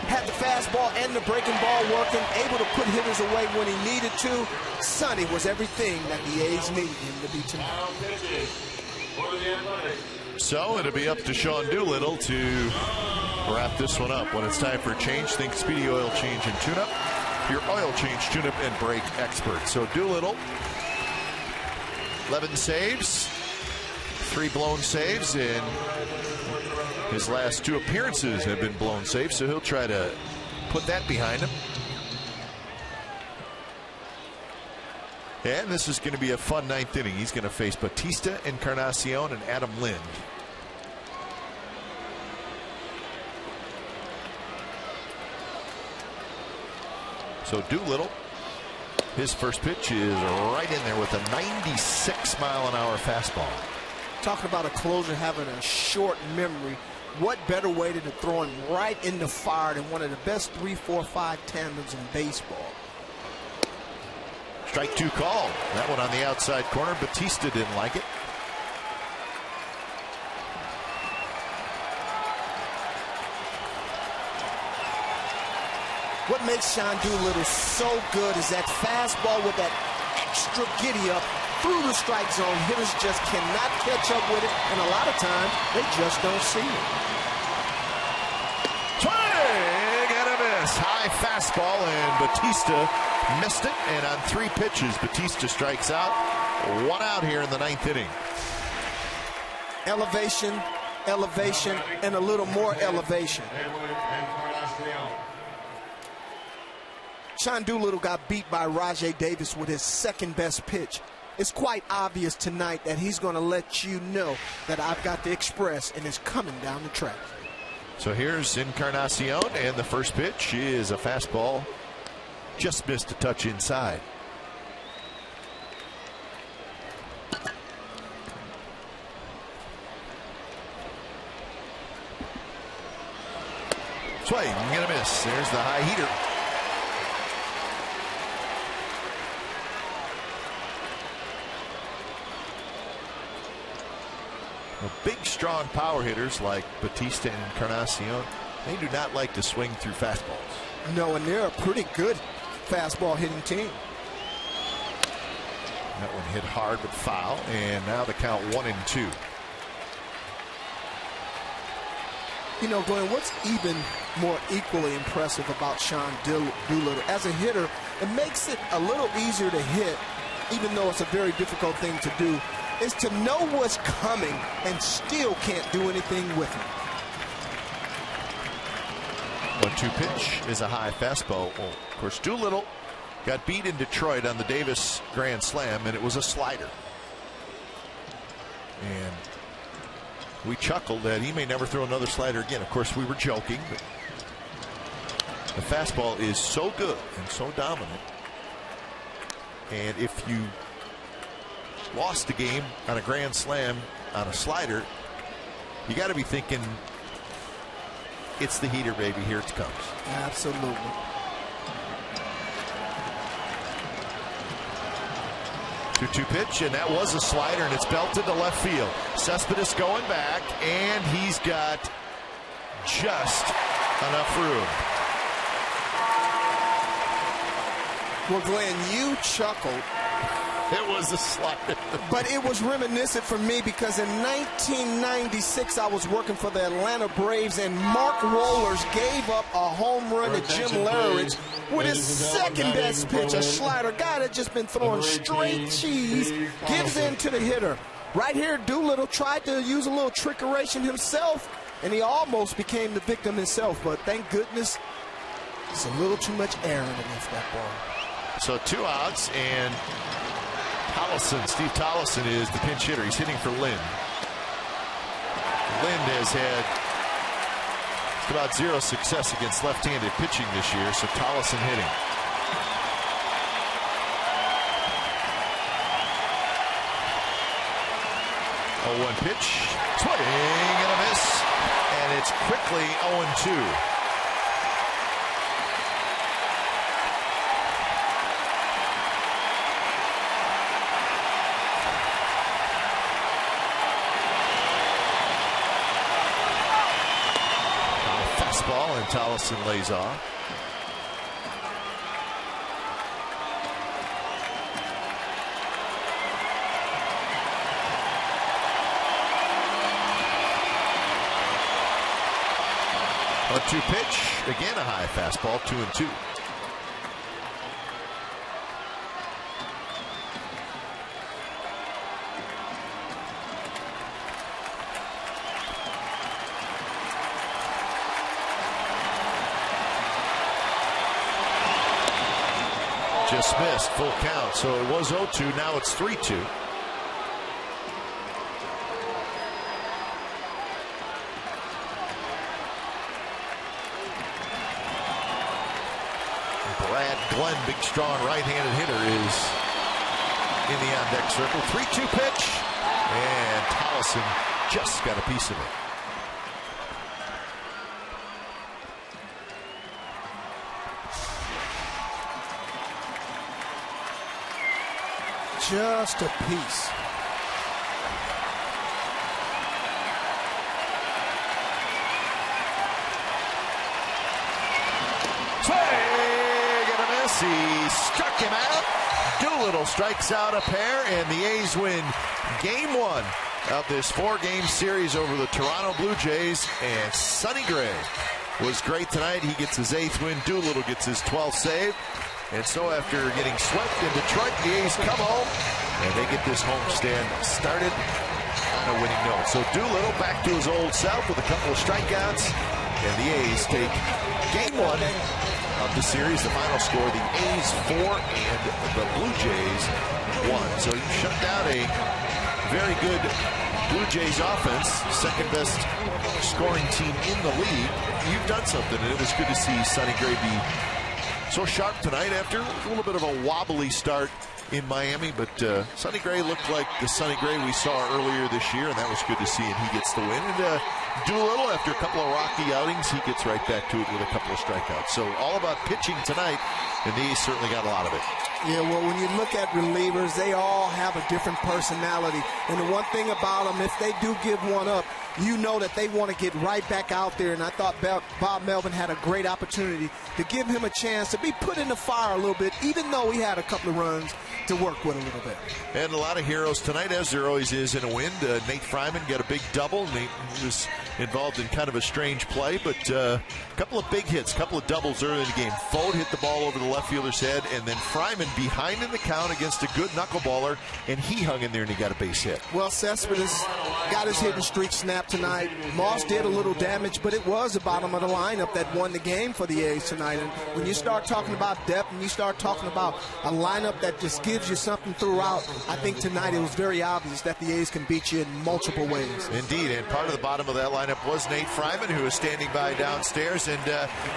Had the fastball and the breaking ball working, able to put hitters away when he needed to. Sonny was everything that the A's needed him to be tonight. So it'll be up to Sean Doolittle to wrap this one up. When it's time for a change, think Speedy Oil Change and Tune-Up, your oil change, tune-up, and brake expert. So Doolittle, 11 saves, 3 blown saves, and his last 2 appearances have been blown saves, so he'll try to put that behind him. And this is going to be a fun 9th inning. He's going to face Batista, Encarnacion, and Adam Lind. So Doolittle, his first pitch is right in there with a 96-mile-an-hour fastball. Talking about a closer having a short memory. What better way to throw him right in the fire than one of the best 3, 4, 5 tandems in baseball. Strike 2 call. That one on the outside corner. Batista didn't like it. What makes Sean Doolittle so good is that fastball with that extra giddy up through the strike zone. Hitters just cannot catch up with it, and a lot of times they just don't see it. Swing and a miss. High fastball, and Batista missed it. And on 3 pitches, Batista strikes out. 1 out here in the 9th inning. Elevation, elevation, and a little more elevation. Sean Doolittle got beat by Rajai Davis with his 2nd best pitch. It's quite obvious tonight that he's going to let you know that I've got the express and it's coming down the track. So here's Encarnacion, and the first pitch is a fastball. Just missed a touch inside. Swing and a miss. There's the high heater. Well, big, strong power hitters like Batista and Encarnacion, they do not like to swing through fastballs. No, and they're a pretty good fastball hitting team. That one hit hard but foul, and now the count 1-2. You know, Glenn, what's even more equally impressive about Sean Doolittle as a hitter, it makes it a little easier to hit, even though it's a very difficult thing to do, is to know what's coming and still can't do anything with it. 1-2 pitch is a high fastball. Well, of course, Doolittle got beat in Detroit on the Davis Grand Slam, and it was a slider. And we chuckled that he may never throw another slider again. Of course, we were joking, but the fastball is so good and so dominant. And if you lost the game on a Grand Slam on a slider, you got to be thinking, it's the heater, baby. Here it comes. Absolutely. Two pitch, and that was a slider, and it's belted to left field. Cespedes going back, and he's got just enough room. Well, Glenn, you chuckled. It was a slider. But it was reminiscent for me because in 1996, I was working for the Atlanta Braves, and Mark Rollers gave up a home run to Jim Leridge with his second best pitch, a slider. Guy that just been throwing straight cheese, gives in to the hitter. Right here, Doolittle tried to use a little trickeration himself, and he almost became the victim himself. But thank goodness, it's a little too much air underneath that ball. So 2 outs, and Steve Tollison is the pinch hitter. He's hitting for Lind. Lind has had about 0 success against left-handed pitching this year, so Tollison hitting. Oh, 1 pitch, swing and a miss, and it's quickly 0-2. Ball, and Tollison lays off. A 2 pitch, again a high fastball, 2-2. Just missed, full count. So it was 0-2, now it's 3-2. Brad Glenn, big strong right-handed hitter, is in the on-deck circle. 3-2 pitch, and Tollison just got a piece of it. Just a piece. Swing and a miss. He struck him out. Doolittle strikes out a pair, and the A's win Game 1 of this 4-game series over the Toronto Blue Jays. And Sonny Gray was great tonight. He gets his 8th win. Doolittle gets his 12th save. And so after getting swept in Detroit, the A's come home, and they get this homestand started on a winning note. So Doolittle back to his old self with a couple of strikeouts, and the A's take Game 1 of the series. The final score, the A's 4 and the Blue Jays 1. So you shut down a very good Blue Jays offense, second best scoring team in the league. You've done something, and it was good to see Sonny Gray be so sharp tonight after a little bit of a wobbly start in Miami, but Sonny Gray looked like the Sonny Gray we saw earlier this year, and that was good to see, and he gets the win. And Doolittle, after a couple of rocky outings, he gets right back to it with a couple of strikeouts. So all about pitching tonight, and these certainly got a lot of it. Yeah, well, when you look at relievers, they all have a different personality. And the one thing about them, if they do give one up, you know that they want to get right back out there. And I thought Bob Melvin had a great opportunity to give him a chance to be put in the fire a little bit, even though he had a couple of runs to work with a little bit. And a lot of heroes tonight, as there always is in a win. Nate Fryman got a big double. Nate was involved in kind of a strange play, but a couple of big hits, a couple of doubles early in the game. Foad hit the ball over the left fielder's head, and then Fryman behind in the count against a good knuckleballer, and he hung in there and he got a base hit. Well, Cespedes got his hitting streak snapped tonight. Moss did a little damage, but it was the bottom of the lineup that won the game for the A's tonight. And when you start talking about depth and you start talking about a lineup that just gives you something throughout, I think tonight it was very obvious that the A's can beat you in multiple ways. Indeed, and part of the bottom of that lineup was Nate Fryman, who was standing by downstairs. And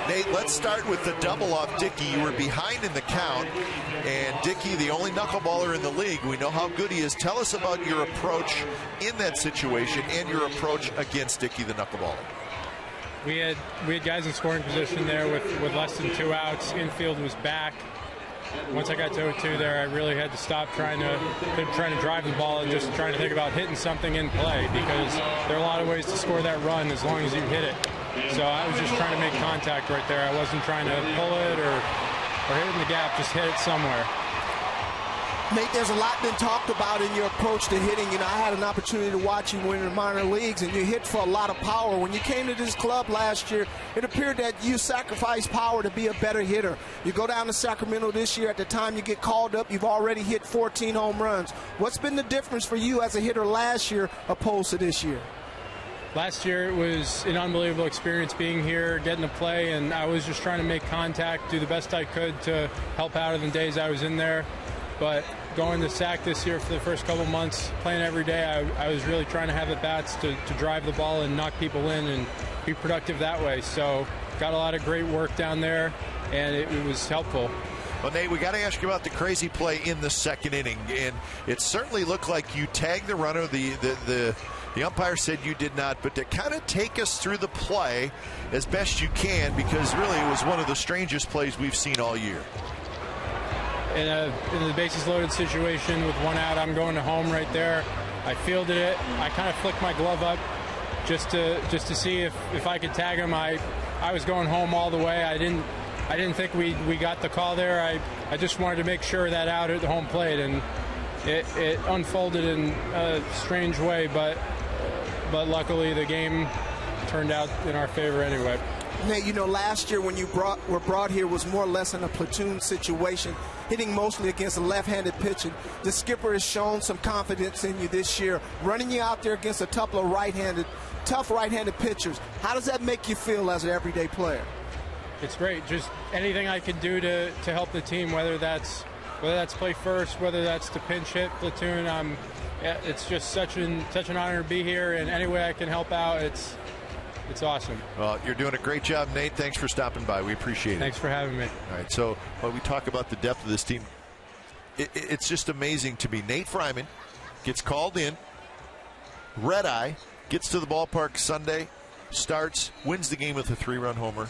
Nate, let's start with the double off Dickey. You were behind in the count, and Dickey, the only knuckleballer in the league, we know how good he is. Tell us about your approach in that situation and your approach against Dickey, the knuckleballer. We had guys in scoring position there with less than 2 outs. Infield was back. Once I got to 0-2 there, I really had to stop trying to drive the ball and just trying to think about hitting something in play, because there are a lot of ways to score that run as long as you hit it. So I was just trying to make contact right there. I wasn't trying to pull it or hit it in the gap, just hit it somewhere. Nate, there's a lot been talked about in your approach to hitting. You know, I had an opportunity to watch you win in the minor leagues, and you hit for a lot of power. When you came to this club last year, it appeared that you sacrificed power to be a better hitter. You go down to Sacramento this year, at the time you get called up, you've already hit 14 home runs. What's been the difference for you as a hitter last year opposed to this year? Last year it was an unbelievable experience being here, getting to play, and I was just trying to make contact, do the best I could to help out in the days I was in there. But going to SAC this year for the first couple months, playing every day, I was really trying to have at-bats to drive the ball and knock people in and be productive that way. So got a lot of great work down there, and it was helpful. Well, Nate, we got to ask you about the crazy play in the second inning, and it certainly looked like you tagged the runner. The umpire said you did not, but to kind of take us through the play as best you can, because really it was one of the strangest plays we've seen all year. In the bases loaded situation with 1 out, I'm going to home right there. I fielded it. I kind of flicked my glove up just to see if I could tag him. I was going home all the way. I didn't think we got the call there. I just wanted to make sure that out at the home plate, and it unfolded in a strange way, but luckily the game turned out in our favor anyway. Nate, you know, last year when you were brought here was more or less in a platoon situation, hitting mostly against a left-handed pitcher. The skipper has shown some confidence in you this year, running you out there against a couple of tough right-handed pitchers. How does that make you feel as an everyday player? It's great. Just anything I can do to help the team, whether that's play first, whether that's to pinch hit, platoon. It's just such an honor to be here, and any way I can help out, it's awesome. Well, you're doing a great job, Nate. Thanks for stopping by. We appreciate it. Thanks for having me. All right, so when we talk about the depth of this team, it's just amazing to me. Nate Fryman gets called in, red eye, gets to the ballpark Sunday, starts, wins the game with a 3-run homer.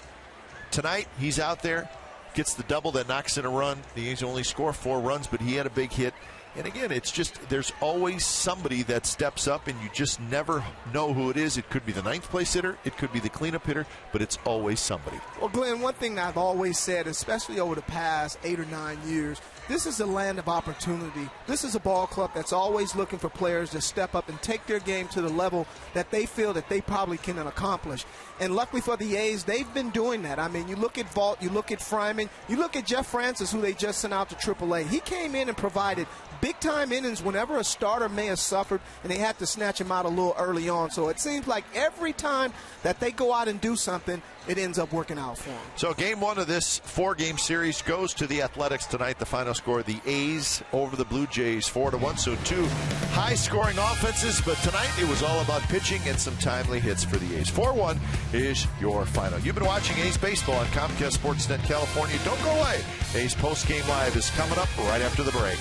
Tonight, he's out there, gets the double that knocks in a run. The A's only score 4 runs, but he had a big hit. And again, it's just there's always somebody that steps up, and you just never know who it is. It could be the 9th place hitter, it could be the cleanup hitter, but it's always somebody. Well, Glenn, one thing that I've always said, especially over the past 8 or 9 years, this is a land of opportunity. This is a ball club that's always looking for players to step up and take their game to the level that they feel that they probably can accomplish. And luckily for the A's, they've been doing that. I mean, you look at Vault, you look at Fryman, you look at Jeff Francis, who they just sent out to AAA. He came in and provided big-time innings whenever a starter may have suffered, and they had to snatch him out a little early on. So it seems like every time that they go out and do something, it ends up working out for them. So game 1 of this 4-game series goes to the Athletics tonight. The final score, the A's over the Blue Jays, 4-1. So 2 high-scoring offenses, but tonight it was all about pitching and some timely hits for the A's. 4-1 is your final. You've been watching A's Baseball on Comcast Sportsnet California. Don't go away. A's Postgame Live is coming up right after the break.